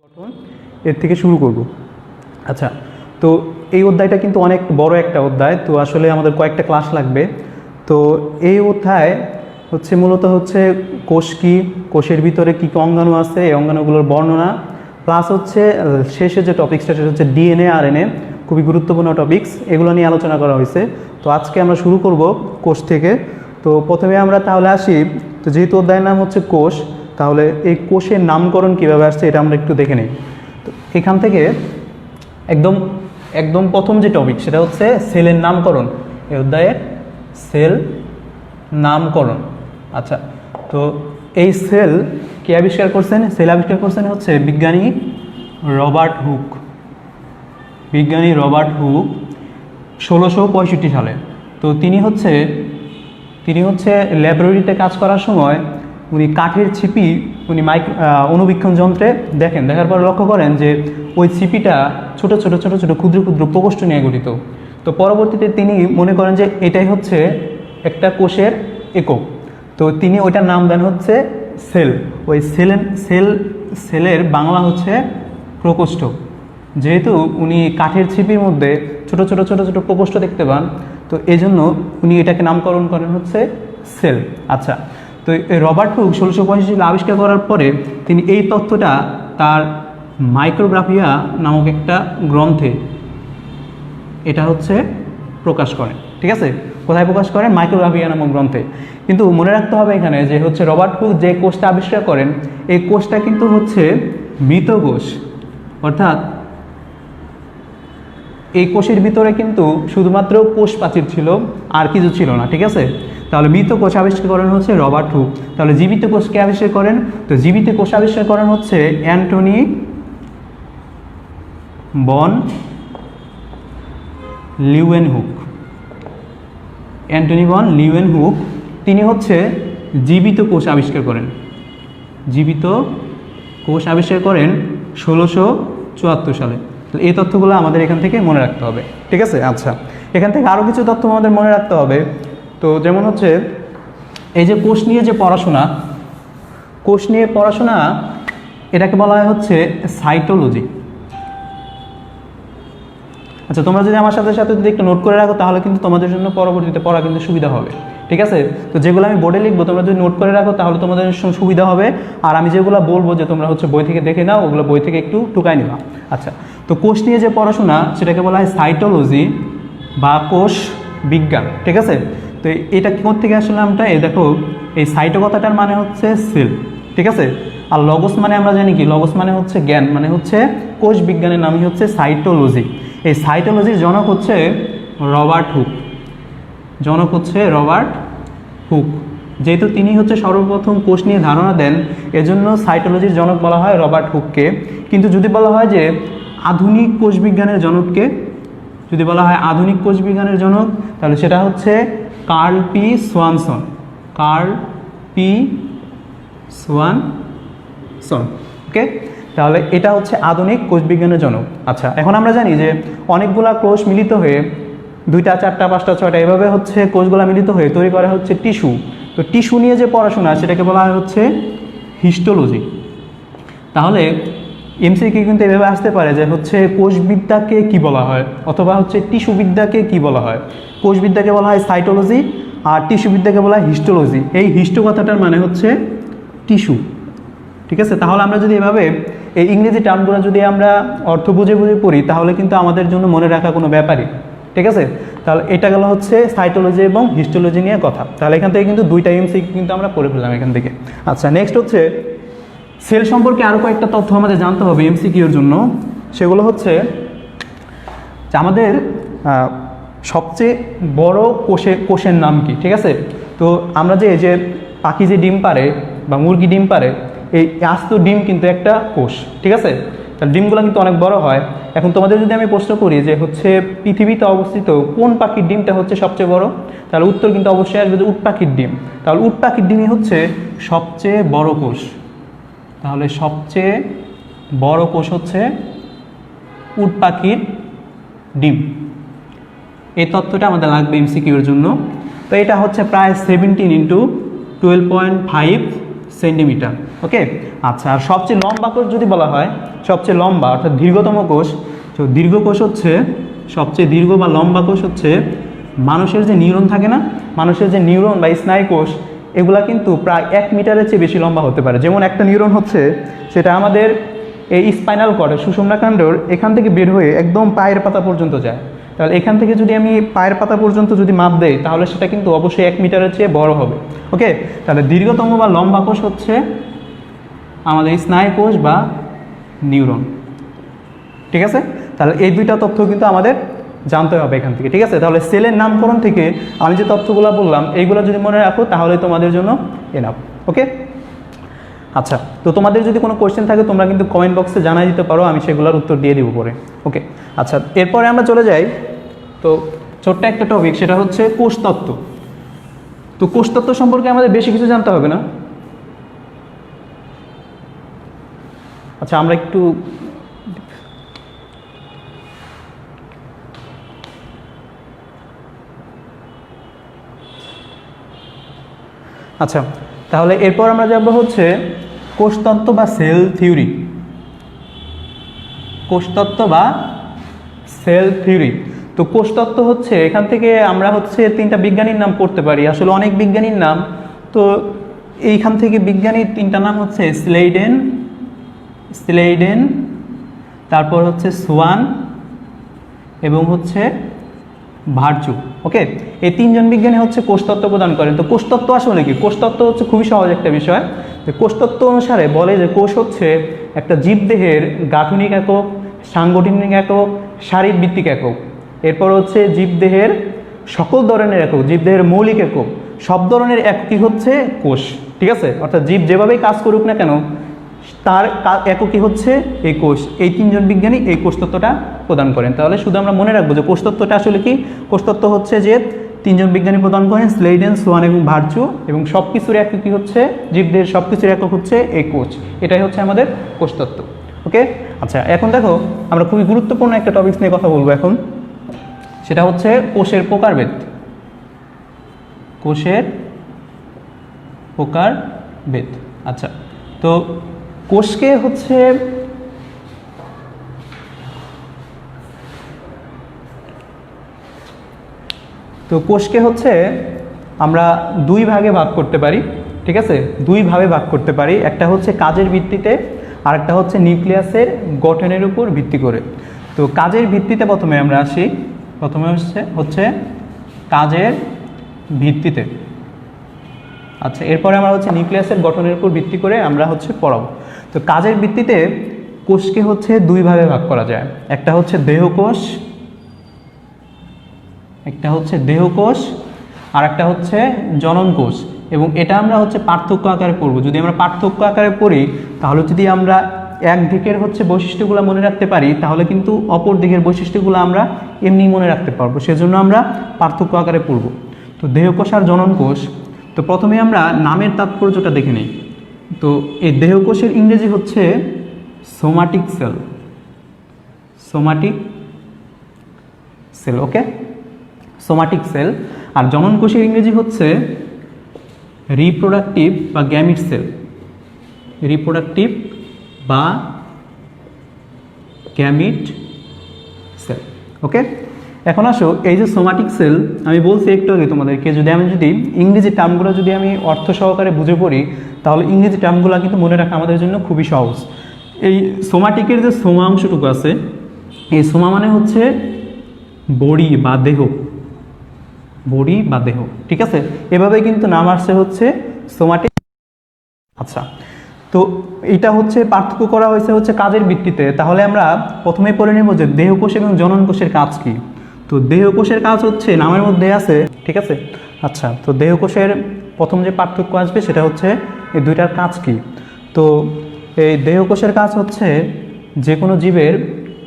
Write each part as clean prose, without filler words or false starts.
গঠন এর থেকে শুরু করব। আচ্ছা, তো এই অধ্যায়টা কিন্তু অনেক বড় একটা অধ্যায়, তো আসলে আমাদের কয়েকটা ক্লাস লাগবে। তো এই অধ্যায় হচ্ছে মূলত হচ্ছে কোষ কী, কোষের ভিতরে কী কী অঙ্গাণু আছে, এই অঙ্গাণুগুলোর বর্ণনা, প্লাস হচ্ছে শেষে যে টপিক্সটা সেটা হচ্ছে ডিএনএ আরএনএ, খুবই গুরুত্বপূর্ণ টপিক্স, এগুলো নিয়ে আলোচনা করা হয়েছে। তো আজকে আমরা শুরু করব কোষ থেকে। তো প্রথমে আমরা তাহলে আসি, তো যেহেতু অধ্যায়ের নাম হচ্ছে কোষ, তাহলে এই কোষের নামকরণ কীভাবে আসছে এটা আমরা একটু দেখে নিই। তো এখান থেকে একদম একদম প্রথম যে টপিক সেটা হচ্ছে সেলের নামকরণ, এই অধ্যায়ের সেল নামকরণ। আচ্ছা, তো এই সেল কে আবিষ্কার করছেন? সেল আবিষ্কার করছেন হচ্ছে বিজ্ঞানী রবার্ট হুক। বিজ্ঞানী রবার্ট হুক 1665 সালে। তো তিনি হচ্ছে ল্যাবরেটরিতে কাজ করার সময় উনি কাঠের ছিপি উনি অণুবীক্ষণ যন্ত্রে দেখার পর লক্ষ্য করেন যে ওই ছিপিটা ছোট ছোট ছোট ছোট ক্ষুদ্র ক্ষুদ্র প্রকোষ্ঠ নিয়ে গঠিত। তো পরবর্তীতে তিনি মনে করেন যে এটাই হচ্ছে একটা কোষের একক। তো তিনি ওইটার নাম দেন হচ্ছে সেল। ওই সেলের বাংলা হচ্ছে প্রকোষ্ঠ। যেহেতু উনি কাঠের ছিপির মধ্যে ছোট ছোট ছোট ছোট প্রকোষ্ঠ দেখতে পান, তো এই জন্য উনি এটাকে নামকরণ করেন হচ্ছে সেল। আচ্ছা, তো এই রবার্ট হুক 1665 সালে আবিষ্কার করার পরে তিনি এই তথ্যটা তার মাইক্রোগ্রাফিয়া নামক একটা গ্রন্থে এটা হচ্ছে প্রকাশ করেন। ঠিক আছে, কোথায় প্রকাশ করেন? মাইক্রোগ্রাফিয়া নামক গ্রন্থে। কিন্তু মনে রাখতে হবে এখানে যে হচ্ছে রবার্ট হুক যে কোষটা আবিষ্কার করেন, এই কোষটা কিন্তু হচ্ছে মৃত কোষ, অর্থাৎ এই কোষের ভিতরে কিন্তু শুধুমাত্র কোষ প্রাচীর ছিল, আর কিছু ছিল না। ঠিক আছে, তাহলে মৃত কোষ আবিষ্কার করেন হচ্ছে রবার্ট হুক। তাহলে জীবিত কোষকে আবিষ্কার করেন, তো জীবিত কোষ আবিষ্কার করেন হচ্ছে অ্যান্টনি বন লিউয়েনহুক। অ্যান্টনি বন লিউয়েনহুক তিনি হচ্ছে জীবিত কোষ আবিষ্কার করেন। জীবিত কোষ আবিষ্কার করেন 1674 সালে। এই তথ্যগুলো আমাদের এখান থেকে মনে রাখতে হবে। ঠিক আছে, আচ্ছা, এখান থেকে আরও কিছু তথ্য আমাদের মনে রাখতে হবে। তো যেমন হচ্ছে এই যে কোষ নিয়ে যে পড়াশোনা, এটাকে বলা হয় হচ্ছে সাইটোলজি। আচ্ছা, তোমরা যদি আমার সাথে সাথে যদি একটু নোট করে রাখো তাহলে কিন্তু তোমাদের জন্য পরবর্তীতে পড়া কিন্তু সুবিধা হবে। ঠিক আছে, তো যেগুলো আমি বোর্ডে লিখবো তোমরা যদি নোট করে রাখো তাহলে তোমাদের সুবিধা হবে। আর আমি যেগুলো বলবো যে তোমরা হচ্ছে বই থেকে দেখে নাও, ওগুলো বই থেকে একটু টুকাই নিবা। আচ্ছা, তো কোষ নিয়ে যে পড়াশোনা সেটাকে বলা হয় সাইটোলজি বা কোষ বিজ্ঞান। ঠিক আছে, তো এটা কোথা থেকে আসলে নামটা? এই দেখো, এই সাইটো কথাটার মানে হচ্ছে সেল। ঠিক আছে, আর লগস মানে আমরা জানি কি? লগস মানে হচ্ছে জ্ঞান, মানে হচ্ছে কোষ বিজ্ঞানের নামই হচ্ছে সাইটোলজি। এই সাইটোলজির জনক হচ্ছে রবার্ট হুক। যেহেতু তিনি হচ্ছে সর্বপ্রথম কোষ নিয়ে ধারণা দেন, এজন্য সাইটোলজির জনক বলা হয় রবার্ট হুককে। কিন্তু যদি বলা হয় যে আধুনিক কোষ বিজ্ঞানের জনককে, তাহলে সেটা হচ্ছে কার্ল পি সোয়ানসন। ওকে, তাহলে এটা হচ্ছে আধুনিক কোষ বিজ্ঞানের জনক। আচ্ছা, এখন আমরা জানি যে অনেকগুলা কোষ মিলিত হয়ে 2টা 4টা 5টা 6টা এভাবে হচ্ছে কোষগুলা মিলিত হয়ে তৈরি করা হচ্ছে টিস্যু। তো টিস্যু নিয়ে যে পড়াশোনা সেটাকে বলা হয় হচ্ছে হিস্টোলজি। তাহলে এমসিকিউ কিন্তু এভাবে আসতে পারে যে হচ্ছে কোষবিদ্যাকে কি বলা হয়, অথবা হচ্ছে টিস্যুবিদ্যাকে কি বলা হয়। কোষবিদ্যাকে বলা হয় সাইটোলজি আর টিস্যুবিদ্যাকে বলা হয় হিস্টোলজি। এই হিস্টো কথাটার মানে হচ্ছে টিস্যু। ঠিক আছে, তাহলে আমরা যদি এভাবে এই ইংরেজি টার্মগুলো যদি আমরা অর্থ বুঝে পড়ি তাহলে কিন্তু আমাদের জন্য মনে রাখা কোনো ব্যাপারই। ঠিক আছে, তাহলে এটা গেল হচ্ছে সাইটোলজি এবং হিস্টোলজি নিয়ে কথা। তাহলে এখান থেকে কিন্তু 2টা এমসিকিউ কিন্তু আমরা পড়ে ফেললাম এখান থেকে। আচ্ছা, নেক্সট হচ্ছে সেল সম্পর্কে আরও কয়েকটা তথ্য আমাদের জানতে হবে এমসিকিউর জন্য। সেগুলো হচ্ছে যে আমাদের সবচেয়ে বড় কোষের নাম কি। ঠিক আছে, তো আমরা যে পাখি যে ডিম পারে বা মুরগি ডিম পারে, এই আস্ত ডিম কিন্তু একটা কোষ। ঠিক আছে, তাহলে ডিমগুলো কিন্তু অনেক বড় হয়। এখন তোমাদের যদি আমি প্রশ্ন করি যে হচ্ছে পৃথিবীতে অবস্থিত কোন পাখির ডিমটা হচ্ছে সবচেয়ে বড়, তাহলে উত্তর কিন্তু অবশ্যই আসবে যে উট পাখির ডিম। তাহলে উট পাখির ডিমই হচ্ছে সবচেয়ে বড় কোষ। তাহলে সবচেয়ে বড় কোষ হচ্ছে উট পাখির ডিম। এই তথ্যটা আমাদের লাগবে এমসিকিউর জন্য। তো এটা হচ্ছে প্রায় 17 × 12.5 সেন্টিমিটার। ওকে, আচ্ছা, আর সবচেয়ে লম্বা কোষ যদি বলা হয়, সবচেয়ে লম্বা অর্থাৎ দীর্ঘতম কোষ, তো দীর্ঘ কোষ হচ্ছে সবচেয়ে দীর্ঘ বা লম্বা কোষ হচ্ছে মানুষের যে নিউরন থাকে না, মানুষের যে নিউরন বা স্নায়ু কোষ, এগুলা কিন্তু প্রায় 1 মিটারের চেয়ে বেশি লম্বা হতে পারে। যেমন একটা নিউরন হচ্ছে সেটা আমাদের এই স্পাইনাল কর্ডের সুষুম্নাকাণ্ডর এখান থেকে বের হয়ে একদম পায়ের পাতা পর্যন্ত যায়। তাহলে এখান থেকে যদি আমি পায়ের পাতা পর্যন্ত যদি মাপ দেই তাহলে সেটা কিন্তু অবশ্যই 1 মিটারের চেয়ে বড় হবে। ওকে, তাহলে দীর্ঘতম বা লম্বা কোষ হচ্ছে আমাদের স্নায়ু কোষ বা নিউরন। ঠিক আছে, তাহলে এই দুইটা তথ্য কিন্তু আমাদের জানতে হবে এখান থেকে। ঠিক আছে, তাহলে সেলের নামকরণ থেকে আমি যে তথ্যগুলো বললাম এইগুলো যদি মনে রাখো তাহলে তোমাদের জন্য এনাফ। ওকে, আচ্ছা, তো তোমাদের যদি কোনো কোয়েশ্চেন থাকে তোমরা কিন্তু কমেন্ট বক্সে জানাই দিতে পারো, আমি সেগুলোর উত্তর দিয়ে দিব পরে। ওকে, আচ্ছা, এরপরে আমরা চলে যাই তো ছোট্ট একটা টপিক, সেটা হচ্ছে কোষতত্ত্ব। তো কোষতত্ত্ব সম্পর্কে আমাদের বেশি কিছু জানতে হবে না। আচ্ছা, আমরা একটু আচ্ছা, তাহলে এরপর আমরা যাব হচ্ছে কোষতত্ত্ব বা সেল থিওরি। কোষতত্ত্ব বা সেল থিওরি। তো কোষতত্ত্ব হচ্ছে এখান থেকে আমরা হচ্ছে 3টা বিজ্ঞানীর নাম পড়তে পারি, আসলে অনেক বিজ্ঞানীর নাম। তো এইখান থেকে বিজ্ঞানীর 3টা নাম হচ্ছে স্লেইডেন, তারপর হচ্ছে সোয়ান এবং হচ্ছে ভার্চু। ওকে, এই 3জন বিজ্ঞানী হচ্ছে কোষতত্ত্ব প্রদান করেন। তো কোষতত্ত্ব আসলে কি? কোষতত্ত্ব হচ্ছে খুবই সহজ একটা বিষয়। কোষতত্ত্ব অনুসারে বলে যে কোষ হচ্ছে একটা জীবদেহের গাঠনিক একক, সাংগঠনিক একক, শারীরবৃত্তিক একক। এরপর হচ্ছে জীবদেহের সকল ধরনের একক, জীবদেহের মৌলিক একক, সব ধরনের এককই হচ্ছে কোষ। ঠিক আছে, অর্থাৎ জীব যেভাবেই কাজ করুক না কেন তার এককই হচ্ছে এই কোষ। এই 3জন বিজ্ঞানী এই কোষতত্ত্বটা প্রদান করেন। তাহলে শুধু আমরা মনে রাখবো যে কোষতত্ত্বটা আসলে কি? কোষতত্ত্ব হচ্ছে যে 3জন বিজ্ঞানী প্রদান করেন, স্লেইডেন, সোয়ান এবং ভার্চু, এবং সব কিছুর এককই হচ্ছে জীবদের সব কিছুর একক হচ্ছে এই কোষ। এটাই হচ্ছে আমাদের কোষতত্ত্ব। ওকে, আচ্ছা, এখন দেখো আমরা খুবই গুরুত্বপূর্ণ একটা টপিক নিয়ে কথা বলবো এখন, সেটা হচ্ছে কোষের প্রকারভেদ। কোষের প্রকারভেদ। আচ্ছা, তো কোষকে হচ্ছে আমরা 2 ভাগে ভাগ করতে পারি। ঠিক আছে, 2 ভাবে ভাগ করতে পারি। একটা হচ্ছে কাজের ভিত্তিতে, আর একটা হচ্ছে নিউক্লিয়াসের গঠনের উপর ভিত্তি করে। তো কাজের ভিত্তিতে প্রথমে আমরা আসি। প্রথমে হচ্ছে কাজের ভিত্তিতে। আচ্ছা, এরপরে আমরা হচ্ছে নিউক্লিয়াসের গঠনের উপর ভিত্তি করে আমরা হচ্ছে পড়াবো। তো কাজের ভিত্তিতে কোষকে হচ্ছে 2 ভাগে ভাগ করা যায়। একটা হচ্ছে দেহকোষ, আর একটা হচ্ছে জনন কোষ। এবং এটা আমরা হচ্ছে পার্থক্য আকারে পড়বো। যদি আমরা পার্থক্য আকারে পড়ি তাহলে যদি আমরা এক দিকের হচ্ছে বৈশিষ্ট্যগুলো মনে রাখতে পারি তাহলে কিন্তু অপর দিকের বৈশিষ্ট্যগুলো আমরা এমনি মনে রাখতে পারবো। সেজন্য আমরা পার্থক্য আকারে পড়বো। তো দেহকোষ আর জনন কোষ। তো প্রথমে আমরা নামের তাৎপর্যটা দেখে নিই। তো এই দেহকোষের ইংরেজি হচ্ছে সোমাটিক সেল। ওকে, সোমাটিক সেল। আর জনন কোষের ইংরেজি হচ্ছে রিপ্রোডাক্টিভ বা গ্যামিট সেল। ওকে, এখন আসো এই যে সোমাটিক সেল আমি বলছি একটু আগে তোমাদেরকে, যদি ইংরেজি টার্মগুলো যদি আমি অর্থ সহকারে বুঝে পড়ি তাহলে ইংরেজি টার্মগুলো কিন্তু মনে রাখা আমাদের জন্য খুবই সহজ। এই সোমাটিকের যে সোমা অংশটুকু আছে, এই সোমা মানে হচ্ছে বডি বা দেহ। ঠিক আছে, এভাবে কিন্তু নাম আসছে হচ্ছে সোমাটিক। আচ্ছা, তো এটা হচ্ছে পার্থক্য করা হয়েছে হচ্ছে কাজের ভিত্তিতে। তাহলে আমরা প্রথমে পড়ে নেব যে দেহকোষ এবং জনন কোষের কাজ কি। তো দেহকোষের কাজ হচ্ছে নামের মধ্যে আছে। ঠিক আছে, আচ্ছা, তো দেহকোষের প্রথম যে পার্থক্য আসবে সেটা হচ্ছে এই দুইটার কাজ কি। তো এই দেহকোষের কাজ হচ্ছে যে কোনো জীবের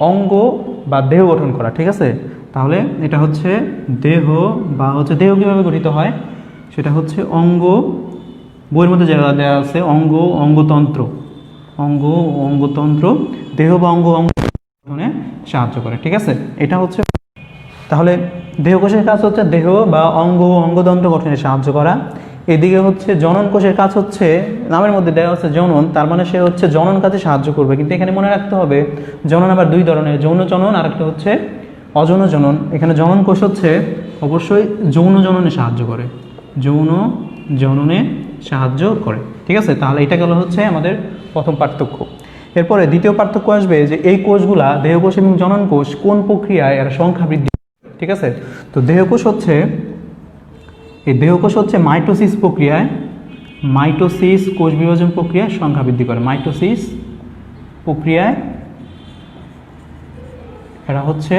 অঙ্গ বা দেহ গঠন করা। ঠিক আছে, তাহলে এটা হচ্ছে দেহ বা হচ্ছে দেহ কীভাবে গঠিত হয় সেটা হচ্ছে অঙ্গ, বইয়ের মধ্যে যেটা দেওয়া আছে অঙ্গতন্ত্র দেহ বা অঙ্গ গঠনে সাহায্য করে। ঠিক আছে, এটা হচ্ছে। তাহলে দেহকোষের কাজ হচ্ছে দেহ বা অঙ্গতন্ত্র গঠনে সাহায্য করা। এদিকে হচ্ছে জনন কোষের কাজ হচ্ছে, নামের মধ্যে দেওয়া হচ্ছে জনন, তার মানে সে হচ্ছে জনন কাজে সাহায্য করবে। কিন্তু এখানে মনে রাখতে হবে জনন আবার দুই ধরনের, যৌন জনন আর একটা হচ্ছে অযৌন জনন। এখানে জনন কোষ হচ্ছে অবশ্যই যৌন জননে সাহায্য করে, যৌন জননে সাহায্য করে, ঠিক আছে। তাহলে এটা গেল হচ্ছে আমাদের প্রথম পার্থক্য। এরপরে দ্বিতীয় পার্থক্য আসবে যে এই কোষগুলা দেহকোষ এবং জনন কোষ কোন প্রক্রিয়ায় এর সংখ্যা বৃদ্ধি, ঠিক আছে। তো দেহকোষ হচ্ছে, এই দেহকোষ হচ্ছে মাইটোসিস প্রক্রিয়ায়, মাইটোসিস কোষ বিভাজন প্রক্রিয়ায় সংখ্যা বৃদ্ধি করে, মাইটোসিস প্রক্রিয়ায় এরা হচ্ছে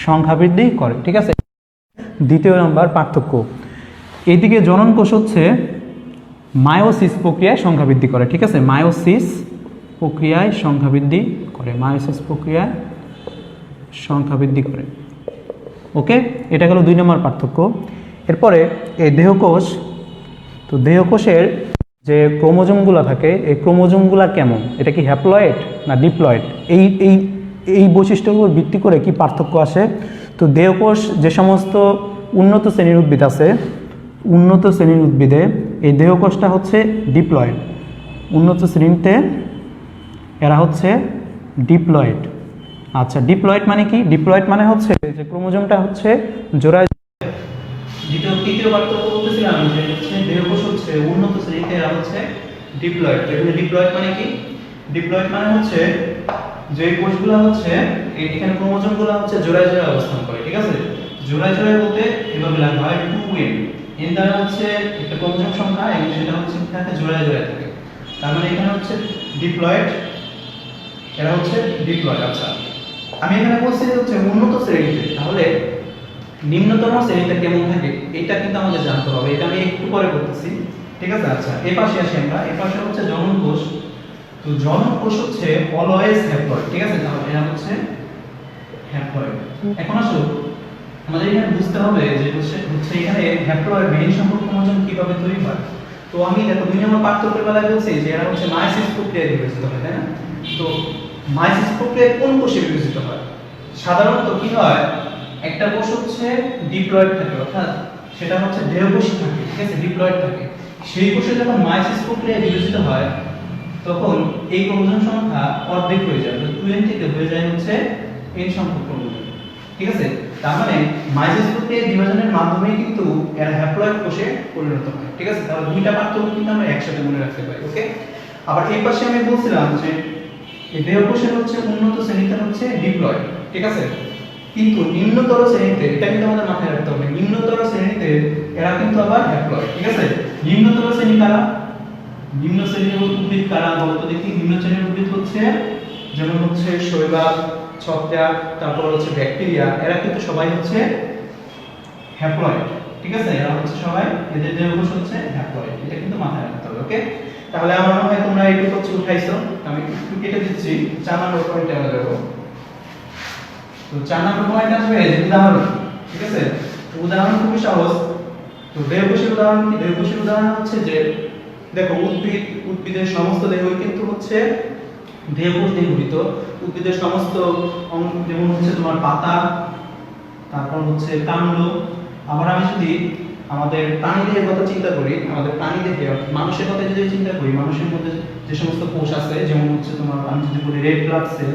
সংখ্যা বৃদ্ধি করে, ঠিক আছে। দ্বিতীয় নাম্বার পার্থক্য, এদিকে জনন কোষ হচ্ছে মায়োসিস প্রক্রিয়ায় সংখ্যা বৃদ্ধি করে, ঠিক আছে। মায়োসিস প্রক্রিয়ায় সংখ্যা বৃদ্ধি করে, মায়োসিস প্রক্রিয়ায় সংখ্যা বৃদ্ধি করে, ওকে। এটা গেল 2 নম্বর পার্থক্য। এরপরে এই দেহকোষ, তো দেহকোষের যে ক্রোমোজোমগুলো থাকে এই ক্রোমোজোমগুলো কেমন, এটা কি হ্যাপ্লয়েড না ডিপ্লয়েড, এই এই এই বৈশিষ্ট্যের উপর ভিত্তি করে কি পার্থক্য আসে। তো দেহকোষ যে সমস্ত উন্নত শ্রেণীর উদ্ভিদ আছে, উন্নত শ্রেণীর উদ্ভিদে এই দেহকোষটা হচ্ছে ডিপ্লয়েড, উন্নত শ্রেণীতে এরা হচ্ছে ডিপ্লয়েড। আচ্ছা, ডিপ্লয়েড মানে কি? ডিপ্লয়েড মানে হচ্ছে যে ক্রোমোজোমটা হচ্ছে জোড়ায়। তৃতীয় পার্থক্য বলতেছিলাম যে হচ্ছে দেহকোষ হচ্ছে উন্নত শ্রেণীতে এরা হচ্ছে ডিপ্লয়েড। এখানে ডিপ্লয়েড মানে কি? ডিপ্লয়েড মানে হচ্ছে যে কোষগুলো হচ্ছে এখানে ক্রোমোজোমগুলো হচ্ছে জোড়ায় জোড়ায় অবস্থান করে, ঠিক আছে। জোড়ায় জোড়ায় বলতে এভাবে লেখা হয় 2n, এন দ্বারা হচ্ছে একটা ক্রোমোজোম সংখ্যা এবং সেটা হচ্ছে এখানে জোড়ায় জোড়ায় থাকে। তার মানে এখানে হচ্ছে ডিপ্লয়েড, এরা হচ্ছে ডিপ্লয়েড। আচ্ছা, আমি এখানে বলছি হচ্ছে উন্নত শ্রেণীতে, তাহলে নিম্নতম শ্রেণীতে কেমন থাকে এটা কিন্তু আমাদের জানতে হবে, এটা আমি একটু পরে বলতেছি, ঠিক আছে। আচ্ছা, এই পাশে আসি আমরা, এই পাশে হচ্ছে জনন কোষ। তো জনন কোষ হচ্ছে অলওয়েজ হ্যাপ্লয়েড, ঠিক আছে। তাহলে এরা হচ্ছে হ্যাপ্লয়েড। এখন আসো আমাদের এখানে বুঝতে হবে যে হচ্ছে এখানে হ্যাপ্লয়েড মেইন সংখ্যক ক্রোমোজোম কিভাবে তৈরি হয়। তো আমি দেখো 2 নম্বর পার্থক্যের বেলায় বলছি যে এরা হচ্ছে মায়োসিস প্রক্রিয়ায় বিভাজিত হয়, তাই না। তো মায়োসিস প্রক্রিয়ায় কোন কোষে বিভাজিত হয়? সাধারণত কি হয়, একটা কোষ হচ্ছে ডিপ্লয়েড থাকে, অর্থাৎ সেটা হচ্ছে দেহকোষী থাকে, ঠিক আছে, ডিপ্লয়েড থাকে। সেই কোষে যখন মায়োসিস প্রক্রিয়ায় বিভাজিত হয় তখন এই ক্রোমোজোম সংখ্যা অর্ধেক হয়ে যায়, 2n থেকে হয়ে যায় হচ্ছে n সংখ্যক ক্রোমোজোম, ঠিক আছে। তার মানে মায়োসিস প্রক্রিয়ায় বিভাজনের মাধ্যমে কিন্তু এরা হ্যাপ্লয়েড কোষে পরিণত হয়, ঠিক আছে। তাহলে দুইটা পার্থক্য কিন্তু আমরা একসাথে মনে রাখতে পারি, ওকে। আবার এই পাশে আমি বলছিলাম যে এই দেহকোষের হচ্ছে উন্নত শ্রেণীতে হচ্ছে ডিপ্লয়েড, ঠিক আছে। কিন্তু নিম্নতর শ্রেণীতে, এটা কিন্তু আমাদের মাথায় রাখতে হবে, নিম্নতর শ্রেণীতে এরা কিন্তু আবার হ্যাপ্লয়েড, ঠিক আছে। নিম্নতর শ্রেণী কারা? নিম্ন শ্রেণীর উদ্ভিদ কারা বলতো দেখি? নিম্ন শ্রেণীর উদ্ভিদ হচ্ছে যেমন হচ্ছে শৈবাল, ছত্রাক, তারপর হচ্ছে ব্যাকটেরিয়া, এরা কিন্তু সবাই হচ্ছে হ্যাপ্লয়েড, ঠিক আছে। এরা হচ্ছে সবাই, এদের দেহকোষ হচ্ছে হ্যাপ্লয়েড, এটা কিন্তু মাথায় রাখতে হবে, ওকে। তাহলে আমার মনে হয় তোমরা একটু হচ্ছে উঠাইছো, আমি একটু কেটে দিচ্ছি, 4 নম্বর পয়েন্টে আমরা যাব। তো 4 নম্বর পয়েন্ট আসবে যে উদাহরণ, ঠিক আছে। তো উদাহরণ খুবই সহজ। তো দেহকোষের উদাহরণ কি? দেহকোষের উদাহরণ হচ্ছে যে দেখো উদ্ভিদের সমস্ত দেহই কিন্তু হচ্ছে দেহকোষ দিয়ে গঠিত। উদ্ভিদের সমস্ত অঙ্গ, যেমন হচ্ছে তোমার পাতা, তারপর হচ্ছে কাণ্ড। আবার আমি যদি আমাদের প্রাণীদেহের কথা চিন্তা করি, আমাদের প্রাণীদেহে মানুষের কথা যদি চিন্তা করি, মানুষের মধ্যে যে সমস্ত কোষ আছে, যেমন হচ্ছে তোমার আমি যদি বলি রেড ব্লাড সেল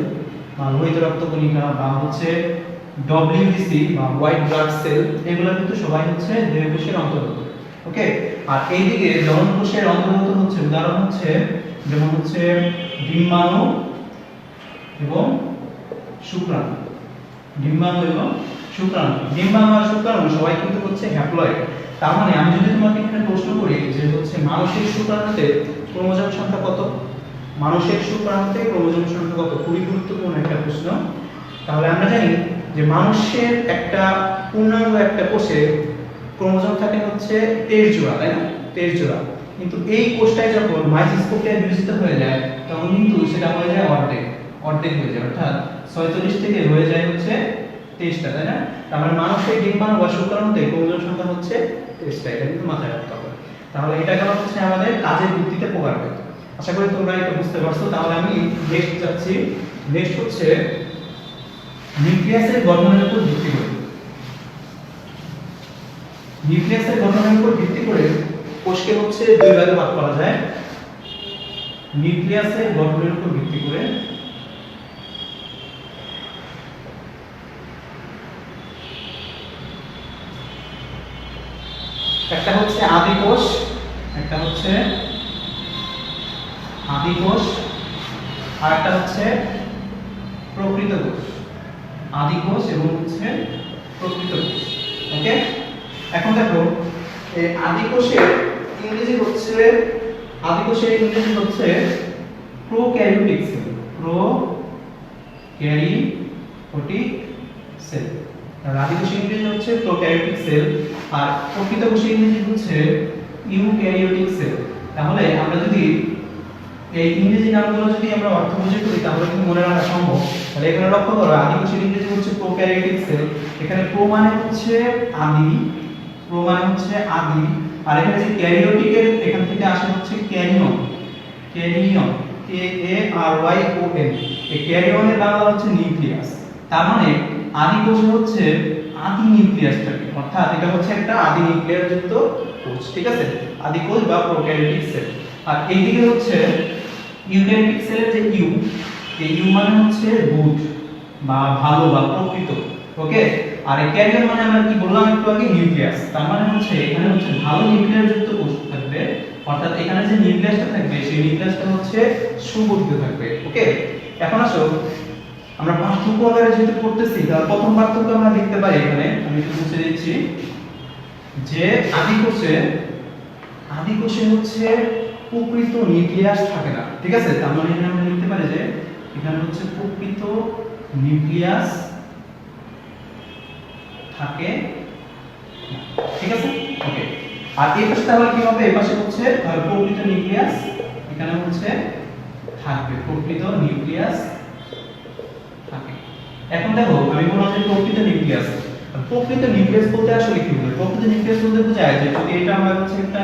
বা লোহিত রক্তকণিকা বা হচ্ছে ডব্লিউবিসি বা হোয়াইট ব্লাড সেল, এগুলো কিন্তু সবাই হচ্ছে দেহকোষের অন্তর্গত, ওকে। আর এইদিকে জনন কোষের অন্তর্গত হচ্ছে উদাহরণ হচ্ছে যেমন হচ্ছে ডিম্বাণু এবং শুক্রাণু, ডিম্বাণু এবং শুক্রাণু। ডিম্বাণু আর শুক্রাণু সবাই কিন্তু হচ্ছে হ্যাপ্লয়েড। তার মানে আমি যদি তোমাকে এখানে প্রশ্ন করি যে হচ্ছে মানুষের শুক্রাণুতে ক্রোমোজোম সংখ্যা কত, মানুষের শুক্রাণুতে ক্রোমোজোম সংখ্যা কত, খুবই গুরুত্বপূর্ণ একটা প্রশ্ন। তাহলে আমরা জানি যে মানুষের একটা পূর্ণাঙ্গ একটা কোষে ক্রোমোজোম থাকে হচ্ছে 23 জোড়া, তাই না, 23 জোড়া। কিন্তু এই কোষটাই যখন মায়োসিস প্রক্রিয়ায় বিভাজিত হয়ে যায় তখন কিন্তু সেটা হয়ে যায় অর্ধেক, অর্ধেক হয়ে যায়, অর্থাৎ 46 থেকে হয়ে যায় হচ্ছে 23টা, তাই না। তার মানে মানুষের ডিম্বাণু বা শুক্রাণুতে ক্রোমোজোম সংখ্যা হচ্ছে 23টা, এটা কিন্তু মাথায় রাখতে হবে। তাহলে এটা কেন হচ্ছে আমাদের কাজের ভিত্তিতে প্রকারভেদ। আশা করি তোমরা এটা বুঝতে পারছো। তাহলে আমি নেক্সট যাচ্ছি। নেক্সট হচ্ছে নিউক্লিয়াসের গঠনের উপর ভিত্তি করে, নিউক্লিয়াসের গঠনের উপর ভিত্তি করে কোষকে হচ্ছে দুই ভাগে ভাগ করা যায় নিউক্লিয়াসের গঠনের উপর ভিত্তি করে। একটা হচ্ছে আদি কোষ, একটা হচ্ছে আদি কোষ, আর একটা হচ্ছে প্রকৃত কোষ। আদি কোষ এবং হচ্ছে প্রকৃত কোষ। ওকে, এখন দেখো এই আদি কোষের ইংরেজি হচ্ছে প্রোক্যারিওটিক সেল। Prokaryotic sell. আদি কোষের ইংরেজি হচ্ছে প্রোক্যারিওটিক সেল, আর প্রকৃত কোষের ইংরেজি হচ্ছে ইউক্যারিওটিক সেল। তাহলে আমরা যদি এই ইংরেজি নামগুলো যদি আমরা অর্থ বুঝে করি তাহলে কিন্তু মনে রাখা সম্ভব। তাহলে এখানে লক্ষ্য করো আদি কোষের ইংরেজি হচ্ছে প্রোক্যারিওটিক সেল। এখানে প্রো মানে হচ্ছে আদি, আর এখানে যে ক্যারিওটিকের এখান থেকে আসে হচ্ছে ক্যারিয়ন, কে এ আর ওয়াই ও এন। এই ক্যারিয়নের বাংলা হচ্ছে নিউক্লিয়াস। তার মানে আদি কোষে হচ্ছে আদি নিউক্লিয়াস থাকে, অর্থাৎ এটা হচ্ছে একটা আদি নিউক্লিয়াস যুক্ত কোষ। ঠিক আছে, আদি কোষ বা প্রোক্যারিওটিক সেল। আর এইদিকে হচ্ছে ইউক্যারিওটিক সেলের যে এই ইউ মানে হচ্ছে গুড বা ভালো বা প্রকৃত। ওকে, আর এই ক্যারিয়ন মানে আমরা কি বললাম একটু আগে, নিউক্লিয়াস। তার মানে হচ্ছে এখানে হচ্ছে ভালো নিউক্লিয়াস যুক্ত কোষ থাকবে, অর্থাৎ এখানে যে নিউক্লিয়াসটা থাকবে সেই নিউক্লিয়াসটা হচ্ছে সুগঠিত থাকবে। ওকে, এখন আসো আমরা পার্থক্য আকারে যেহেতু করতেছি, তাহলে প্রথম পার্থক্য আমরা দেখতে পাই এখানে, আমি একটু মুছে দিচ্ছি, যে আদি কোষে হচ্ছে প্রকৃত নিউক্লিয়াস থাকে না। ঠিক আছে, তার মানে এখানে আমরা লিখতে পারি যে এখানে হচ্ছে প্রকৃত নিউক্লিয়াস থাকে। ঠিক আছে, ওকে। আর এই পাশে তাহলে কি হবে, এই পাশে হচ্ছে প্রকৃত নিউক্লিয়াস এখানে হচ্ছে থাকবে, প্রকৃত নিউক্লিয়াস থাকে। এখন দেখো আমি বললাম যে প্রকৃত নিউক্লিয়াস বলতে আসলে কি বোঝায়? প্রকৃত নিউক্লিয়াস বলতে বোঝায় যে যদি এটা আমার হচ্ছে একটা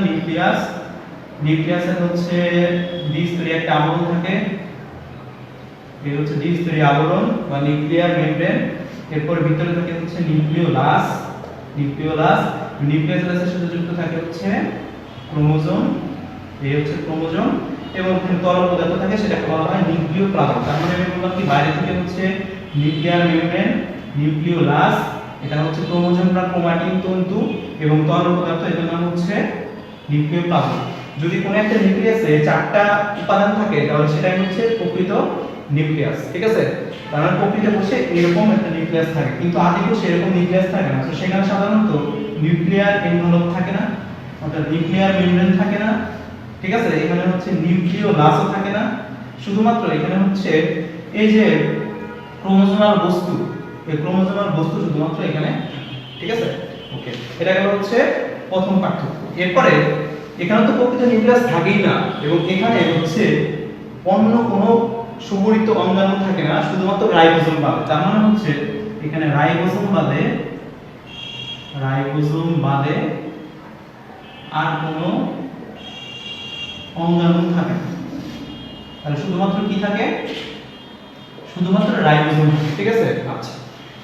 নিউক্লিয়াসের হচ্ছে দ্বিস্তরী একটা আবরণ থাকে, এই হচ্ছে দ্বিস্তরী আবরণ বা নিউক্লিয়ার মেমব্রেন, এরপর ভিতরে থাকে হচ্ছে নিউক্লিয়াসের সাথে যুক্ত থাকে হচ্ছে ক্রোমোজোম, এই হচ্ছে ক্রোমোজোম, এবং তরল পদার্থ থাকে সেটাকে বলা হয় নিউক্লিওপ্লাজম। তার মানে আমি বললাম কি বাইরে থেকে হচ্ছে নিউক্লিয়ার মেমব্রেন, নিউক্লিওলাস, এটা হচ্ছে ক্রোমোজোম বা ক্রোমাটিন তন্তু, এবং তরল পদার্থ এটার নাম হচ্ছে নিউক্লিওপ্লাজম। যদি কোনো একটা নিউক্লিয়াসে চারটা উপাদান থাকে তাহলে সেটাই হচ্ছে প্রকৃত নিউক্লিয়াস। ঠিক আছে, তার মানে প্রকৃত কোষে এরকম একটা নিউক্লিয়াস থাকে, কিন্তু আদি কোষে এরকম নিউক্লিয়াস থাকে না। তো সেখানে সাধারণত নিউক্লিয়ার এনভেলপ থাকে না, অর্থাৎ নিউক্লিয়ার মেমব্রেন থাকে না। ঠিক আছে, এখানে হচ্ছে নিউক্লিওলাসও থাকে না, শুধুমাত্র এখানে হচ্ছে এই যে ক্রোমোজোমাল বস্তু, এই ক্রোমোজোমাল বস্তু শুধুমাত্র এখানে। ঠিক আছে, ওকে, এটা গেল হচ্ছে প্রথম পার্থক্য। এরপরে এখানে তো প্রকৃত নিউক্লিয়াস থাকেই না, এবং এখানে হচ্ছে অন্য কোনো সুগঠিত অঙ্গাণু থাকে না, শুধুমাত্র রাইবোজোম বাদে। তার মানে হচ্ছে এখানে রাইবোজোম বাদে আর কোনো অঙ্গাণু থাকে না। তাহলে শুধুমাত্র কি থাকে? শুধুমাত্র রাইবোজোম। ঠিক আছে, আচ্ছা,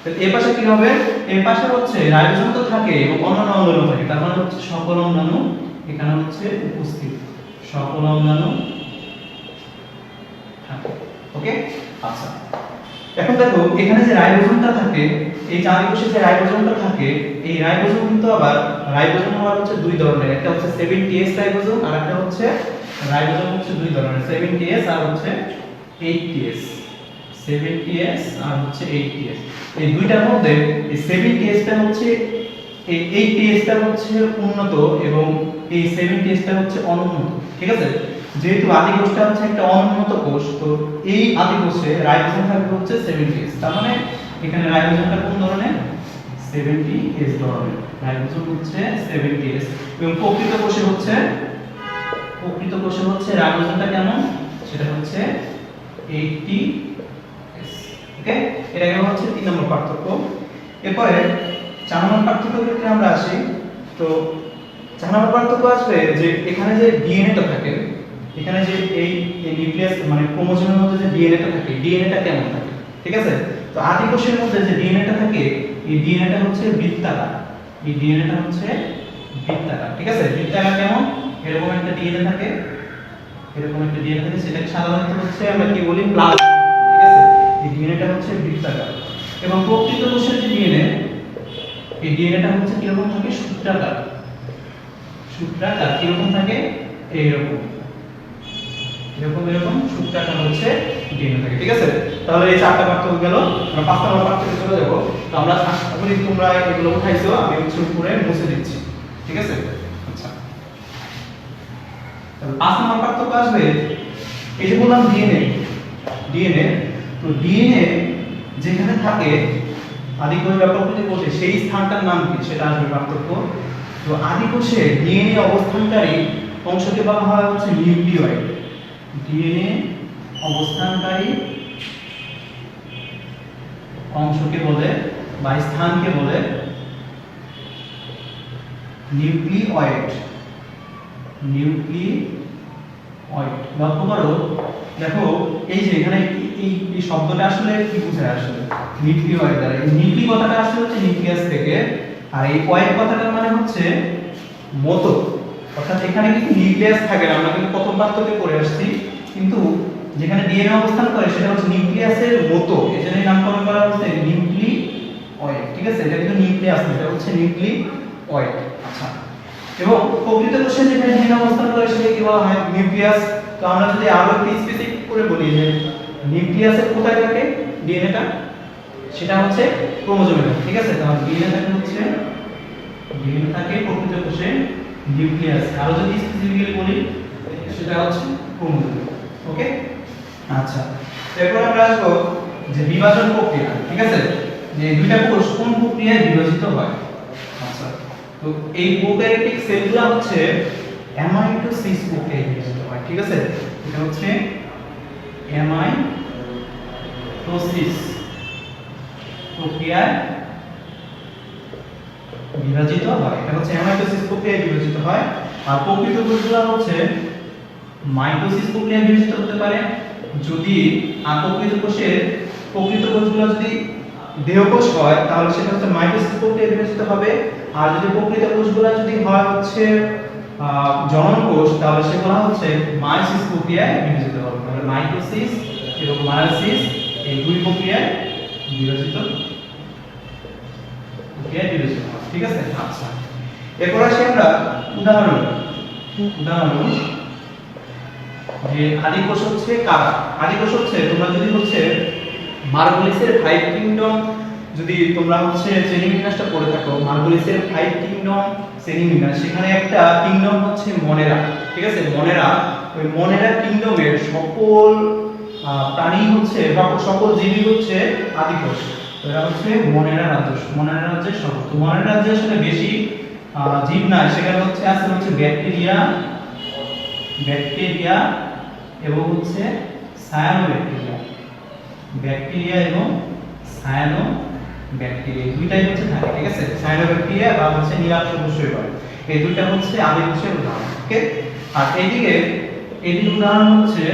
তাহলে এই পাশে কি হবে? এই পাশে হচ্ছে রাইবোজোম তো থাকে এবং অন্যান্য অঙ্গাণু থাকে, তার মানে হচ্ছে সকল অঙ্গাণু এখানে হচ্ছে উপস্থিত, সকল অঙ্গাণু থাকে। ওকে, আচ্ছা, এখন দেখো এখানে যে রাইবোজোমটা থাকে, এই চারিপাশে যে রাইবোজোমটা থাকে, এই রাইবোজোম কিন্তু আবার রাইবোজোম হচ্ছে দুই ধরনের, একটা হচ্ছে 70S রাইবোজোম, আর একটা হচ্ছে রাইবোজোম হচ্ছে দুই ধরনের, 70S আর হচ্ছে 80S। 70S আর হচ্ছে 80S, এই দুইটার মধ্যে এই 70S টা হচ্ছে, এই 80S টা হচ্ছে উন্নত এবং এই 70S টা হচ্ছে অনুন্নত। ঠিক আছে, যেহেতু আদি কোষটা হচ্ছে একটা অনুন্নত কোষ, তো এই আদি কোষে রাইবোজোম থাকবে হচ্ছে 70S। তার মানে এখানে রাইবোজোমটা কোন ধরনের? 70S ধরনের রাইবোজোম হচ্ছে 70S। এবং প্রকৃত কোষে হচ্ছে রাইবোজোমটা কেমন, সেটা হচ্ছে 80S। ওকে, এটা গেল হচ্ছে 3 নম্বর পার্থক্য। এরপরে 4 নম্বর পার্থক্যের ক্ষেত্রে আমরা আসি। তো 4 নম্বর পার্থক্য আসবে যে এখানে যে ডিএনএটা থাকে, এখানে যে এই নিউক্লিয়াস মানে ক্রোমোজোমের মধ্যে যে ডিএনএটা থাকে, ডিএনএটা কেমন থাকে? ঠিক আছে, তো আদি কোষের মধ্যে যে ডিএনএটা থাকে, এই ডিএনএটা হচ্ছে বৃত্তাকার, এই ডিএনএটা হচ্ছে বৃত্তাকার। ঠিক আছে, বৃত্তাকার কেমন? এরকম একটা ডিএনএ থাকে, এরকম একটা ডিএনএ থাকে, সেটাকে সাধারণত হচ্ছে আমরা কি বলি প্লাজমিড। ঠিক আছে, এই ডিএনএটা হচ্ছে বৃত্তাকার। এবং প্রকৃত কোষের যে ডিএনএ, এই ডিএনএটা হচ্ছে কিরকম থাকে? সূত্রাকার। সূত্রাকার কিরকম থাকে? এইরকম, এরকম এরকম সূত্রাকার হচ্ছে ডিএনএ থাকে। ঠিক আছে, তাহলে এই চারটা পার্থক্য গেল। আমরা 5 নম্বর পার্থক্যে চলে যাব। তো আমরা আশা করি তোমরা এগুলো উঠাইছো, আমি হচ্ছে উপরে মুছে দিচ্ছি। ঠিক আছে, আচ্ছা, তাহলে 5 নম্বর পার্থক্য আসবে, এই যে বললাম ডিএনএ, ডিএনএ, তো ডিএনএ যেখানে থাকে আদি কোষ বা প্রকৃত কোষে, সেই স্থানটার নাম কি সেটা আসবে পার্থক্য। তো আদি কোষে ডিএনএ অবস্থানকারী অংশকে বলা হয় হচ্ছে নিউক্লিয়য়েড। ডিএনএ অবস্থানকারী অংশকে বলে বা স্থানকে বলে নিউক্লিয়য়েড। নিউক্লিয়য়েড লক্ষ্য করো, দেখো এই যে এখানে এই শব্দটা আসলে কি বোঝায়? আসলে নিউক্লিয়য়েড দ্বারা, এই নিউক্লি কথাটা আসলে হচ্ছে নিউক্লিয়াস থেকে, আর এই অয়েড কথাটার মানে হচ্ছে মতো। অর্থাৎ এখানে কিন্তু নিউক্লিয়াস থাকে না, আমরা কিন্তু প্রথম পার্থক্যে পড়ে আসছি, কিন্তু যেখানে ডিএনএ অবস্থান করে সেটা হচ্ছে নিউক্লিয়াসের মতো, এজন্যই নামকরণ করা হচ্ছে নিউক্লিয়য়েড। ঠিক আছে, এটা কিন্তু নিউক্লিয়াস না, এটা হচ্ছে নিউক্লিয়য়েড। আচ্ছা, এবং প্রকৃত কোষে যেখানে ডিএনএ অবস্থান করে সেটাকে কি বলা হয়? নিউক্লিয়াস। তো আমরা যদি আরো একটু স্পেসিফিক করে বলি যে নিউক্লিয়াসের কোথায় থাকে ডিএনএটা, সেটা হচ্ছে ক্রোমোজোমে থাকে। ঠিক আছে, তাহলে ডিএনএ থাকে হচ্ছে, ডিএনএ থাকে প্রকৃত কোষে নিউক্লিয়াস। আরো যদি স্পেসিফিক্যালি বলি সেটা হচ্ছে ক্রোমোজোম। ওকে, আচ্ছা, এরপর আমরা আসবো যে বিভাজন প্রক্রিয়া। ঠিক আছে, যে দুইটা কোষ কোন প্রক্রিয়ায় বিভাজিত হয়। আচ্ছা, তো এই প্রোক্যারিওটিক সেলগুলো হচ্ছে অ্যামাইটোসিস প্রক্রিয়ায় বিভাজিত হয়। ঠিক আছে, এটা হচ্ছে অ্যামাইটোসিস প্রক্রিয়ায় বিভাজিত হয়। এটা হচ্ছে অ্যামাইটোসিস প্রক্রিয়ায় বিভাজিত হয়। আর প্রকৃত কোষগুলো হচ্ছে মাইটোসিস প্রক্রিয়ায় বিভাজিত হতে পারে যদি প্রকৃত কোষগুলো যদি দেহকোষ হয় তাহলে সেটা হচ্ছে মাইটোসিস প্রক্রিয়ায় বিভাজিত হবে। আর যদি প্রকৃত কোষগুলো যদি হয় হচ্ছে জনন কোষ, তাহলে সেগুলো হচ্ছে মায়োসিস প্রক্রিয়ায় বিভাজিত হবে। তাহলে মাইটোসিস এবং মায়োসিস এই দুই প্রক্রিয়ায় বিভাজিত হবে। ঠিক আছে, আচ্ছা, এরপর আসি আমরা উদাহরণ যে আদি কোষ হচ্ছে কারা। আদি কোষ হচ্ছে, তোমরা যদি হচ্ছে মার্গলিসের 5 কিংডম যদি তোমরা হচ্ছে শ্রেণীবিন্যাসটা পড়ে থাকো, মার্গলিসের 5 কিংডম শ্রেণীবিন্যাস, সেখানে একটা কিংডম হচ্ছে মনেরা। ঠিক আছে, মনেরা, ওই মনেরা কিংডমের সকল প্রাণী হচ্ছে বা সকল জীবই হচ্ছে আদি কোষ। এরা হচ্ছে মনেরা রাজ্য, মনেরা রাজ্যের সব। তো মনেরা রাজ্যে আসলে বেশি জীব নাই, সেখানে হচ্ছে আছে হচ্ছে ব্যাকটেরিয়া এবং হচ্ছে সায়ানোব্যাকটেরিয়া। ব্যাকটেরিয়া এবং সায়ানোব্যাকটেরিয়া দুইটাই হচ্ছে থাকে। ঠিক আছে, সায়ানোব্যাকটেরিয়া বা হচ্ছে নীলাভ সবুজ শৈবাল, এই দুইটা হচ্ছে আদি কোষের উদাহরণ। ওকে, আর এইদিকে উদাহরণ হচ্ছে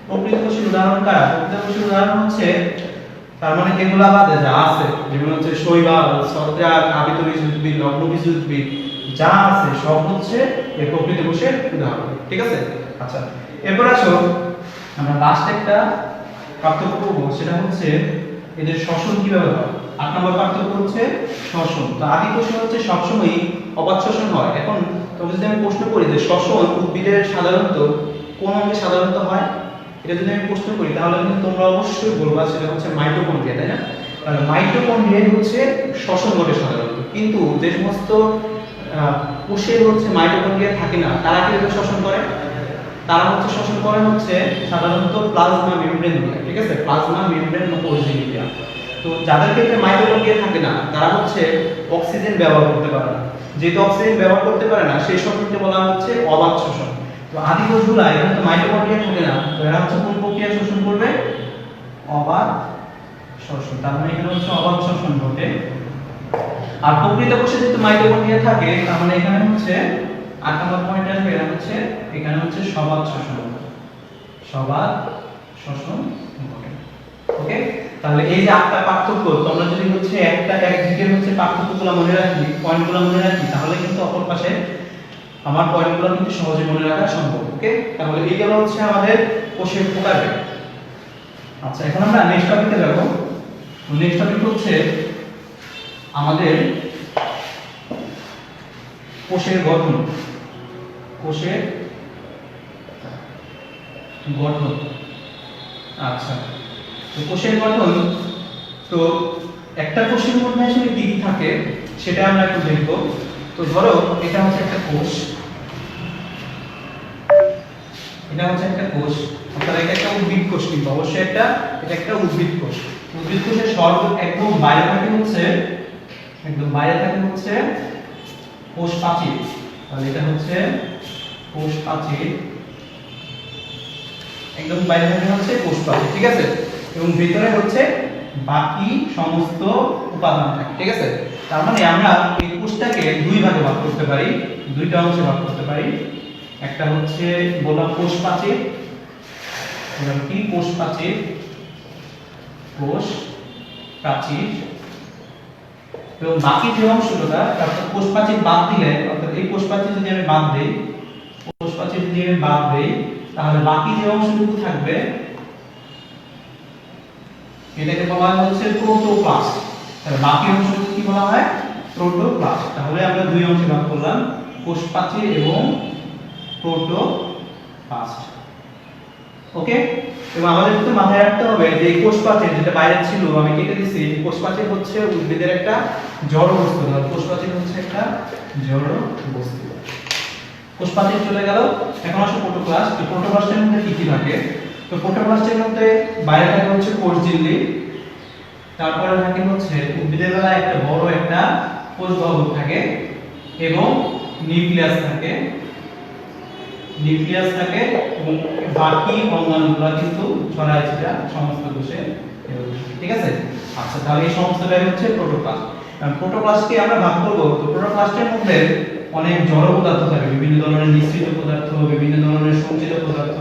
প্রকৃত কোষের উদাহরণ কারা? প্রকৃত কোষের উদাহরণ হচ্ছে, তার মানে এগুলা বাদে যা আছে, যেমন হচ্ছে শৈবাল, ছত্রাক, আবিতবীজ উদ্ভিদ, লগ্নবীজ উদ্ভিদ যা আছে সব হচ্ছে এই প্রকৃত কোষের উদাহরণ। ঠিক আছে, আচ্ছা, এরপর আসো আমরা লাস্ট একটা পার্থক্য করব, সেটা হচ্ছে এদের শ্বসন কিভাবে হয়। 8 নম্বর পার্থক্য হচ্ছে শ্বসন। তো আদি কোষে হচ্ছে সবসময় অবাধ শ্বসন হয়। এখন তোমরা যদি আমি প্রশ্ন করি যে শ্বসন উদ্ভিদের সাধারণত কোন অঙ্গে সাধারণত হয়, এটা যদি আমি প্রশ্ন করি তাহলে কিন্তু তোমরা অবশ্যই বলবা সেটা হচ্ছে মাইটোকন্ড্রিয়া, তাই না? তাহলে মাইটোকন্ড্রিয়ায় হচ্ছে শ্বসন ঘটে সাধারণত। কিন্তু যে সমস্ত কোষের হচ্ছে মাইটোকন্ড্রিয়া থাকে না, তারা কিভাবে শ্বসন করে? তারা হচ্ছে শ্বসন করে হচ্ছে সাধারণত প্লাজমা মেমব্রেন দিয়ে। ঠিক আছে, প্লাজমা মেমব্রেন বা কোষঝিল্লি দিয়ে। তো যাদের ক্ষেত্রে মাইটোকন্ড্রিয়া থাকে না, তারা হচ্ছে অক্সিজেন ব্যবহার করতে পারে না। যেহেতু অক্সিজেন ব্যবহার করতে পারে না, সেই শ্বসনকে বলা হচ্ছে অবাধ শ্বসন। তো আদি কোষগুলো এখানে তো মাইটোকন্ড্রিয়া থাকে না, তো এরা হচ্ছে কোন প্রক্রিয়া শোষণ করবে? অবাধ শ্বসন। তার মানে এখানে হচ্ছে অবাধ শ্বসন ঘটে। আর প্রকৃত কোষে যেহেতু মাইটোকন্ড্রিয়া থাকে, তার মানে এখানে হচ্ছে 8 নম্বর পয়েন্ট আসবে, এটা হচ্ছে এখানে হচ্ছে সবাধ শ্বসন ঘটে। ওকে, তাহলে এই যে 8টা পার্থক্য তোমরা যদি হচ্ছে একটা একদিকে হচ্ছে পার্থক্যগুলো মনে রাখি, পয়েন্টগুলো মনে রাখি, তাহলে কিন্তু অপর পাশে আমার পয়েন্টগুলো কিন্তু সহজে মনে রাখা সম্ভব। ওকে, তাহলে এই গেল হচ্ছে আমাদের কোষের প্রকারভেদ। আচ্ছা, এখন আমরা নেক্সট টপিকে যাব। নেক্সট টপিক হচ্ছে আমাদের কোষের গঠন। কোষের গঠন। আচ্ছা, তো কোষের গঠন, তো একটা কোষের মধ্যে আসলে কি কি থাকে সেটা আমরা একটু দেখব। তো ধরো এটা হচ্ছে একটা কোষ, এটা হচ্ছে একটা কোষ, অর্থাৎ এটা একটা উদ্ভিদ কোষ, কিন্তু অবশ্যই এটা একটা উদ্ভিদ কোষ। উদ্ভিদ কোষের একদম বাইরে থাকে হচ্ছে কোষ প্রাচীর। তাহলে এটা হচ্ছে কোষ প্রাচীর, একদম বাইরে থাকে হচ্ছে কোষ প্রাচীর, ঠিক আছে, এবং ভিতরে হচ্ছে বাকি সমস্ত উপাদান থাকে, ঠিক আছে। তার মানে আমরা এই কোষটাকে দুই ভাগে ভাগ করতে পারি, দুইটা অংশে ভাগ করতে পারি। একটা হচ্ছে বললাম কোষ প্রাচীর, কি কোষ প্রাচীর, কোষ প্রাচীর, এবং বাকি যে অংশটা, অর্থাৎ কোষ প্রাচীর বাদ দিলে, অর্থাৎ এই কোষ প্রাচীর যদি আমি বাদ দেই, কোষ প্রাচীর যদি আমি বাদ দেই, তাহলে বাকি যে অংশটুকু থাকবে এটাকে বলা হয় হচ্ছে প্রোটোপ্লাস্ট। তাহলে বাকি অংশটুকু কি বলা হয়? প্রোটোপ্লাস্ট। তাহলে আমরা দুই অংশে ভাগ করলাম, কোষ প্রাচীর এবং প্রোটোপ্লাস্ট। ওকে, এবং আমাদের একটু মাথায় রাখতে হবে যে এই কোষ প্রাচীর যেটা বাইরে ছিল আমি কেটে দিয়েছি, কোষ প্রাচীর হচ্ছে উদ্ভিদের একটা জড় বস্তু। কোষ প্রাচীর হচ্ছে একটা জড় বস্তু। কোষ প্রাচীর চলে গেল, এখন আসো প্রোটোপ্লাস্ট। এই প্রোটোপ্লাস্টের মধ্যে কি কি থাকে? তো প্রোটোপ্লাস্টের মধ্যে বাইরে থাকে হচ্ছে কোষ ঝিল্লি, তারপরে থাকে হচ্ছে উদ্ভিদের বেলায় একটা বড় একটা কোষ ভবন থাকে, এবং নিউক্লিয়াস থাকে, এবং বাকি অঙ্গাণুগুলো কিন্তু ছড়ায় ছিটা সমস্ত কোষে, ঠিক আছে। আচ্ছা, তাহলে এই সমস্তটাই হচ্ছে প্রোটোপ্লাস্ট। প্রোটোপ্লাস্টকে আমরা ভাগ করব, তো প্রোটোপ্লাস্টের মধ্যে অনেক জড় পদার্থ থাকে, বিভিন্ন ধরনের মিশ্রিত পদার্থ, বিভিন্ন ধরনের সঞ্চিত পদার্থ,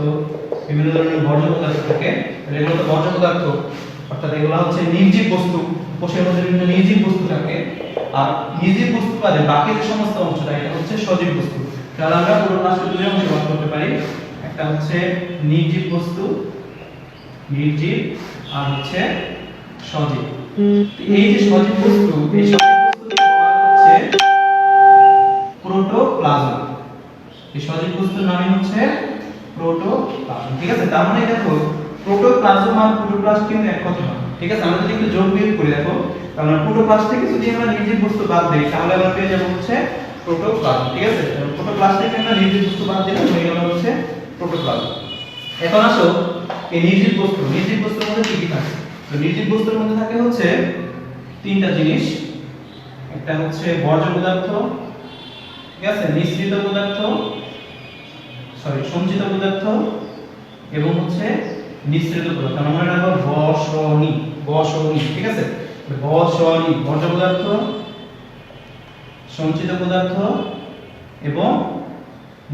বিভিন্ন ধরনের বর্জ্য পদার্থ থাকে। এগুলো তো বর্জ্য পদার্থ, অর্থাৎ এগুলো হচ্ছে নির্জীব বস্তু। কোষের মধ্যে বিভিন্ন নির্জীব বস্তু থাকে, আর নির্জীব বস্তু বাদে বাকি যে সমস্ত অংশটা এটা হচ্ছে সজীব বস্তু। তাহলে আমরা প্রোটোপ্লাস্টকে দুই অংশে ভাগ করতে পারি, একটা হচ্ছে নির্জীব বস্তু, নির্জীব, আর হচ্ছে সজীব। এই যে সজীব বস্তু, এই সজীব বস্তুকে বলা হচ্ছে প্রোটোপ্লাজম। এই সজীব বস্তুর নাম হচ্ছে প্রোটোপ্লাজম, ঠিক আছে। তার মানে দেখো প্রোটোপ্লাজম আর প্রোটোপ্লাস্ট কিন্তু এক কথা না, ঠিক আছে। আমরা যদি একটু যোগ বিয়োগ করে দেখো, তাহলে প্রোটোপ্লাস্ট থেকে যদি আমরা নির্জীব বস্তু বাদ দেই, তাহলে আমরা পেয়ে যাব হচ্ছে প্রোটোপ্লাজম, ঠিক আছে। প্রোটোপ্লাস্ট থেকে আমরা নির্জীব বস্তু বাদ দিলে হয়ে গেল হচ্ছে প্রোটোপ্লাজম। এখন আসো এই নির্জীব বস্তুর মধ্যে কি কি থাকে? তো নির্জীব বস্তুর মধ্যে থাকে হচ্ছে তিনটা জিনিস, একটা হচ্ছে বর্জ্য পদার্থ, ঠিক আছে, মিশ্রিত পদার্থ, সঞ্চিত পদার্থ, এবং হচ্ছে মিশ্রিত পদার্থ। আমরা মনে রাখবো বসনি, ঠিক আছে। বসনি বর্জ্য পদার্থ, সঞ্চিত পদার্থ এবং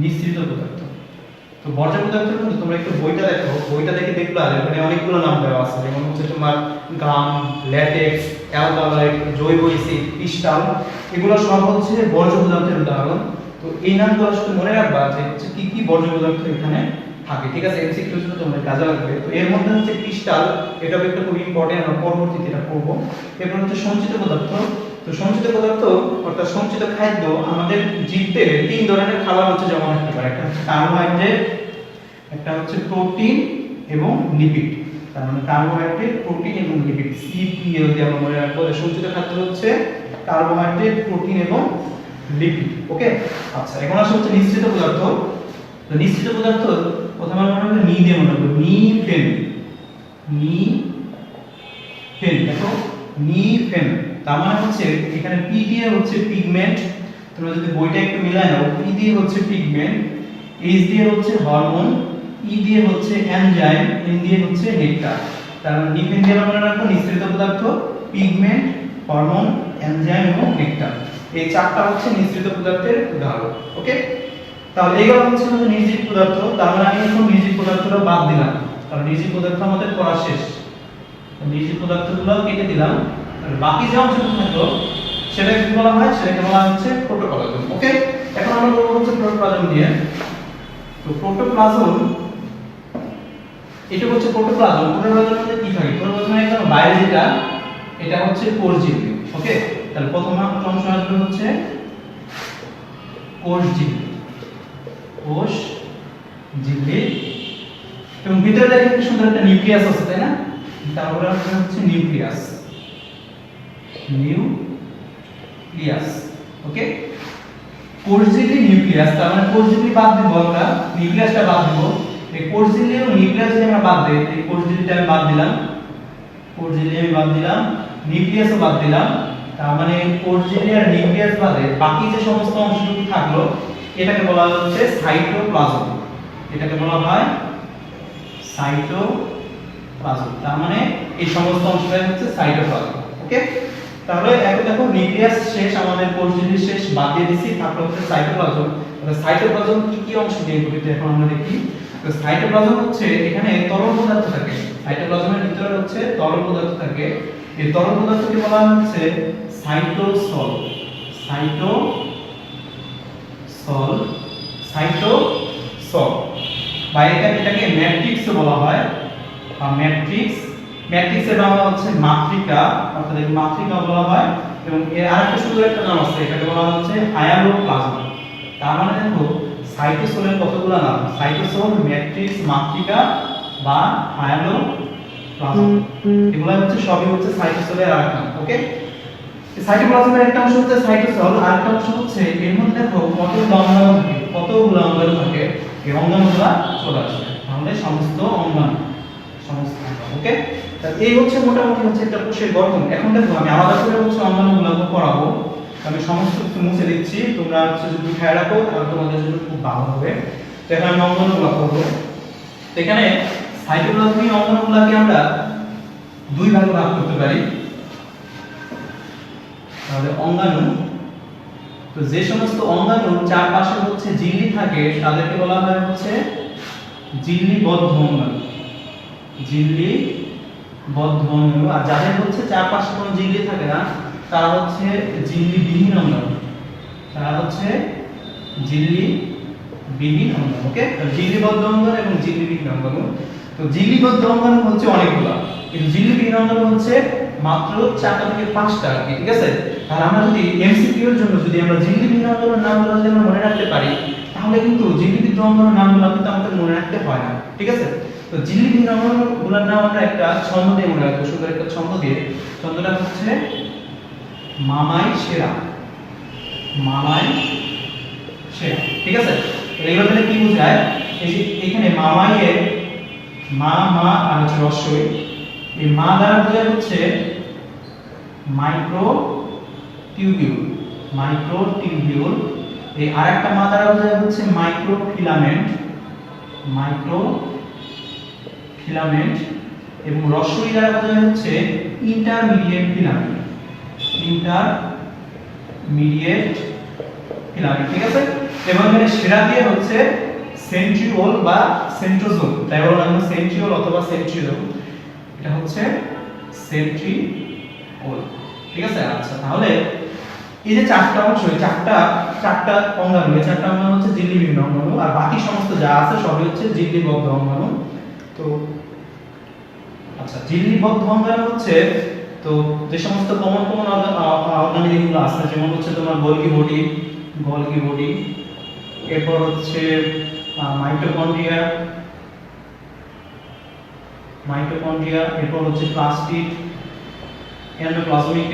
মিশ্রিত পদার্থ। তো বর্জ্য পদার্থের মধ্যে তোমরা একটু বইটা দেখো, বইটা দেখে দেখবে আর এখানে অনেকগুলো নাম দেওয়া আছে, যেমন হচ্ছে তোমার গাম, ল্যাটেক্স, অ্যালকালয়েড, জৈব অ্যাসিড, ক্রিস্টাল, এগুলো সব হচ্ছে বর্জ্য পদার্থের উদাহরণ। তো এই নামগুলো শুধু মনে রাখবা যে হচ্ছে কি কি বর্জ্য পদার্থ এখানে থাকে, ঠিক আছে। এমসিকিউ জন্য তোমাদের কাজে লাগবে। তো এর মধ্যে হচ্ছে ক্রিস্টাল, এটা একটা খুব ইম্পর্টেন্ট, আমরা পরবর্তীতে এটা পড়ব। এরপর হচ্ছে সঞ্চিত পদার্থ। তো সঞ্চিত পদার্থ অর্থাৎ সঞ্চিত খাদ্য, আমাদের জীবতে তিন ধরনের খাবার হচ্ছে জমা থাকতে পারে, একটা হচ্ছে কার্বোহাইড্রেট, একটা হচ্ছে প্রোটিন এবং লিপিড। তার মানে কার্বোহাইড্রেট, প্রোটিন এবং লিপিড, সিপিএল দিয়ে আমরা মনে রাখবো। সঞ্চিত খাদ্য হচ্ছে কার্বোহাইড্রেট, প্রোটিন এবং লিপিড, ওকে। আচ্ছা, এখন আসলে হচ্ছে নিশ্চিত পদার্থ। তো নিশ্চিত পদার্থ প্রথমে আমরা মনে রাখবো নি দিয়ে মনে রাখবো, নিফেন, দেখো নিফেন। তার মানে হচ্ছে এখানে পি দিয়ে হচ্ছে পিগমেন্ট, তোমরা যদি বইটা একটু মিলায় নাও, পি দিয়ে হচ্ছে পিগমেন্ট, এইচ দিয়ে হচ্ছে হরমোন, ই দিয়ে হচ্ছে এনজাইম, এন দিয়ে হচ্ছে নেকটার। তার মানে নিফেন দিয়ে আমরা মনে রাখবো নিঃসৃত পদার্থ, পিগমেন্ট, হরমোন, এনজাইম এবং নেকটার। এই চারটা হচ্ছে নিঃসৃত পদার্থের উদাহরণ, ওকে। তাহলে এইগুলো হচ্ছে আমাদের নির্জীব পদার্থ। তার মানে আমি এখন নির্জীব পদার্থটা বাদ দিলাম, কারণ নির্জীব পদার্থ আমাদের পড়া শেষ। নির্জীব পদার্থগুলো কেটে দিলাম, আর বাকি যে অংশটুকু থাকলো সেটাকে কি বলা হয়, সেটাকে বলা হচ্ছে প্রোটোপ্লাজম। ওকে, এখন আমরা বলবো হচ্ছে প্রোটোপ্লাজম নিয়ে। তো প্রোটোপ্লাজম, এটা হচ্ছে প্রোটোপ্লাজম। প্রোটোপ্লাজমের মধ্যে কি থাকে? প্রোটোপ্লাজমের একদম বাইরে যেটা, এটা হচ্ছে কোষ ঝিল্লি। ওকে, তাহলে প্রথম অংশ আসবে হচ্ছে কোষ ঝিল্লি, কোষ ঝিল্লি, এবং ভিতরে দেখেন কি সুন্দর একটা নিউক্লিয়াস আছে, তাই না? তারপরে হচ্ছে নিউক্লিয়াস, নিউক্লিয়াস। ওকে, কোষ ঝিল্লি, নিউক্লিয়াস, তার মানে কোষ ঝিল্লি বাদ দিব আমরা, নিউক্লিয়াসটা বাদ দিব। এই কোষ ঝিল্লি এবং নিউক্লিয়াস যদি আমরা বাদ দেই, এই কোষ ঝিল্লিটা আমি বাদ দিলাম, কোষ ঝিল্লি আমি বাদ দিলাম, নিউক্লিয়াসও বাদ দিলাম, তার মানে কোষ ঝিল্লি আর নিউক্লিয়াস বাদে বাকি যে সমস্ত অংশটুকু থাকলো এটাকে বলা হচ্ছে সাইটোপ্লাজম। এটাকে বলা হয় সাইটোপ্লাজম, তার মানে এই সমস্ত অংশটাই হচ্ছে সাইটোপ্লাজম। ওকে, তাহলে এখন দেখো নিউক্লিয়াস শেষ, আমাদের কোষ ঝিল্লি শেষ, বাদ দিয়ে দিছি, তারপর হচ্ছে সাইটোপ্লাজম। তাহলে সাইটোপ্লাজম কি কি অংশ নিয়ে গঠিত এখন আমরা দেখি। তো সাইটোপ্লাজম হচ্ছে এখানে তরল পদার্থ থাকে, সাইটোপ্লাজমের ভিতরে হচ্ছে তরল পদার্থ থাকে। এই তরল পদার্থকে বলা হচ্ছে সাইটোসল, সাইটোসল, সাইটোসল, বা এটাকে ম্যাট্রিক্সও বলা হয়, বা ম্যাট্রিক্স, ম্যাট্রিক্সের বাংলা হচ্ছে মাতৃকা, অর্থাৎ এই মাতৃকা বলা হয়। এবং এর আরেকটা সুন্দর একটা নাম আছে, এটাকে বলা হচ্ছে হায়ালোপ্লাজম। তার মানে দেখো সাইটোসলের কতগুলো নাম, সাইটোসল, ম্যাট্রিক্স, মাতৃকা বা হায়ালোপ্লাজম, এগুলো হচ্ছে সবই হচ্ছে সাইটোসলের আরেকটা নাম। ওকে, সাইটোপ্লাজমের একটা অংশ হচ্ছে সাইটোসল, আরেকটা অংশ হচ্ছে এর মধ্যে দেখো কতগুলো অঙ্গাণু থাকে, কতগুলো অঙ্গাণু থাকে, এই অঙ্গাণুগুলো চলে আসবে, তাহলে সমস্ত অঙ্গাণু, সমস্ত। ওকে, তাহলে এই হচ্ছে মোটামুটি হচ্ছে একটা কোষের গঠন। এখন দেখো আমি আলাদা করে হচ্ছে অঙ্গাণুগুলো পড়াবো, আমি সমস্ত কিছু মুছে দিচ্ছি, তোমরা হচ্ছে যদি খেয়াল রাখো তাহলে তোমাদের জন্য খুব ভালো হবে। তো এখানে আমি অঙ্গাণুগুলো করবো। তো এখানে সাইটোপ্লাজমিক অঙ্গাণুগুলোকে আমরা দুই ভাগে ভাগ করতে পারি। তাহলে অঙ্গাণু, তো যে সমস্ত অঙ্গাণুর চারপাশে হচ্ছে ঝিল্লি থাকে তাদেরকে বলা হয় হচ্ছে ঝিল্লিবদ্ধ অঙ্গাণু, ঝিল্লিবদ্ধ অঙ্গাণু। আর যাদের হচ্ছে চারপাশে কোনো ঝিল্লি থাকে না তারা হচ্ছে ঝিল্লিবিহীন অঙ্গাণু, তারা হচ্ছে ঝিল্লিবিহীন অঙ্গাণু। ওকে, ঝিল্লিবদ্ধ অঙ্গাণু এবং ঝিল্লিবিহীন অঙ্গাণু। তো ঝিল্লিবদ্ধ অঙ্গাণু হচ্ছে অনেকগুলো, কিন্তু ঝিল্লিবিহীন অঙ্গাণু হচ্ছে মাত্র 4টা থেকে 5টা আর কি। ঠিক আছে, তাহলে আমরা যদি এমসিকিউ এর জন্য যদি আমরা ঝিল্লিবিহীন অঙ্গাণুর নামগুলো যদি আমরা মনে রাখতে পারি তাহলে কিন্তু ঝিল্লিবদ্ধ অঙ্গাণুর নামগুলো কিন্তু আমাদের মনে রাখতে হয় না। ঠিক আছে, তো ঝিল্লিবিহীন অঙ্গাণুগুলোর নাম আমরা একটা ছন্দ দিয়ে মনে রাখবো, সুন্দর একটা ছন্দ দিয়ে। ছন্দটা হচ্ছে মামাই সেরা, মামাই সেরা। ঠিক আছে, এগুলো তাহলে কি বোঝায়, এই যে এখানে মামাইয়ের মা, মা আর হচ্ছে রস্বই, এই মা দ্বারা বোঝায় হচ্ছে মাইক্রোটিউবিউল, মাইক্রোটিউবিউল। এই আরেকটা মা দ্বারা বোঝায় হচ্ছে মাইক্রোফিলামেন্ট, মাইক্রোফিলামেন্ট। এবং রস্বই দ্বারা বোঝায় হচ্ছে ইন্টারমিডিয়েট ফিলামেন্ট, ইন্টারমিডিয়েট ফিলামেন্ট। ঠিক আছে, এবং এখানে সেরা দিয়ে হচ্ছে সেন্ট্রিওল বা সেন্ট্রোজোম, তাই বলো না সেন্ট্রিওল অথবা সেন্ট্রিওল, এটা হচ্ছে সেন্ট্রিওল। ঠিক আছে, আচ্ছা তাহলে এই যে চারটা অংশ, এই চারটা অঙ্গাণু, এই চারটা অঙ্গাণু হচ্ছে ঝিল্লিবিহীন অঙ্গাণু, আর বাকি সমস্ত যা আছে সবই হচ্ছে ঝিল্লিবদ্ধ অঙ্গাণু। তো আচ্ছা, ঝিল্লিবদ্ধ অঙ্গাণু হচ্ছে, তো যে সমস্ত কমন অর্গানিজমগুলো আছে যেমন হচ্ছে তোমার গোলগি বডি, এরপর হচ্ছে মাইটোকন্ড্রিয়া, এরপর হচ্ছে প্লাস্টিড, এন্ডোপ্লাজমিক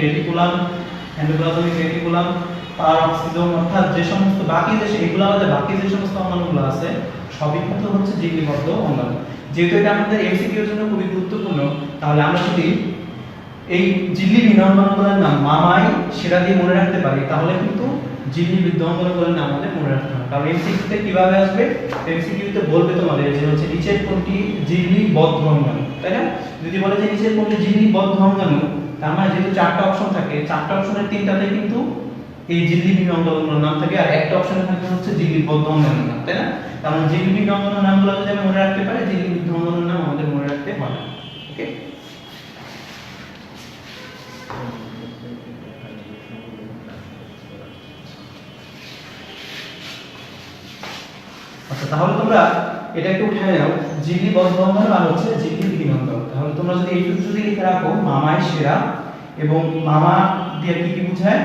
রেটিকুলাম, পারঅক্সিজোম, অর্থাৎ যে সমস্ত বাকি যে এগুলো আমাদের বাকি যে সমস্ত অঙ্গাণুগুলো আছে সবই কিন্তু হচ্ছে ঝিল্লিবদ্ধ অঙ্গাণু। যেহেতু এটা আমাদের এমসিকিউ এর জন্য খুবই গুরুত্বপূর্ণ, তাহলে আমরা যদি এই ঝিল্লিবিহীন অঙ্গাণুগুলোর নাম মামাই সেরা দিয়ে মনে রাখতে পারি তাহলে কিন্তু ঝিল্লিবদ্ধ অঙ্গাণুগুলোর নাম আমাদের মনে রাখতে হবে। কারণ এমসিকিউতে কিভাবে আসবে, এমসিকিউতে বলবে তোমাদের যে হচ্ছে নিচের কোনটি ঝিল্লিবদ্ধ অঙ্গাণু, তাই না? যদি বলে যে নিচের কোনটি ঝিল্লিবদ্ধ অঙ্গাণু, তার মানে যেহেতু চারটা অপশন থাকে, চারটা অপশনের তিনটাতে কিন্তু এই ঝিল্লিবিহীন অঙ্গাণুগুলোর নাম থাকে, আর একটা অপশনে থাকে হচ্ছে ঝিল্লিবদ্ধ অঙ্গাণুর নাম, তাই না? তার মানে ঝিল্লিবিহীন অঙ্গাণুর নামগুলো যদি আমি মনে রাখতে পারি, ঝিল্লিবদ্ধ অঙ্গাণুর নাম আমাদের মনে রাখতে হয় না। ওকে, তোমরা এটা একটু উঠে নাও, ঝিল্লি বন্ধন আর হচ্ছে ঝিল্লি দ্বিবন্ধন। তাহলে তোমরা যদি এইটুকু যদি লিখে রাখো, মামাই সেরা, এবং মামা দিয়ে কি কি বোঝায়,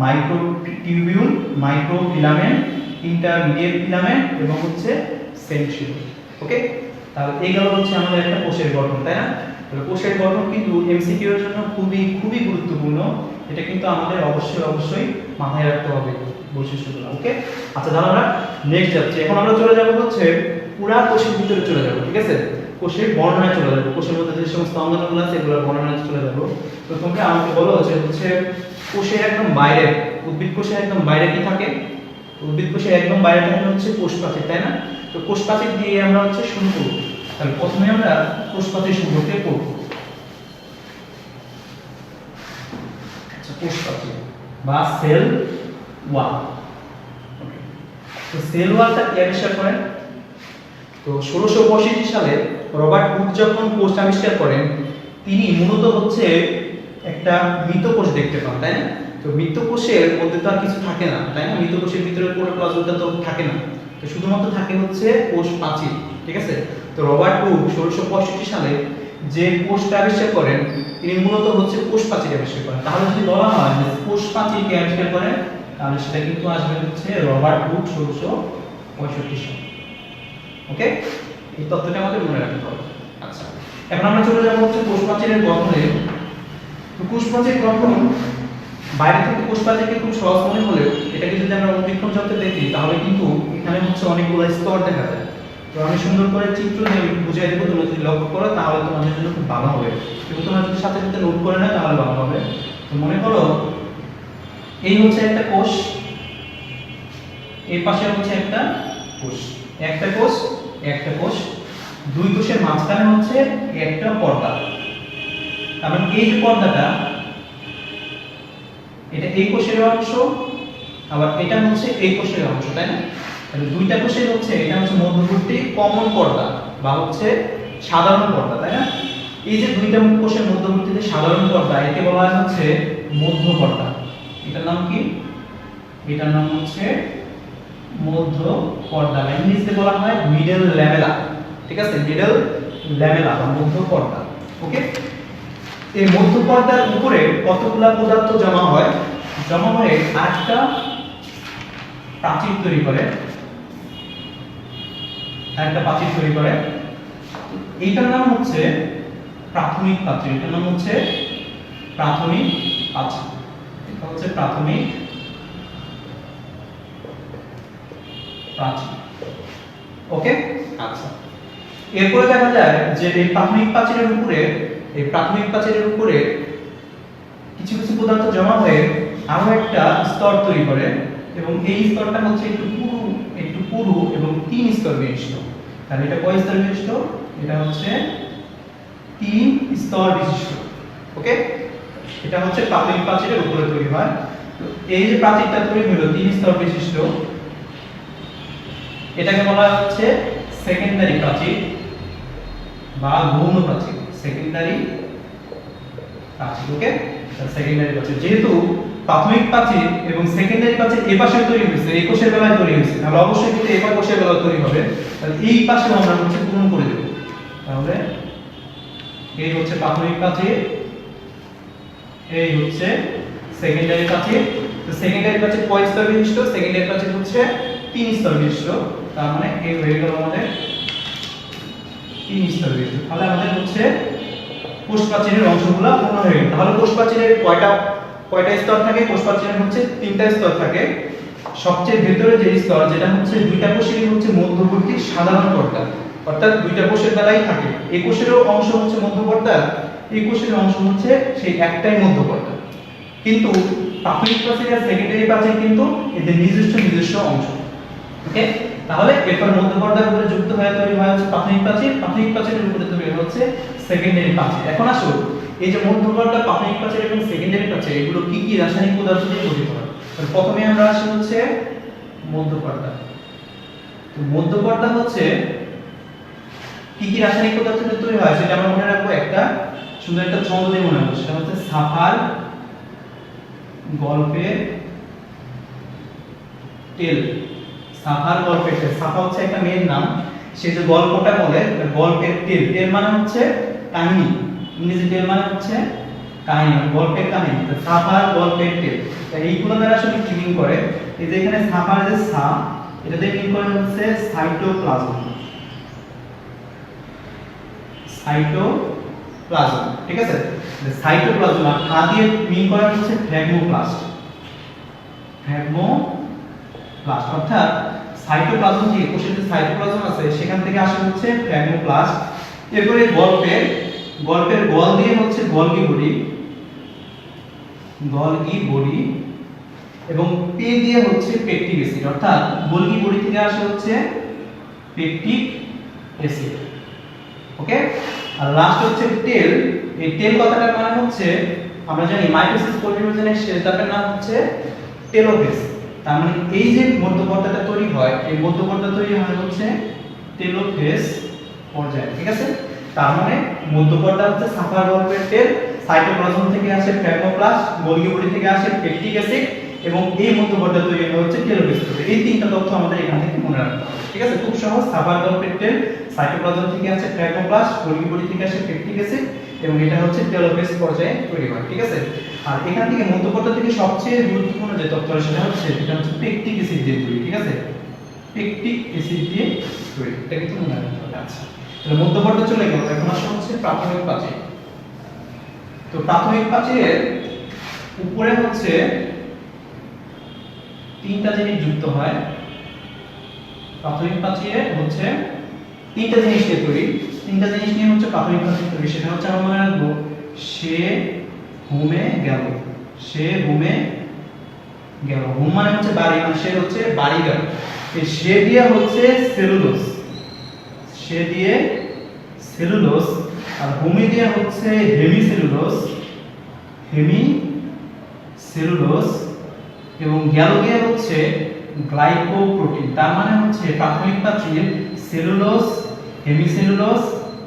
মাইক্রোটিউবিউল, মাইক্রোফিলামেন্ট, ইন্টারমিডিয়েট ফিলামেন্ট এবং হচ্ছে সেন্ট্রিওল। ওকে, তাহলে এইগুলো হচ্ছে আমাদের একটা কোষের গঠন, তাই না? তাহলে কোষের গঠন কিন্তু এমসিকিউ এর জন্য খুবই খুবই গুরুত্বপূর্ণ। এটা কিন্তু আমাদের অবশ্যই মাথায় রাখতে হবে বৈশিষ্ট্যগুলো। ওকে, আচ্ছা তাহলে আমরা নেক্সট যাচ্ছি। এখন আমরা চলে যাব হচ্ছে পুরা কোষের ভিতরে চলে যাব, ঠিক আছে? কোষের বর্ণনায় চলে যাব, কোষের মধ্যে যে সমস্ত অঙ্গাণুগুলো আছে এগুলোর বর্ণনায় চলে যাব। তো তোমরা আমাকে বলো যে হচ্ছে কোষের একদম বাইরে, উদ্ভিদ কোষের একদম বাইরে কি থাকে? উদ্ভিদ কোষের একদম বাইরে থাকে হচ্ছে কোষ প্রাচীর, তাই না? তো কোষ প্রাচীর দিয়ে আমরা হচ্ছে শুরু করব। তাহলে প্রথমে আমরা কোষ প্রাচীর সম্পর্কে পড়ব। আচ্ছা, কোষ প্রাচীর বা সেল ওয়াল। তো সেল ওয়ালটা কে আবিষ্কার করেন? তো 1665 সালে রবার্ট হুক যখন কোষ আবিষ্কার করেন, তিনি মূলত হচ্ছে একটা মৃত কোষ দেখতে পান, তাই না? তো মৃত কোষের মধ্যে তো আর কিছু থাকে না, তাই না? মৃত কোষের ভিতরে প্রোটোপ্লাজমটা তো থাকে না, তো শুধুমাত্র থাকে হচ্ছে কোষ প্রাচীর, ঠিক আছে? তো রবার্ট হুক 1665 সালে যে কোষটা আবিষ্কার করেন, তিনি মূলত হচ্ছে কোষ প্রাচীর আবিষ্কার করেন। তাহলে যদি বলা হয় যে কোষ প্রাচীর কে আবিষ্কার করেন, তাহলে সেটা কিন্তু আসবে হচ্ছে রবার্ট হুক 1665 সালে। ওকে, এই তথ্যটা আমাদের মনে রাখতে হবে। আচ্ছা, এখন আমরা চলে যাব হচ্ছে কোষ প্রাচীরের গঠনে। তো কোষ প্রাচীর গঠন বাইরে থেকে কোষ প্রাচীরকে খুব সহজ মনে হলেও এটাকে যদি আমরা অনুবীক্ষণ যন্ত্রে দেখি, তাহলে কিন্তু এখানে হচ্ছে অনেকগুলো স্তর দেখা যায়। তো আমি সুন্দর করে চিত্র দিয়ে বুঝিয়ে দেবো, তোমরা যদি লক্ষ্য করো তাহলে তোমাদের জন্য খুব ভালো হবে, এবং তোমরা যদি সাথে সাথে নোট করে নাও তাহলে ভালো হবে। তো মনে করো এই হচ্ছে একটা কোষ, এই পাশে হচ্ছে একটা কোষ, একটা কোষ একটা কোষ, দুই কোষের মাঝখানে হচ্ছে একটা পর্দা। তার মানে এই যে পর্দাটা, এটা এই কোষের অংশ, আবার এটা হচ্ছে এই কোষের অংশ, তাই না? তাহলে দুইটা কোষের হচ্ছে এটা হচ্ছে মধ্যবর্তী কমন পর্দা বা হচ্ছে সাধারণ পর্দা, তাই না? এই যে দুইটা কোষের মধ্যবর্তী যে সাধারণ পর্দা, একে বলা হয় হচ্ছে মধ্য পর্দা। এটার নাম কি? এটার নাম হচ্ছে মধ্য পর্দা, ইংরেজিতে বলা হয় মিডল ল্যামেলা, ঠিক আছে? মিডল ল্যামেলা বা মধ্য পর্দা। ওকে, এই মধ্য পর্দার উপরে কতগুলা পদার্থ জমা হয়, জমা হয়ে আরেকটা প্রাচীর তৈরি করে, একটা প্রাচীর তৈরি করে। এইটার নাম হচ্ছে প্রাথমিক প্রাচীর, এটার নাম হচ্ছে প্রাথমিক প্রাচীর, এটা হচ্ছে প্রাথমিক প্রাচীর। ওকে, আচ্ছা, এরপরে দেখা যায় যে এই প্রাথমিক প্রাচীরের উপরে, এই প্রাথমিক প্রাচীরের উপরে কিছু কিছু পদার্থ জমা হয়ে আরো একটা স্তর তৈরি করে, এবং এই স্তরটা হচ্ছে একটু পুরু এবং 3 স্তর বিশিষ্ট। তাহলে এটা কয় স্তর বিশিষ্ট? এটা হচ্ছে 3 স্তর বিশিষ্ট। ওকে, এটা হচ্ছে প্রাথমিক প্রাচীরের উপরে তৈরি হয়। তো এই যে প্রাচীরটা তৈরি হলো 3 স্তর বিশিষ্ট, এটাকে বলা হচ্ছে সেকেন্ডারি প্রাচীর বা গৌণ প্রাচীর, সেকেন্ডারি প্রাচীর। ওকে, সেকেন্ডারি প্রাচীর, যেহেতু প্রাথমিক প্রাচীর এবং সেকেন্ডারি প্রাচীর এই পাশে তৈরি হয়েছে, এই কোষের বেলায় তৈরি হয়েছে, তাহলে অবশ্যই কিন্তু এই কোষের বেলায় তৈরি হবে। তাহলে এই পাশেও আমরা হচ্ছে পূরণ করে দেব। তাহলে এই হচ্ছে প্রাথমিক প্রাচীর, এই হচ্ছে সেকেন্ডারি প্রাচীর। তো সেকেন্ডারি প্রাচীর কয় স্তর বিশিষ্ট? সেকেন্ডারি প্রাচীর হচ্ছে 3 স্তর বিশিষ্ট। তার মানে এই হয়ে গেল আমাদের 3 স্তর বিশিষ্ট। তাহলে আমাদের হচ্ছে কোষ প্রাচীরের অংশগুলো পূর্ণ হয়ে গেল। তাহলে কোষ প্রাচীরের কয়টা স্তর থাকে? কোষ প্রাচীরের হচ্ছে 3টা স্তর থাকে। সবচেয়ে ভেতরে যে স্তর, যেটা হচ্ছে দুইটা কোষেরই হচ্ছে মধ্যবর্তী সাধারণ পর্দা, অর্থাৎ দুইটা কোষের বেলায় থাকে। এই কোষেরও অংশ হচ্ছে মধ্য পর্দা, এই কোষের অংশ হচ্ছে সেই একটাই মধ্য পর্দা। কিন্তু প্রাথমিক প্রাচীর আর সেকেন্ডারি প্রাচীর কিন্তু এদের নিজস্ব অংশ। ওকে, তাহলে এরপর মধ্য পর্দার উপরে যুক্ত হয়ে তৈরি হয় হচ্ছে প্রাথমিক প্রাচীর, প্রাথমিক প্রাচীরের উপরে তৈরি হচ্ছে সেকেন্ডারি প্রাচীর। এখন আসো এই যে মধ্য পর্দা, প্রাথমিক প্রাচীর এবং সেকেন্ডারি প্রাচীর, এগুলো কি কি রাসায়নিক পদার্থ দিয়ে গঠিত হয়? তাহলে প্রথমে আমরা আসি হচ্ছে মধ্য পর্দা। তো মধ্য পর্দা হচ্ছে কি কি রাসায়নিক পদার্থ দিয়ে তৈরি হয় সেটা আমরা মনে রাখবো, একটা সুন্দর একটা ছন্দ দিয়ে মনে রাখবো, সেটা হচ্ছে সাফার গল্পের তেল। সাফার গল্পের তেল, সাফা হচ্ছে একটা মেয়ের নাম, সে যে গল্পটা বলে, গল্পের টেল, টেল মানে হচ্ছে কাহিনী, ইংরেজি টেল মানে হচ্ছে কাহিনী, গল্পের কাহিনী। তো সাফার গল্পের টেল, এইগুলো দ্বারা আসলে কি মিন করে, এই যে এখানে সাফার যে সা, এটা দিয়ে মিন করে হচ্ছে সাইটোপ্লাজম, সাইটোপ্লাজম, ঠিক আছে। সাইটোপ্লাজম আর খা দিয়ে মিন করা হচ্ছে ফ্র্যাগমোপ্লাস্ট, ফ্র্যাগমোপ্লাস্ট, অর্থাৎ সাইটোপ্লাজম থেকে, কোষের যে সাইটোপ্লাজম আছে সেখান থেকে আসে হচ্ছে ফ্র্যাগমোপ্লাস্ট। এরপরে গল্পের গল দিয়ে হচ্ছে গলগি বডি, এবং পে দিয়ে হচ্ছে পেপটিক অ্যাসিড, অর্থাৎ গলগি বডি থেকে আসে হচ্ছে পেপটিক অ্যাসিড, ওকে। আর লাস্ট হচ্ছে টেল, এই টেল কথাটার মানে হচ্ছে আমরা জানি মাইটোসিস পরিবর্তনের শেষ ধাপের নাম হচ্ছে টেলোফেজ। তার মানে এই যে মধ্যপর্দাটা তৈরি হয়, এই মধ্যপর্দা তৈরি হয় হচ্ছে টেলোফেজ পর্যায়ে, ঠিক আছে। তার মানে মধ্যপর্দা হচ্ছে সাফার গল্পের টেল, সাইটোপ্লাজম থেকে আসে ফ্র্যাগমোপ্লাস্ট, গলগি বডি থেকে আসে পেপটিক অ্যাসিড, এবং এই মধ্যপর্দা তৈরি হয় হচ্ছে টেলোফেজ। এই তিনটা তথ্য আমাদের এখান থেকে মনে রাখতে হবে, ঠিক আছে। খুব সহজ, সাফার গল্পের টেল, সাইটোপ্লাজম থেকে আসে ফ্র্যাগমোপ্লাস্ট, গলগি বডি থেকে আসে পেপটিক অ্যাসিড, এবং এটা হচ্ছে টেলোফেজ পর্যায়ে তৈরি হয়, ঠিক আছে। আর এখান থেকে মধ্যপর্দা থেকে সবচেয়ে গুরুত্বপূর্ণ যে তথ্য সেটা হচ্ছে পেপটিক অ্যাসিড দিয়ে তৈরি, ঠিক আছে। পেপটিক অ্যাসিড দিয়ে তৈরি, এটা কিন্তু মনে রাখতে হবে। আচ্ছা, তাহলে মধ্যপর্দা চলে গেল, এখন আসা হচ্ছে প্রাথমিক প্রাচীর। তো প্রাথমিক প্রাচীরের উপরে হচ্ছে তিনটা জিনিস যুক্ত হয়। প্রাথমিক প্রাচীরে হচ্ছে তিনটা জিনিস দিয়ে তৈরি, তিনটা জিনিস নিয়ে হচ্ছে প্রাথমিক প্রাচীর তৈরি। সেটা হচ্ছে আমরা মনে রাখবো সে হোমে গেল, সে হোমে গেল, হোম মানে হচ্ছে বাড়ি, মানে সে হচ্ছে বাড়ি গেল। এই সে দিয়ে হচ্ছে সেলুলোজ, সে দিয়ে সেলুলোজ, আর হোমে দিয়ে হচ্ছে হেমিসেলুলোজ, এবং গেল দিয়ে হচ্ছে গ্লাইকোপ্রোটিন। তার মানে হচ্ছে প্রাথমিক প্রাচীর সেলুলোজ, হেমিসেলুলোজ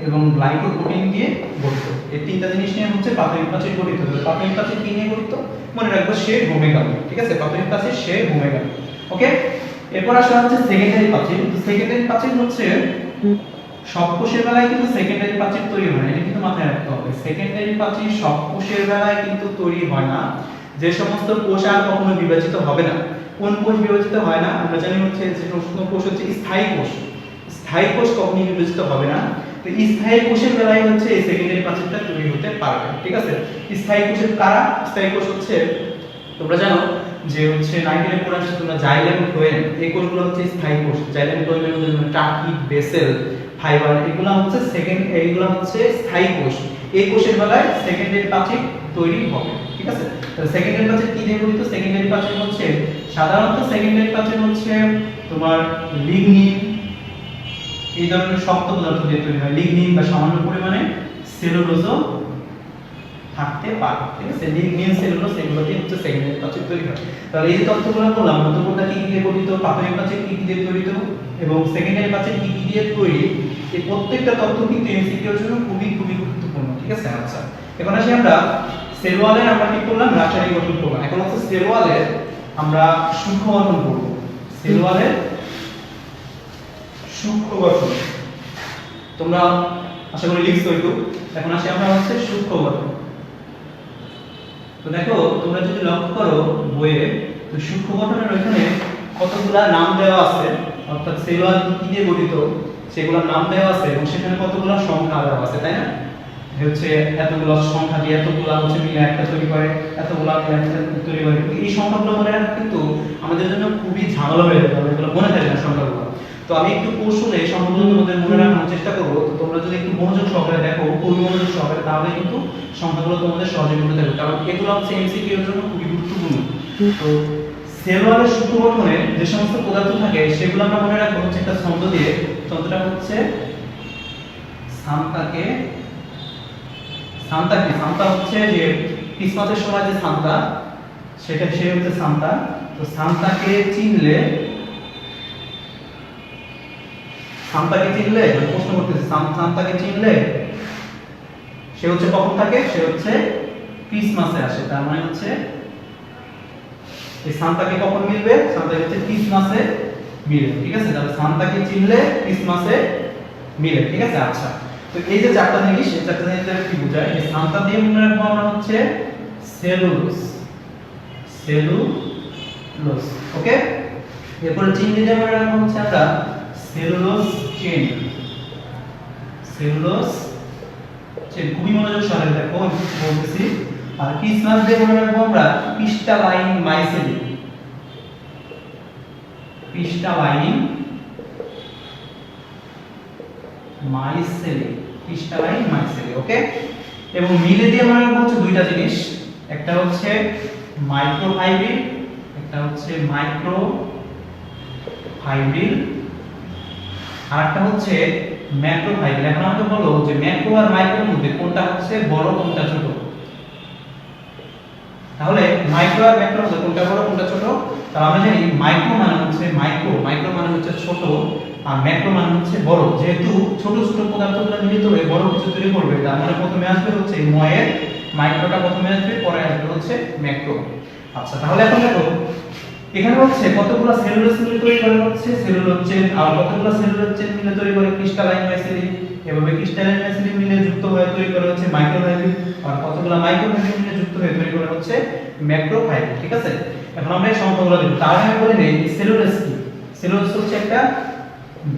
এবং গ্লাইকোপ্রোটিন দিয়ে গঠিত। এই তিনটা জিনিস নিয়ে হচ্ছে প্রাথমিক প্রাচীর গঠিত। প্রাথমিক প্রাচীর কি নিয়ে গঠিত মনে রাখবো, সে হোমে গেল, ঠিক আছে। প্রাথমিক প্রাচীর সে হোমে গেল, ওকে। এরপর আসা হচ্ছে সেকেন্ডারি প্রাচীর। সেকেন্ডারি প্রাচীর হচ্ছে সব কোষের বেলায় কিন্তু সেকেন্ডারি প্রাচীর তৈরি হয় না, এটা কিন্তু মাথায় রাখতে হবে। সেকেন্ডারি প্রাচীর সব কোষের বেলায় কিন্তু তৈরি হয় না। যে সমস্ত কোষ আর কখনো বিভাজিত হবে না, কোন কোষ বিভাজিত হয় না আমরা জানি হচ্ছে যে সমস্ত কোষ হচ্ছে স্থায়ী কোষ, স্থায়ী কোষ কখনোই বিভাজিত হবে না। তো স্থায়ী কোষের বেলায় হচ্ছে এই সেকেন্ডারি প্রাচীরটা তৈরি হতে পারবে, ঠিক আছে। স্থায়ী কোষের কারা? স্থায়ী কোষ হচ্ছে তোমরা জানো যে হচ্ছে 9 পড়ে আসছে তোমরা জাইলেম ফ্লোয়েম, এই কোষগুলো হচ্ছে স্থায়ী কোষ। জাইলেম ফ্লোয়েমের মধ্যে ট্রাকিড, বেসেল, ফাইবার, এগুলো হচ্ছে এইগুলো হচ্ছে স্থায়ী কোষ। এই কোষের বেলায় সেকেন্ডারি প্রাচীর তৈরি হবে, ঠিক আছে। তাহলে সেকেন্ডারি প্রাচীর কি দিয়ে গঠিত? সেকেন্ডারি প্রাচীর হচ্ছে সাধারণত সেকেন্ডারি প্রাচীর হচ্ছে তোমার লিগনিন, এই ধরনের শক্ত পদার্থ দিয়ে তৈরি হয়। লিগনিন বা সামান্য পরিমাণে সেলুলোজও থাকতে পারে, ঠিক আছে। লিগনিন, সেলুলোজ এগুলো দিয়ে হচ্ছে সেকেন্ডারি প্রাচীর তৈরি হয়। তাহলে এই যে তথ্যগুলো বললাম, মধ্যপর্দা কি দিয়ে গঠিত, প্রাথমিক প্রাচীর কি দিয়ে তৈরি, এবং সেকেন্ডারি প্রাচীর কি দিয়ে তৈরি, এই প্রত্যেকটা তথ্য কিন্তু এমসিকিউ এর জন্য খুবই খুবই গুরুত্বপূর্ণ, ঠিক আছে। আচ্ছা, এখন আসি আমরা সেল ওয়ালের আমরা কি করলাম, রাসায়নিক গঠন করলাম। এখন হচ্ছে সেল ওয়ালের আমরা সূক্ষ্ম গঠন করব। সেল ওয়ালের সূক্ষ্ম গঠন তোমরা আশা করি লিখছো একটু। এখন আসি আমরা হচ্ছে সূক্ষ্ম গঠন। তো দেখো তোমরা যদি লক্ষ্য করো বইয়ে, তো সূক্ষ্ম গঠনের ওইখানে কতগুলা নাম দেওয়া আছে, অর্থাৎ সেল ওয়াল কি দিয়ে গঠিত সেগুলোর নাম দেওয়া আছে, এবং সেখানে কতগুলা সংখ্যা দেওয়া আছে, তাই না। হচ্ছে এতগুলো সংখ্যা দিয়ে এতগুলা হচ্ছে মিলে একটা তৈরি করে, এতগুলা মিলে একটা তৈরি করে। এই সংখ্যাগুলো মনে রাখা কিন্তু আমাদের জন্য খুবই ঝামেলা হয়ে যাবে, এগুলো মনে থাকে না সংখ্যাগুলো। তো আমি একটু কৌশলে এই সংখ্যাগুলো তোমাদের মনে রাখার চেষ্টা করবো। তো তোমরা যদি একটু মনোযোগ সহকারে দেখো, খুবই মনোযোগ সহকারে, তাহলে কিন্তু সংখ্যাগুলো তোমাদের সহজে মনে থাকবে, কারণ এগুলো হচ্ছে এমসিকিউ এর জন্য খুবই গুরুত্বপূর্ণ। তো সেল ওয়ালের সূক্ষ্ম গঠনে যে সমস্ত পদার্থ থাকে সেগুলো আমরা মনে রাখবো হচ্ছে একটা ছন্দ দিয়ে। ছন্দটা হচ্ছে সান্তাকে, সান্তা হচ্ছে যে ক্রিসমাসের সময় যে সান্তা, সেটা সে হচ্ছে সান্তা। তো সান্তাকে চিনলে প্রশ্ন করতেছে, সান্তাকে চিনলে সে হচ্ছে কখন থাকে, সে হচ্ছে ক্রিসমাসে আসে। তার মানে হচ্ছে এই সান্তাকে কখন মিলবে, সান্তাকে হচ্ছে ক্রিসমাসে মিলবে, ঠিক আছে। তাহলে সান্তাকে চিনলে ক্রিসমাসে মিলে, ঠিক আছে। আচ্ছা, তো এই যে চারটা জিনিস, এই চারটা জিনিস দ্বারা কি বোঝায়? এই সান্তা দিয়ে মনে রাখবো আমরা হচ্ছে সেলুলোজ, সেলুলোজ, ওকে। এরপরে চেন দিয়ে মনে রাখবো হচ্ছে আমরা সেলুলোজ চেন, সেলুলোজ চেন। খুবই মনোযোগ সহকারে দেখো আমি বলতেছি। আর ক্রিসমাস দিয়ে মনে রাখবো আমরা ক্রিস্টালাইন মাইসেলিন, ক্রিস্টালাইন মাইসেলিন, ক্রিস্টালাইন মাইসেলিন, ওকে। এবং মিলে দিয়ে মনে রাখবো হচ্ছে দুইটা জিনিস, একটা হচ্ছে মাইক্রোফাইব্রিল, একটা হচ্ছে মাইক্রোফাইব্রিল, আর একটা হচ্ছে ম্যাক্রোফাইব্রিল। এখন আমাকে বলো যে ম্যাক্রো আর মাইক্রোর মধ্যে কোনটা হচ্ছে বড় কোনটা ছোট? তাহলে মাইক্রো আর ম্যাক্রোর মধ্যে কোনটা বড় কোনটা ছোট? তাহলে আমরা জানি মাইক্রো মানে হচ্ছে মাইক্রো মানে হচ্ছে ছোট, আর ম্যাক্রো মানে হচ্ছে বড়। যেহেতু ছোট ছোট পদার্থগুলো মিলিত হয়ে বড় কিছু তৈরি করবে, তার মানে প্রথমে আসবে হচ্ছে ময়ের মাইক্রোটা প্রথমে আসবে, পরে আসবে হচ্ছে ম্যাক্রো। আচ্ছা, তাহলে এখন দেখো এখানে হচ্ছে কতগুলো সেলুলোজ মিলে তৈরি করে হচ্ছে সেলুলোজ চেইন, আর কতগুলো সেলুলোজ চেইন মিলে তৈরি করে ক্রিস্টালাইন মাইসেলিন। এভাবে ক্রিস্টালাইন মাইসেলিন মিলে যুক্ত হয়ে তৈরি করে হচ্ছে মাইক্রোফাইব্রিল, আর কতগুলো মাইক্রোফাইব্রিল মিলে যুক্ত হয়ে তৈরি করে হচ্ছে ম্যাক্রোফাইব্রিল, ঠিক আছে। এখন আমরা এই সংখ্যাগুলো দেখব। তার আগে বলে নেই সেলুলোজ কি। সেলুলোজ হচ্ছে একটা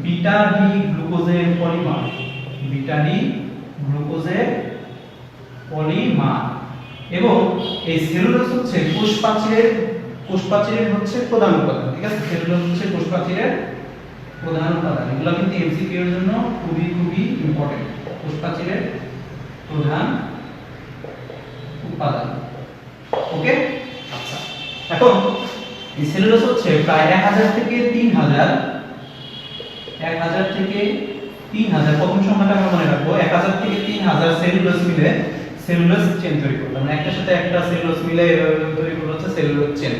বিটা ডি গ্লুকোজের পলিমার, বিটা ডি গ্লুকোজের পলিমার। এবং এই সেলুলোজ হচ্ছে কোষপ্রাচীরের হচ্ছে প্রধান উপাদান, ঠিক আছে। সেলুলোজ হচ্ছে কোষপ্রাচীরের প্রধান উপাদান। এগুলো কিন্তু এমসিকিউ এর জন্য খুবই খুবই ইম্পর্টেন্ট। কোষপ্রাচীরের প্রধান উপাদান, ওকে। আচ্ছা, এখন এই সেলুলোজ হচ্ছে প্রায় 1000 থেকে 3000, 1000 থেকে 3000, প্রথম সংখ্যাটা আমরা মনে রাখবো, 1000 থেকে 3000 সেলুলোজ মিলে সেলুলোজ চেইন তৈরি করবে। মানে একটার সাথে একটা সেলুলোজ মিলে তৈরি করবে হচ্ছে সেলুলোজ চেইন।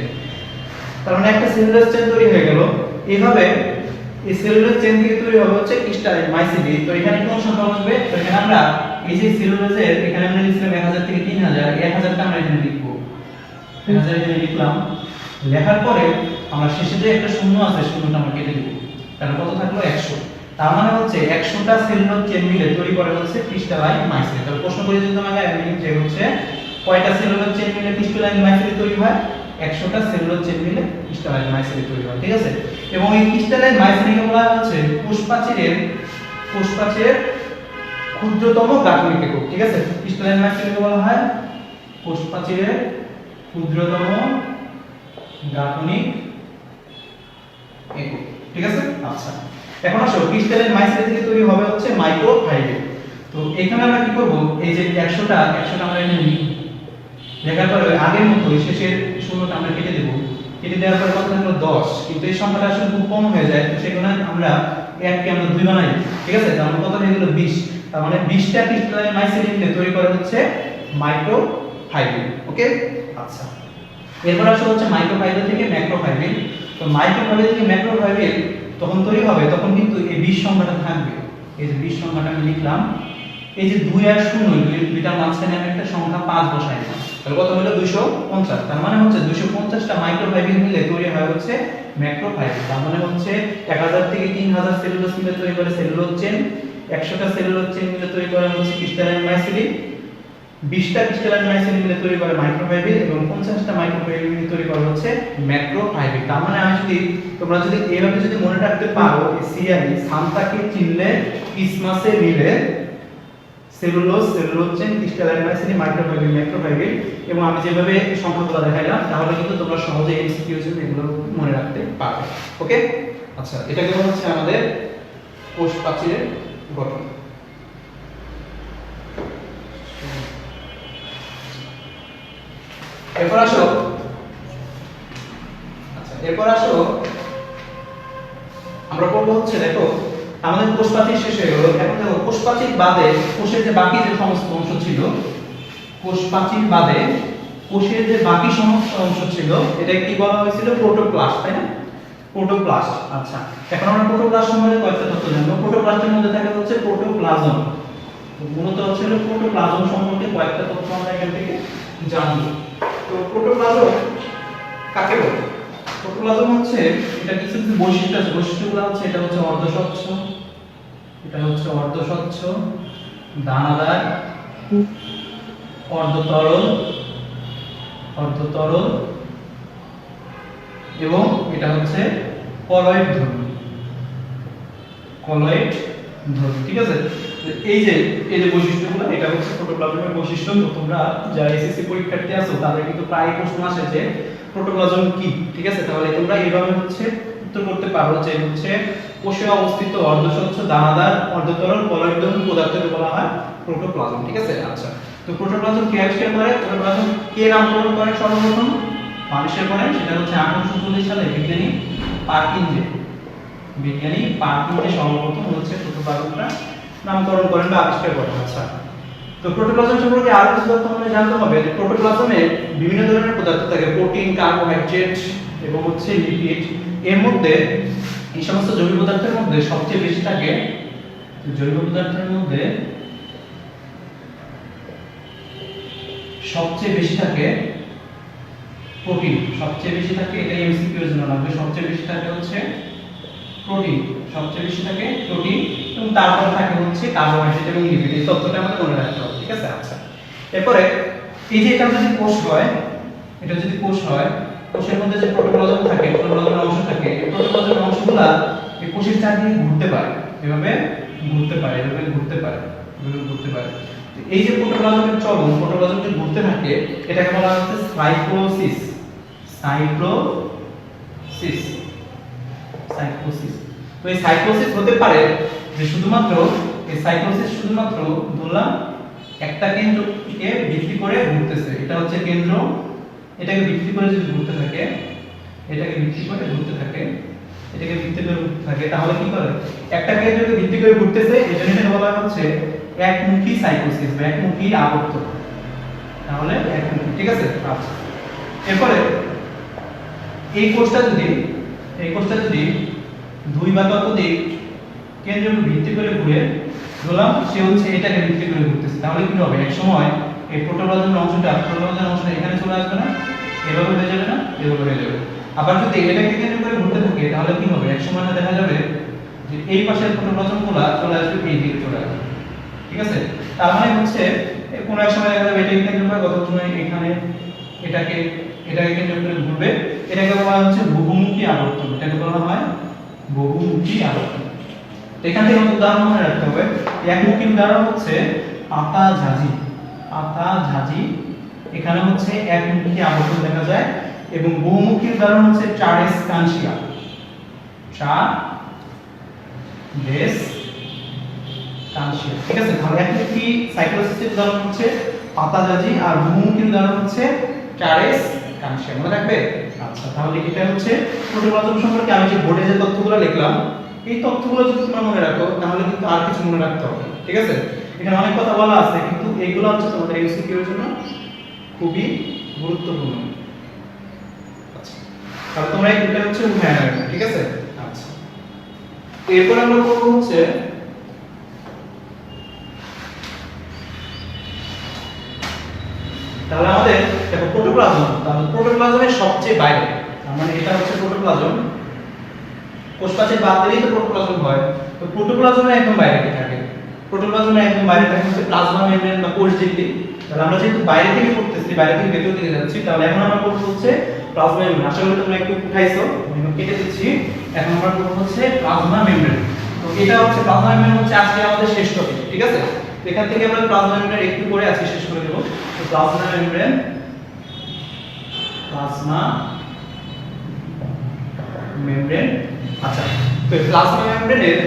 তার মানে একটা সেলুলোজ চেইন তৈরি হয়ে গেল। এইভাবে এই সেলুলোজ চেইন থেকে তৈরি হবে হচ্ছে ক্রিস্টালাইন মাইসেলিন। তো এখানে কোন সংখ্যা বসবে? তো এখানে আমরা এই যে সেলুলোজের এখানে আমরা লিখছিলাম 1000 থেকে 3000, 1000টা আমরা এখানে লিখব, 1000 এখানে লিখলাম। লেখার পরে আমরা শেষে যে একটা শূন্য আছে, শূন্যটা আমরা কেটে দেব। তাহলে কত থাকলো? 100। তার মানে হচ্ছে 100টা সেলুলোজ চেইন মিলে তৈরি করে হচ্ছে ক্রিস্টালাইন মাইসেলিন। তাহলে প্রশ্ন করে যদি তোমাকে আমি যে হচ্ছে কয়টা সেলুলোজ চেইন মিলে ক্রিস্টালাইন মাইসেলিন তৈরি হয়? 100টা সেলুলোজ চেইন মিলে ক্রিস্টালাইন মাইসেলিন তৈরি হয়, ঠিক আছে। এবং এই ক্রিস্টালাইন মাইসেলিনকে বলা হচ্ছে কোষপ্রাচীরের ক্ষুদ্রতম গাঠনিক একক, ঠিক আছে। ক্রিস্টালাইন মাইসেলিনকে বলা হয় কোষপ্রাচীরের ক্ষুদ্রতম গাঠনিক একক, ঠিক আছে। আচ্ছা, এখন আসো ক্রিস্টালাইন মাইসেলিন থেকে তৈরি হবে হচ্ছে মাইক্রোফাইব্রিল। তো এখানে আমরা কি করব? এই যে 100টা আমরা এখানে লিখব। লেখার পরে আগের মতো শেষের শূন্যটা আমরা কেটে দেব। কেটে দেওয়ার পরে কত থাকলো? 10। কিন্তু এই সংখ্যাটা আসলে খুব কম হয়ে যায়, তো সেজন্য আমরা 1 কে আমরা 2 বানাই, ঠিক আছে। তার মানে কত হয়ে গেল? 20। তার মানে 20টা ক্রিস্টালাইন মাইসেলিন দিয়ে তৈরি করা হচ্ছে মাইক্রোফাইব্রিল, ওকে। আচ্ছা, এরপর আসলে হচ্ছে মাইক্রোফাইব্রিল থেকে ম্যাক্রোফাইব্রিল। তো মাইক্রোফাইব্রিল থেকে ম্যাক্রোফাইব্রিল তখন তৈরি হবে, তখন কিন্তু এই 20 সংখ্যাটা থাকবে। এই যে 20 সংখ্যাটা আমি লিখলাম, এই যে 2 আর 0 দুইটার মাঝখানে আমি একটা সংখ্যা 5 বসাই দিলাম। তাহলে কত হলো? 250। তার মানে হচ্ছে 250টা মাইক্রোফাইব্রিল মিলে তৈরি হয় হচ্ছে ম্যাক্রোফাইব্রিল। তার মানে হচ্ছে 1000 থেকে 3000 সেলুলোজ মিলে তৈরি করে সেলুলোজ চেইন, 100টা সেলুলোজ চেইন মিলে তৈরি করে হচ্ছে ক্রিস্টালাইন মাইসেলিন, 20টা ক্রিস্টালাইন মাইসেলিন মিলে তৈরি করে মাইক্রোফাইব্রিল, এবং 50টা মাইক্রোফাইব্রিল মিলে তৈরি করে হচ্ছে ম্যাক্রোফাইব্রিল। তার মানে তোমরা যদি এইভাবে যদি মনে রাখতে পারো, এই সিআরই সান্তাকে চিনলে ক্রিসমাসে মিলে সেলুলোজ চেইন, ক্রিস্টালাইন মাইসেলিন, মাইক্রোফাইব্রিল, ম্যাক্রোফাইব্রিল, এবং আমি যেভাবে সংখ্যাগুলো দেখাইলাম, তাহলে কিন্তু তোমরা সহজে এমসিকিউ এর জন্য এগুলো মনে রাখতে পারবে, ওকে। আচ্ছা, এটা কেমন হচ্ছে আমাদের কোষ প্রাচীরের গঠন। এরপর আসো আমরা পড়বো হচ্ছে, দেখো আমাদের কোষ প্রাচীর শেষ হয়ে গেল। এখন দেখো কোষ প্রাচীর বাদে কোষের যে বাকি যে সমস্ত অংশ ছিল, কোষ প্রাচীর বাদে কোষের যে বাকি সমস্ত অংশ ছিল, এটা কি বলা হয়েছিল? প্রোটোপ্লাস্ট, তাই না? প্রোটোপ্লাস্ট। আচ্ছা, এখন আমরা প্রোটোপ্লাস্ট সম্বন্ধে কয়েকটা তথ্য জানবো। প্রোটোপ্লাস্টের মধ্যে থাকে হচ্ছে প্রোটোপ্লাজম। মূলত হচ্ছে প্রোটোপ্লাজম সম্পর্কে কয়েকটা তথ্য আমরা এখান থেকে জানবো। তো প্রোটোপ্লাজম কাকে বলে? প্রোটোপ্লাজম হচ্ছে, এটা কিছু কিছু বৈশিষ্ট্য আছে। বৈশিষ্ট্যগুলো হচ্ছে, এটা হচ্ছে অর্ধস্বচ্ছ, এটা হচ্ছে অর্ধস্বচ্ছ, দানাদার, অর্ধতরল, অর্ধতরল এবং এটা হচ্ছে কলয়েড ধর্মী, কলয়েড ধর্মী। ঠিক আছে, এই যে বৈশিষ্ট্যগুলো, এটা হচ্ছে প্রোটোপ্লাজমের বৈশিষ্ট্য। তো তোমরা যারা এসএসসি পরীক্ষার্থী আছো তাদের কিন্তু প্রায় প্রশ্ন আসে যে প্রোটোপ্লাজম কি। ঠিক আছে, তাহলে তোমরা এইভাবে হচ্ছে উত্তর করতে পারো যে হচ্ছে কোষে অবস্থিত অর্ধস্বচ্ছ, দানাদার, অর্ধতরল, কলয়েড ধর্মী পদার্থকে বলা হয় প্রোটোপ্লাজম। ঠিক আছে, আচ্ছা। তো প্রোটোপ্লাজম কে আবিষ্কার করে, প্রোটোপ্লাজম কে নামকরণ করে সর্বপ্রথম? আবিষ্কার করেন সেটা হচ্ছে 1840 সালে বিজ্ঞানী পার্কিনজে। বিজ্ঞানী পার্কিনজে সর্বপ্রথম হচ্ছে প্রোটোপ্লাজমটা নামকরণ করেন বা আবিষ্কার করেন। আচ্ছা, তো প্রোটোপ্লাজম সম্পর্কে আরো কিছু তথ্য আমাদের জানতে হবে। যে প্রোটোপ্লাজমে বিভিন্ন ধরনের পদার্থ থাকে, প্রোটিন, কার্বোহাইড্রেট এবং হচ্ছে লিপিড। এর মধ্যে এই সমস্ত জৈব পদার্থের মধ্যে সবচেয়ে বেশি থাকে, জৈব পদার্থের মধ্যে সবচেয়ে বেশি থাকে প্রোটিন, সবচেয়ে বেশি থাকে, এটা এমসিকিউ এর জন্য লাগবে। সবচেয়ে বেশি থাকে হচ্ছে প্রোটিন, সবচেয়ে বেশি থাকে প্রোটিন এবং তারপর থাকে হচ্ছে কার্বোহাইড্রেট এবং লিপিড। এই তথ্যটা আমাদের মনে রাখতে হবে। ঠিক আছে, আচ্ছা। এরপরে এই যে এটা যদি কোষ হয়, এটা যদি কোষ হয়, কোষের মধ্যে যে প্রোটোপ্লাজম থাকে, প্রোটোপ্লাজমের অংশ থাকে, এই প্রোটোপ্লাজমের অংশগুলা এই কোষের চারদিকে ঘুরতে পারে, এভাবে ঘুরতে পারে, এভাবে ঘুরতে পারে, এভাবে ঘুরতে পারে। এই যে প্রোটোপ্লাজমের চলন, প্রোটোপ্লাজম যে ঘুরতে থাকে, এটাকে বলা হচ্ছে সাইক্লোসিস। Cyclosis, cyclosis. তো এই সাইক্লোসিস হতে পারে যে শুধুমাত্র এই সাইক্লোসিস শুধুমাত্র ধরলাম একটা কেন্দ্রকে ভিত্তি করে ঘুরতেছে, এটা হচ্ছে কেন্দ্র, এটাকে ভিত্তি করে যদি ঘুরতে থাকে, এটাকে ভিত্তি করে ঘুরতে থাকে, এটাকে ভিত্তি করে ঘুরতে থাকে, তাহলে কি করে? একটা কেন্দ্রকে ভিত্তি করে ঘুরতেছে, এজন্য এটা বলা হচ্ছে একমুখী সাইক্লোসিস বা একমুখী আবর্তন। তাহলে একমুখী। ঠিক আছে, আচ্ছা। এরপরে এই কোষটা যদি দুই বা ততোধিক কেন্দ্রকে ভিত্তি করে ঘুরে, ধরলাম সে হচ্ছে এটাকে ভিত্তি করে ঘুরতেছে, তাহলে কি হবে? এক সময় এই প্রোটোপ্লাজমের অংশটা এখানে চলে আসবে না, এভাবে হয়ে যাবে না, এভাবে হয়ে যাবে। আবার যদি এটাকে কেন্দ্র করে ঘুরতে থাকে তাহলে কি হবে? এক সময় দেখা যাবে যে এই পাশের প্রোটোপ্লাজমগুলো চলে আসবে এই দিকে চলে আসবে। ঠিক আছে, তার মানে হচ্ছে কোন এক সময় দেখা যাবে এটাকে কেন্দ্র করে, কত সময় এখানে এটাকে কেন্দ্র করে ঘুরবে। এটাকে বলা হচ্ছে বহুমুখী আবর্তন, এটাকে বলা হয় বহুমুখী আবর্তন। এখান থেকে উদাহরণ মনে রাখতে হবে। একমুখী উদাহরণ হচ্ছে পাতাঝাজি, পাতাঝাজি, এখানে হচ্ছে একমুখী আবর্তন দেখা যায়। এবং বহুমুখী উদাহরণ হচ্ছে চারেস কানসিয়া, চারেস কানসিয়া। ঠিক আছে, তাহলে একমুখী সাইক্লোসিসের উদাহরণ হচ্ছে পাতাঝাজি আর বহুমুখী উদাহরণ হচ্ছে চারেস কানসিয়া। মনে রাখবে? আচ্ছা, তাহলে এটা হচ্ছে প্রোটোপ্লাজম সম্পর্কে আমি যে বোর্ডে যে তথ্যগুলো লিখলাম, এই তথ্যগুলো যদি তোমরা মনে রাখো তাহলে কিন্তু আর কিছু মনে রাখতে হবে। ঠিক আছে, এখানে অনেক কথা বলা আছে কিন্তু এগুলো হচ্ছে তোমাদের এমসিকিউ এর জন্য খুবই গুরুত্বপূর্ণ। আচ্ছা, তাহলে তোমরা এই দুটো হচ্ছে উঠে রাখবে। ঠিক আছে, আচ্ছা। এরপর আমরা করব হচ্ছে তাহলে আমাদের দেখো প্রোটোপ্লাজম, তাহলে প্রোটোপ্লাজমের সবচেয়ে বাইরে, মানে এটা হচ্ছে প্রোটোপ্লাজম, কোষপ্রাচীর বাদ দিলেই তো প্রোটোপ্লাজম হয়। তো প্রোটোপ্লাজমের একদম বাইরে কি থাকে? প্রোটোপ্লাজমের একদম বাইরে থাকে হচ্ছে প্লাজমা মেমব্রেন বা কোষঝিল্লি। তাহলে আমরা যেহেতু বাইরে থেকে পড়তেছি, বাইরে থেকে ভেতর দিকে যাচ্ছি, তাহলে এখন আমরা পড়ব হচ্ছে প্লাজমা মেমব্রেন। আশা করি তোমরা একটু উঠাইছো, আমি কেটে দিচ্ছি। এখন আমরা পড়ব হচ্ছে প্লাজমা মেমব্রেন। তো এটা হচ্ছে প্লাজমা মেমব্রেন হচ্ছে আজকে আমাদের শেষ টপিক। ঠিক আছে, এখান থেকে আমরা প্লাজমা মেমব্রেন একটু করে আজকে শেষ করে দেব। তো প্লাজমা মেমব্রেন, প্লাজমা মেমব্রেন। আচ্ছা, তো প্লাজমা মেমব্রেনের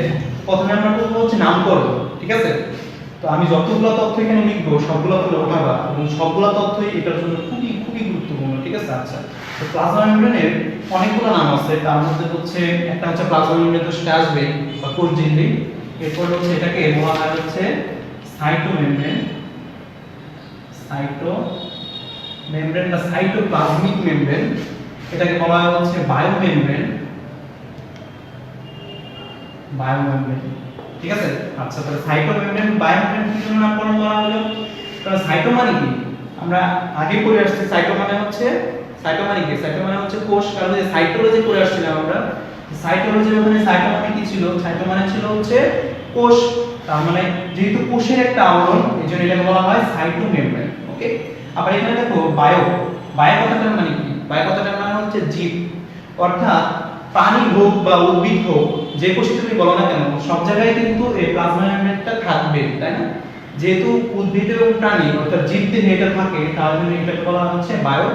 প্রথমে আমরা করব হচ্ছে নামকরণ। ঠিক আছে, তো আমি যতগুলো তথ্য এখানে লিখবো সবগুলো তোমরা উঠাবা এবং সবগুলো তথ্যই এটার জন্য খুবই খুবই গুরুত্বপূর্ণ। ঠিক আছে, আচ্ছা। তো প্লাজমা মেমব্রেনের অনেকগুলো নাম আছে, তার মধ্যে হচ্ছে একটা হচ্ছে প্লাজমা মেমব্রেন, তো সেটা আসবে বা কোষঝিল্লি। এরপর হচ্ছে এটাকে বলা হয় হচ্ছে সাইটোমেমব্রেন, সাইটোমেমব্রেন বা সাইটোপ্লাজমিক মেমব্রেন। এটাকে বলা হয় হচ্ছে বায়োমেমব্রেন, বায়োমেমব্রেন। ঠিক আছে, আচ্ছা। তাহলে সাইটোমেমব্রেন, বায়োমেমব্রেন কি জন্য নামকরণ করা হলো? কারণ সাইটো মানে কি আমরা আগে পড়ে আসছি, সাইটো মানে হচ্ছে কোষ। কারণ যে সাইটোলজি পড়ে আসছিলাম আমরা, সাইটোলজি ওখানে সাইটো মানে কি ছিল? সাইটো মানে ছিল হচ্ছে কোষ, তার মানে যেহেতু কোষের একটা আবরণ এই জন্য এটাকে বলা হয় সাইটোমেমব্রেন। ওকে, আবার এখানে দেখো বায়ো, বায়ো কথাটার মানে কি? বায়ো কথাটার মানে হচ্ছে জীব, অর্থাৎ প্রাণী হোক বা উদ্ভিদ হোক, যে কোষে তুমি বলো না কেন সব জায়গায় কিন্তু এই প্লাজমা মেমব্রেনটা থাকবে, তাই না? যেহেতু উদ্ভিদ এবং প্রাণী অর্থাৎ জীবদের এটা থাকে, তার জন্য এটাকে বলা হচ্ছে বায়ো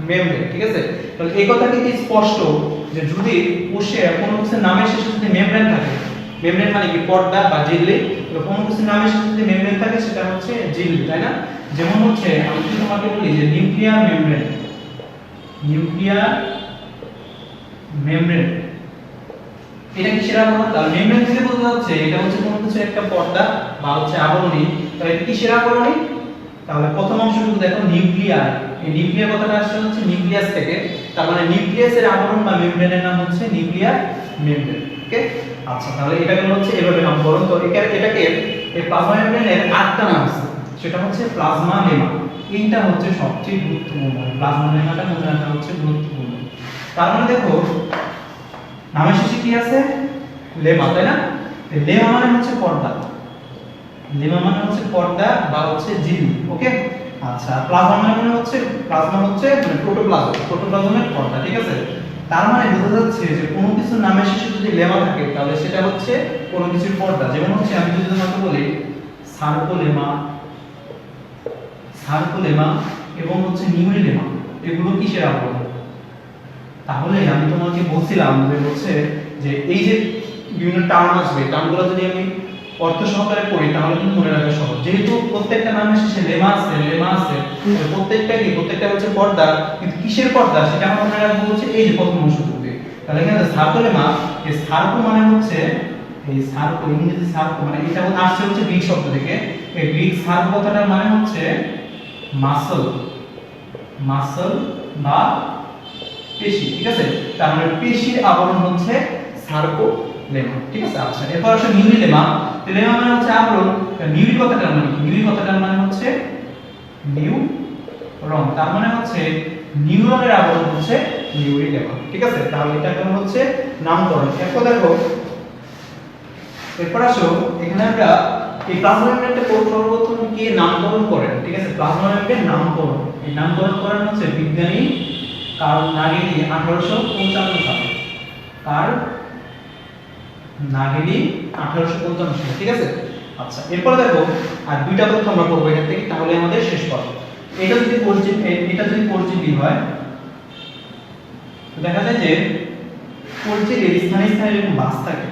মেমব্রেন। ঠিক আছে, তাহলে এই কথাটি কি স্পষ্ট যে যদি কোষে কোনো কিছুর নামের শেষে যদি মেমব্রেন থাকে, মেমব্রেন মানে কি পর্দা বা ঝিল্লি, তো কোনো কিছুর নামের শেষে যদি মেমব্রেন থাকে সেটা হচ্ছে ঝিল্লি, তাই না? যেমন হচ্ছে আমি যদি তোমাকে বলি যে নিউক্লিয়ার মেমব্রেন, নিউক্লিয়ার মেমব্রেন এটা কিসের আবরণ? তাহলে মেমব্রেন থেকে বোঝা যাচ্ছে এটা হচ্ছে কোনো কিছু একটা পর্দা বা হচ্ছে আবরণী। তাহলে এটা কিসের আবরণী? তাহলে প্রথম অংশটুকু দেখো নিউক্লিয়ার, এই নিউক্লিয়ার কথাটা আসছে হচ্ছে নিউক্লিয়াস থেকে, তার মানে নিউক্লিয়াসের আবরণ বা মেমব্রেনের নাম হচ্ছে নিউক্লিয়ার মেমব্রেন। ওকে, আচ্ছা তাহলে এটাকে হচ্ছে এভাবে নামকরণ। তো এটাকে এই প্লাজমা মেমব্রেনের আটটা নাম আছে, সেটা হচ্ছে প্লাজমা লেমা। এইটা হচ্ছে সবচেয়ে গুরুত্বপূর্ণ, প্লাজমা লেমাটা মনে রাখা হচ্ছে গুরুত্বপূর্ণ। তার মানে দেখো নামের শেষে কি আছে? লেমা, তাই না? লেমা মানে হচ্ছে পর্দা, লেমা মানে হচ্ছে পর্দা বা হচ্ছে ঝিল্লি। ওকে, আচ্ছা প্লাজমা মানে হচ্ছে, প্লাজমা হচ্ছে মানে প্রোটোপ্লাজম, প্রোটোপ্লাজমের পর্দা। ঠিক আছে, তার মানে বোঝা যাচ্ছে যে কোনো কিছুর নামের শেষে যদি লেমা থাকে তাহলে সেটা হচ্ছে কোনো কিছুর পর্দা। যেমন হচ্ছে আমি যদি তোমাকে বলি সার্কোলেমা, সার্কোলেমা এবং হচ্ছে নিউরিলেমা, এগুলো কিসের আবরণ? তাহলে আমি তোমাকে বলছিলাম যে হচ্ছে যে এই যে বিভিন্ন টার্ম আসবে, টার্মগুলো যদি আমি অর্থ সহকারে পড়ি তাহলে কিন্তু মনে রাখা সহজ। যেহেতু প্রত্যেকটা নামের শেষে লেমা আছে, লেমা আছে, প্রত্যেকটা কি প্রত্যেকটা হচ্ছে পর্দা, কিন্তু কিসের পর্দা সেটা আমরা মনে রাখবো হচ্ছে এই যে প্রথম অংশটুকুতে। তাহলে এখানে সার্কোলেমা, এই সার্কো মানে হচ্ছে এই সার্কো, ইংরেজি সার্কো মানে এটা আসছে হচ্ছে গ্রিক শব্দ থেকে। এই গ্রিক সার্কো কথাটার মানে হচ্ছে মাসল, মাসল বা পেশি। ঠিক আছে, তার মানে পেশির আবরণ হচ্ছে সার্কোলেমা। ঠিক আছে, আচ্ছা এরপর আসলে নিউরিলেমা। লেমা মানে হচ্ছে আবরণ, নিউরি কথাটার মানে কি? নিউরি কথাটার মানে হচ্ছে নিউরন, তার মানে হচ্ছে নিউরনের আবরণ হচ্ছে নিউরিলেমা। ঠিক আছে, তাহলে এটা কেমন হচ্ছে নামকরণ। এরপর দেখো, এরপর আসো এখানে আমরা এই প্লাজমা মেমব্রেনটা সর্বপ্রথম কে নামকরণ করেন? ঠিক আছে, প্লাজমা মেমব্রেন নামকরণ, এই নামকরণ করেন হচ্ছে বিজ্ঞানী কার্ল নাগেলি 1855 সালে, কার্ল নাগেলি 1855 সালে। ঠিক আছে, আচ্ছা এরপর দেখো আর দুইটা তথ্য আমরা পড়বো এখান থেকে, তাহলে আমাদের শেষ কথা। এটা যদি পরিচিতি হয় দেখা যায় যে পরিচিতির স্থানে স্থানে এরকম বাস থাকে,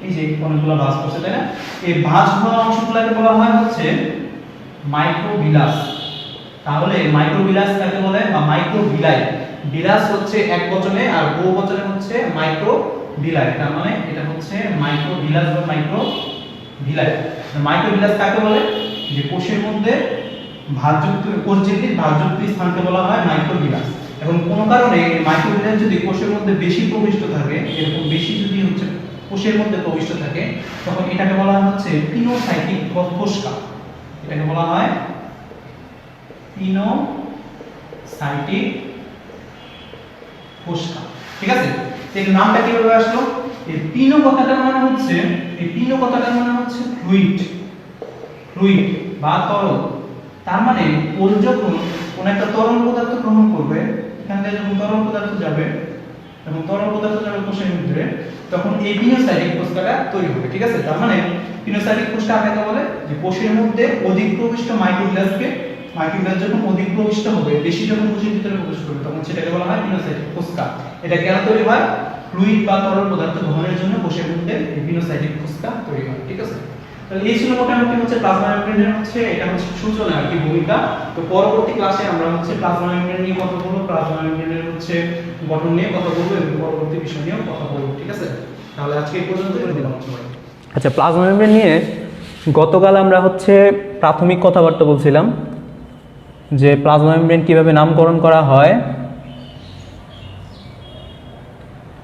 এই যে অনেকগুলো বাস করছে, তাই না? এই ভাঁজ হওয়া অংশগুলোকে বলা হয় হচ্ছে মাইক্রোবিলাস। তাহলে মাইক্রোবিলাস কাকে বলে বা মাইক্রোবিলাই? বিলাস হচ্ছে এক বচনে আর বহু বচনে হচ্ছে মাইক্রোবিলাই, তার মানে এটা হচ্ছে মাইক্রোবিলাস বা মাইক্রোবিলাই। মাইক্রোবিলাস কাকে বলে? যে কোষের মধ্যে ভাঁজযুক্ত, কোষঝিল্লির ভাঁজযুক্ত স্থানকে বলা হয় মাইক্রোবিলাস। এখন কোনো কারণে মাইক্রোবিলাস যদি কোষের মধ্যে বেশি প্রবিষ্ট থাকে, এরকম বেশি যদি হচ্ছে কোষের মধ্যে প্রবিষ্ট থাকে, তখন এটাকে বলা হচ্ছে পিনোসাইটিক কোষকা। এটাকে বলা হয় পিনোসাইটিক কোষকা। ঠিক আছে, এর নামটা কিভাবে আসলো? এই পিনো কথাটার মানে হচ্ছে, এই পিনো কথাটার মানে হচ্ছে ফ্লুইড, ফ্লুইড বা তরল। তার মানে কোষ যখন কোন একটা তরল পদার্থ গ্রহণ করবে, এখান থেকে যখন তরল পদার্থ যাবে এবং তরল পদার্থ যাবে কোষের ভিতরে, তখন এই পিনোসাইটিক কোষকাটা তৈরি হবে। ঠিক আছে, তার মানে পিনোসাইটিক কোষকা কাকে বলে? যে কোষের মধ্যে অধিক প্রবিষ্ট মাইক্রোবিলাসকে, মাইক্রোবিলাস যখন অধিক প্রবিষ্ট হবে, বেশি যখন কোষের ভিতরে প্রবেশ করবে, তখন সেটাকে বলা হয় পিনোসাইটিক কোষকা। এটা কেন তৈরি হয়? ফ্লুইড বা তরল পদার্থ গ্রহণের জন্য কোষের মধ্যে এই পিনোসাইটিক কোষকা তৈরি হয়। ঠিক আছে, তাহলে এই ছিল মোটামুটি হচ্ছে প্লাজমা মেমব্রেনের হচ্ছে এটা হচ্ছে সূচনা আর কি ভূমিকা। তো পরবর্তী ক্লাসে আমরা হচ্ছে প্লাজমা মেমব্রেন নিয়ে কথা বলবো, প্লাজমা মেমব্রেনের হচ্ছে গঠন নিয়ে কথা বলবো এবং পরবর্তী বিষয় নিয়েও কথা বলবো। ঠিক আছে, তাহলে আজকে এই পর্যন্ত করে দিলাম সবাই। আচ্ছা, প্লাজমা মেমব্রেন নিয়ে গতকাল আমরা হচ্ছে প্রাথমিক কথাবার্তা বলছিলাম যে প্লাজমা মেমব্রেন কীভাবে নামকরণ করা হয়,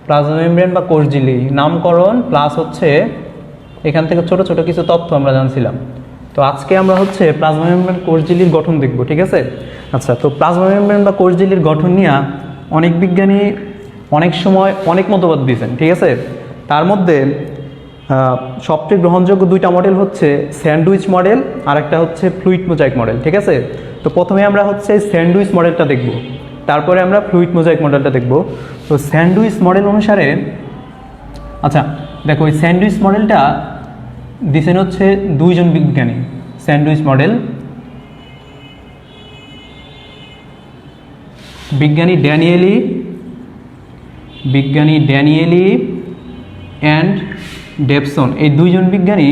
প্লাজমা মেমব্রেন বা কোষঝিল্লি নামকরণ প্লাস হচ্ছে এখান থেকে ছোট ছোট কিছু তথ্য আমরা জানছিলাম। তো আজকে আমরা হচ্ছে প্লাজমা মেমব্রেন কোষঝিল্লির গঠন দেখব। ঠিক আছে, আচ্ছা তো প্লাজমা মেমব্রেন বা কোষঝিল্লির গঠন নিয়ে অনেক বিজ্ঞানী অনেক সময় অনেক মতবাদ দিয়েছেন। ঠিক আছে, তার মধ্যে সবচেয়ে গ্রহণযোগ্য দুইটা মডেল হচ্ছে স্যান্ডউইচ মডেল আর একটা হচ্ছে ফ্লুইড মোজাইক মডেল, ঠিক আছে। তো প্রথমে আমরা হচ্ছে স্যান্ডউইচ মডেলটা দেখব, তারপরে আমরা ফ্লুইড মোজাইক মডেলটা দেখব। তো স্যান্ডউইচ মডেল অনুসারে, আচ্ছা দেখো ওই স্যান্ডউইচ মডেলটা দিছেন হচ্ছে দুইজন বিজ্ঞানী। স্যান্ডউইচ মডেল বিজ্ঞানী ড্যানিয়েলি অ্যান্ড ডেভসন, এই দুইজন বিজ্ঞানী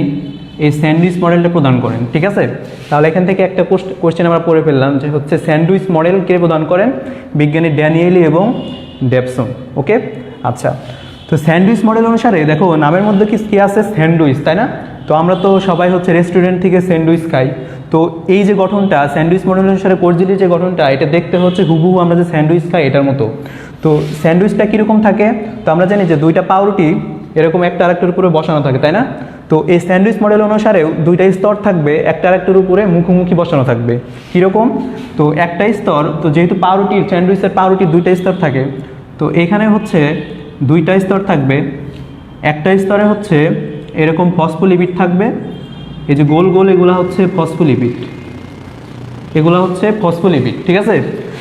এই স্যান্ডউইচ মডেলটা প্রদান করেন, ঠিক আছে। তাহলে এখান থেকে একটা কোশ্চেন আমরা পড়ে ফেললাম যে হচ্ছে স্যান্ডউইচ মডেল কে প্রদান করেন? বিজ্ঞানী ড্যানিয়েলি এবং ডেভসন, ওকে। আচ্ছা, তো স্যান্ডউইচ মডেল অনুসারে দেখো নামের মধ্যে কি আছে? স্যান্ডউইচ, তাই না? তো আমরা তো সবাই হচ্ছে রেস্টুরেন্ট থেকে স্যান্ডউইচ খাই। তো এই যে গঠনটা স্যান্ডউইচ মডেল অনুসারে কোষঝিল্লির যে গঠনটা, এটা দেখতে হচ্ছে হুবহু আমরা যে স্যান্ডউইচ খাই এটার মতো। তো স্যান্ডউইচটা কীরকম থাকে? তো আমরা জানি যে দুইটা পাউরুটি এরকম একটা আরেকটার উপরে বসানো থাকে, তাই না? তো এই স্যান্ডউইচ মডেল অনুসারেও দুইটা স্তর থাকবে, একটা আরেকটার উপরে মুখোমুখি বসানো থাকবে। কীরকম? তো একটা স্তর, তো যেহেতু পাউরুটির স্যান্ডউইচের পাউরুটির দুইটা স্তর থাকে, তো এখানে হচ্ছে দুইটা স্তর থাকবে। একটা স্তরে হচ্ছে এরকম ফসফোলিপিড থাকবে, এই যে গোল গোল এগুলো হচ্ছে ফসফোলিপিড, এগুলো হচ্ছে ফসফোলিপিড, ঠিক আছে।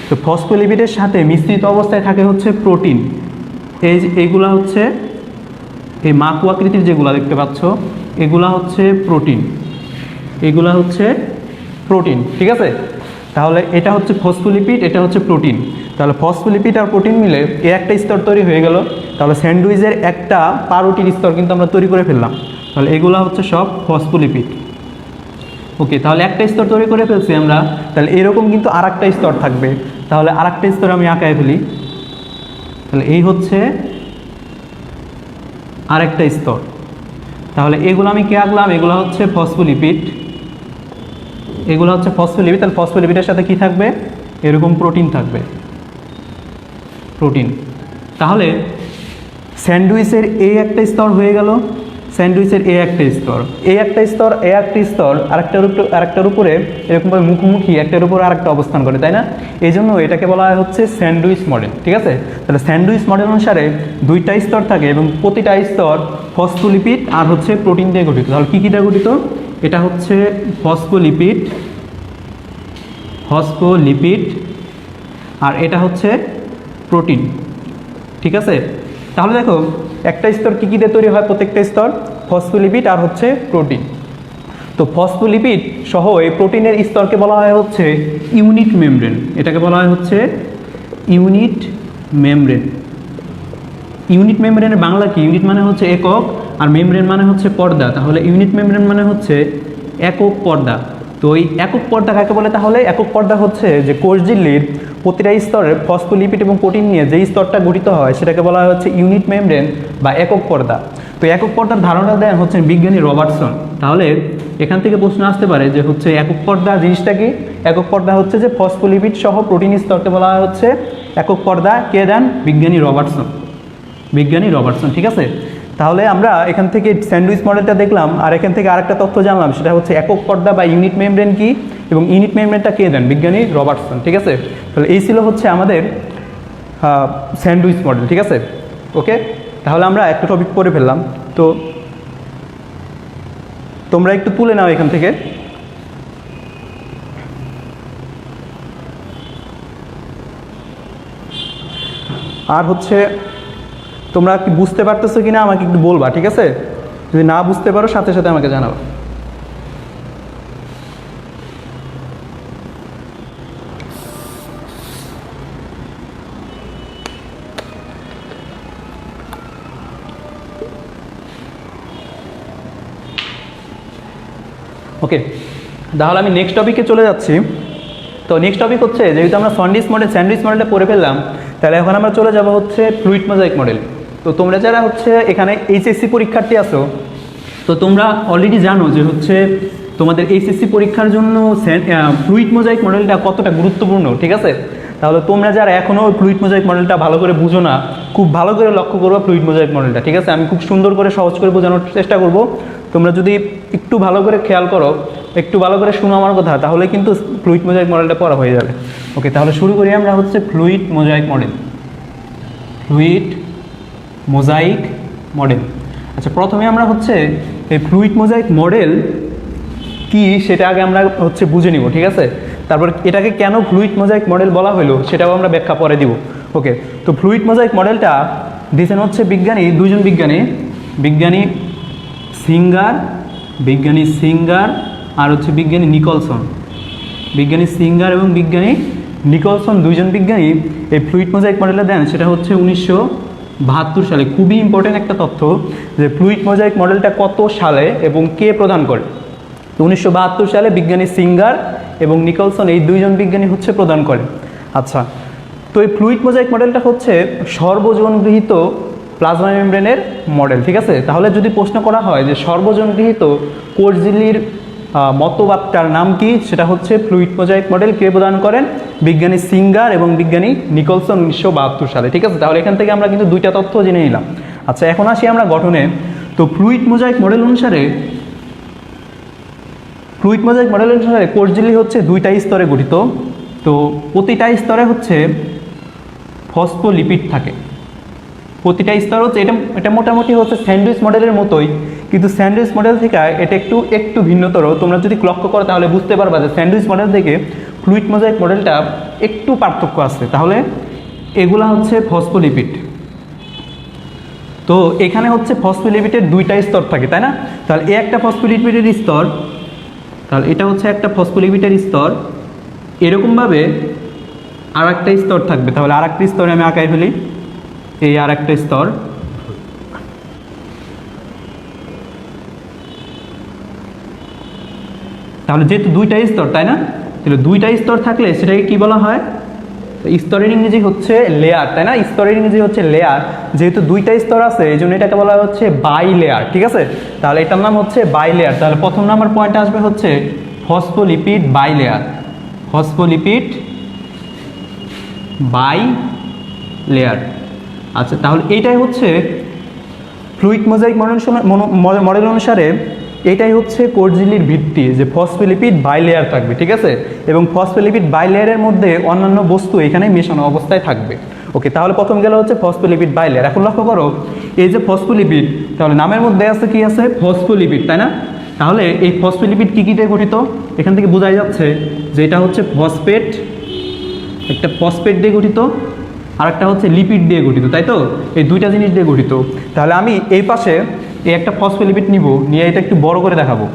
তো ফসফোলিপিডের সাথে মিশ্রিত অবস্থায় থাকে হচ্ছে প্রোটিন, এই যে এইগুলা হচ্ছে এই মাকু আকৃতির যেগুলো দেখতে পাচ্ছ এগুলা হচ্ছে প্রোটিন, এগুলা হচ্ছে প্রোটিন, ঠিক আছে। তাহলে এটা হচ্ছে ফসফোলিপিড, এটা হচ্ছে প্রোটিন। তাহলে ফসফোলিপিড আর প্রোটিন মিলে এ একটা স্তর তৈরি হয়ে গেল। তাহলে স্যান্ডউইচের একটা পাউরুটির স্তর কিন্তু আমরা তৈরি করে ফেললাম। তাহলে এগুলা হচ্ছে সব ফসফোলিপিড, ওকে। তাহলে একটা স্তর তৈরি করে ফেলছি আমরা। তাহলে এরকম কিন্তু আর একটা স্তর থাকবে। তাহলে আর একটা স্তর আমি আঁকায় ফেলি। তাহলে এই হচ্ছে আরেকটা স্তর। তাহলে এগুলো আমি কে আঁকলাম? এগুলো হচ্ছে ফসফোলিপিড, এগুলো হচ্ছে ফসফোলিপিড। তাহলে ফসফোলিপিডের সাথে কি থাকবে? এরকম প্রোটিন থাকবে, প্রোটিন। তাহলে স্যান্ডউইচের এই একটা স্তর হয়ে গেল, স্যান্ডউইচের এ একটা স্তর, একটি স্তর আরেকটার উপরে এরকমভাবে মুখোমুখি একটার উপর আরেকটা অবস্থান করে, তাই না? এই জন্য এটাকে বলা হয় হচ্ছে স্যান্ডউইচ মডেল, ঠিক আছে। তাহলে স্যান্ডউইচ মডেল অনুসারে দুইটা স্তর থাকে এবং প্রতিটা স্তর ফসফোলিপিড আর হচ্ছে প্রোটিন দিয়ে গঠিত। তাহলে কী দিয়ে গঠিত? এটা হচ্ছে ফসফোলিপিড, আর এটা হচ্ছে প্রোটিন, ঠিক আছে। তাহলে দেখো একটা স্তর কী কী দিয়ে তৈরি হয়? প্রত্যেকটা স্তর ফসফোলিপিড আর হচ্ছে প্রোটিন। তো ফসফোলিপিড সহ এই প্রোটিনের স্তরকে বলা হয় হচ্ছে ইউনিট মেমব্রেন, এটাকে বলা হয় হচ্ছে ইউনিট মেমব্রেন। ইউনিট মেমব্রেনের বাংলা কি? ইউনিট মানে হচ্ছে একক আর মেমব্রেন মানে হচ্ছে পর্দা। তাহলে ইউনিট মেমব্রেন মানে হচ্ছে একক পর্দা। তো এই একক পর্দা কাকে বলে? তাহলে একক পর্দা হচ্ছে যে কোষঝিল্লির প্রতিটা স্তরের ফসফোলিপিড এবং প্রোটিন নিয়ে যেই স্তরটা গঠিত হয় সেটাকে বলা হয় হচ্ছে ইউনিট মেমব্রেন বা একক পর্দা। তো একক পর্দার ধারণা দেন হচ্ছে বিজ্ঞানী রবার্টসন। তাহলে এখান থেকে প্রশ্ন আসতে পারে যে হচ্ছে একক পর্দা জিনিসটা কি? একক পর্দা হচ্ছে যে ফসফোলিপিড সহ প্রোটিন স্তরকে বলা হয় হচ্ছে একক পর্দা। কে দেন? বিজ্ঞানী রবার্টসন, ঠিক আছে। তাহলে আমরা এখান থেকে স্যান্ডউইচ মডেলটা দেখলাম আর এখান থেকে আরেকটা তথ্য জানলাম, সেটা হচ্ছে একক পর্দা বা ইউনিট মেমব্রেন কি এবং ইউনিট মেমব্রেনটা কে দেন? বিজ্ঞানী রবার্টসন, ঠিক আছে। তাহলে এই ছিল হচ্ছে আমাদের স্যান্ডউইচ মডেল, ঠিক আছে, ওকে। তাহলে আমরা একটা টপিক পড়ে ফেললাম। তো তোমরা একটু তুলে নাও এখান থেকে। আর হচ্ছে তোমরা কি বুঝতে পারতেছো কিনা আমাকে একটু বলবা, ঠিক আছে। যদি না বুঝতে পারো সাথে সাথে আমাকে জানাবা। ওকে, তাহলে আমি নেক্সট টপিকে চলে যাচ্ছি। তো নেক্সট টপিক হচ্ছে, যেহেতু আমরা স্যান্ডউইচ মডেলটা পড়ে ফেললাম, তাহলে এখন আমরা চলে যাব হচ্ছে ফ্লুইড মোজাইক মডেল। তো তোমরা যারা হচ্ছে এখানে এইচএসসি পরীক্ষার্থী আছো, তো তোমরা অলরেডি জানো যে হচ্ছে তোমাদের এইচএসসি পরীক্ষার জন্য ফ্লুইড মোজাইক মডেলটা কতটা গুরুত্বপূর্ণ, ঠিক আছে। তাহলে তোমরা যারা এখনও ফ্লুইড মোজাইক মডেলটা ভালো করে বুঝো না, খুব ভালো করে লক্ষ্য করবো ফ্লুইড মোজাইক মডেলটা, ঠিক আছে। আমি খুব সুন্দর করে সহজ করে বোঝানোর চেষ্টা করব। তোমরা যদি একটু ভালো করে খেয়াল করো, একটু ভালো করে শুনো আমার কথা, তাহলে কিন্তু ফ্লুইড মোজাইক মডেলটা পড়া হয়ে যাবে। ওকে, তাহলে শুরু করি আমরা হচ্ছে ফ্লুইড মোজাইক মডেল। আচ্ছা, প্রথমে আমরা হচ্ছে এই ফ্লুইড মোজাইক মডেল কি সেটা আগে আমরা হচ্ছে বুঝে নিব, ঠিক আছে? তারপর এটাকে কেন ফ্লুইড মোজাইক মডেল বলা হলো সেটাও আমরা ব্যাখ্যা পরে দিব। ওকে, তো ফ্লুইড মোজাইক মডেলটা দিয়েছেন হচ্ছে দুইজন বিজ্ঞানী সিঙ্গার আর হচ্ছে বিজ্ঞানী নিকলসন দুইজন বিজ্ঞানী এই ফ্লুইড মোজাইক মডেলটা দেন। সেটা হচ্ছে 1972 সালে। খুবই ইম্পর্টেন্ট একটা তথ্য যে ফ্লুইড মোজাইক মডেলটা কত সালে এবং কে প্রদান করে। তো 1972 সালে বিজ্ঞানী সিঙ্গার এবং নিকলসন এই দুইজন বিজ্ঞানী হচ্ছে প্রদান করে। আচ্ছা, তো এই ফ্লুইড মোজাইক মডেলটা হচ্ছে সর্বজন গৃহীত প্লাজমা মেমব্রেনের মডেল, ঠিক আছে? তাহলে যদি প্রশ্ন করা হয় যে সর্বজন গৃহীত কোষ ঝিল্লির মতবাদটার নাম কি, সেটা হচ্ছে ফ্লুইড মোজাইক মডেল। কে প্রদান করেন? বিজ্ঞানী সিঙ্গার এবং বিজ্ঞানী নিকলসন 1972 সালে, ঠিক আছে? তাহলে এখান থেকে আমরা কিন্তু দুইটা তথ্য জেনে নিলাম। আচ্ছা, এখন আসি আমরা গঠনে। তো ফ্লুইড মোজাইক মডেল অনুসারে কোষ ঝিল্লি হচ্ছে দুইটা স্তরে গঠিত। তো প্রতিটা স্তরে হচ্ছে ফসফোলিপিড থাকে। প্রতিটা স্তর হচ্ছে এটা মোটামুটি হচ্ছে স্যান্ডউইচ মডেলের মতোই, কিন্তু স্যান্ডউইচ মডেল থেকে এটা একটু ভিন্নতর। তোমরা যদি লক্ষ্য করো তাহলে বুঝতে পারবা যে স্যান্ডউইচ মডেল থেকে ফ্লুইড মোজাইক মডেলটা একটু পার্থক্য আছে। তাহলে এগুলা হচ্ছে ফসফোলিপিড। তো এখানে হচ্ছে ফসফোলিপিডের দুইটা স্তর থাকে, তাই না? তাহলে একটা ফসফোলিপিডের স্তর, তাহলে এটা হচ্ছে একটা ফসফোলিপিডের স্তর। এরকমভাবে আর একটা স্তর থাকবে। তাহলে আর একটা স্তরে আমি আঁকাই ফেলি, এই আর একটা স্তর। তাহলে যেহেতু দুইটা স্তর, তাই না? তাহলে দুইটা স্তর থাকলে সেটাকে কি বলা হয়? স্তরের ইংরেজি হচ্ছে লেয়ার, তাই না? স্তরের ইংরেজি হচ্ছে লেয়ার। যেহেতু দুইটা স্তর আছে এই জন্য এটাকে বলা হচ্ছে বাই লেয়ার, ঠিক আছে? তাহলে এটার নাম হচ্ছে বাই লেয়ার। তাহলে প্রথম নাম্বার পয়েন্ট আসবে হচ্ছে ফসফোলিপিড বাই লেয়ার। আচ্ছা, তাহলে এইটাই হচ্ছে ফ্লুইড মোজাইক মডেল অনুসারে এটাই হচ্ছে কোষ ঝিল্লির ভিত্তি, যে ফসফোলিপিড বাই লেয়ার থাকবে, ঠিক আছে? এবং ফসফোলিপিড বাই লেয়ারের মধ্যে অন্যান্য বস্তু এখানে মেশানো অবস্থায় থাকবে। ওকে, তাহলে প্রথম গেল হচ্ছে ফসফোলিপিড বাই লেয়ার। এখন লক্ষ্য করো এই যে ফসফোলিপিড, তাহলে নামের মধ্যে আছে কি আছে? ফসফোলিপিড, তাই না? তাহলে এই ফসফোলিপিড কী দিয়ে গঠিত? এখান থেকে বোঝাই যাচ্ছে যে এটা হচ্ছে ফসফেট, একটা ফসফেট দিয়ে গঠিত, আর একটা হচ্ছে লিপিড দিয়ে গঠিত, তাই তো? এই দুইটা জিনিস দিয়ে গঠিত। তাহলে আমি এই পাশে এই একটা ফসফোলিপিড নিয়ে এটা একটু বড় করে দেখাবো।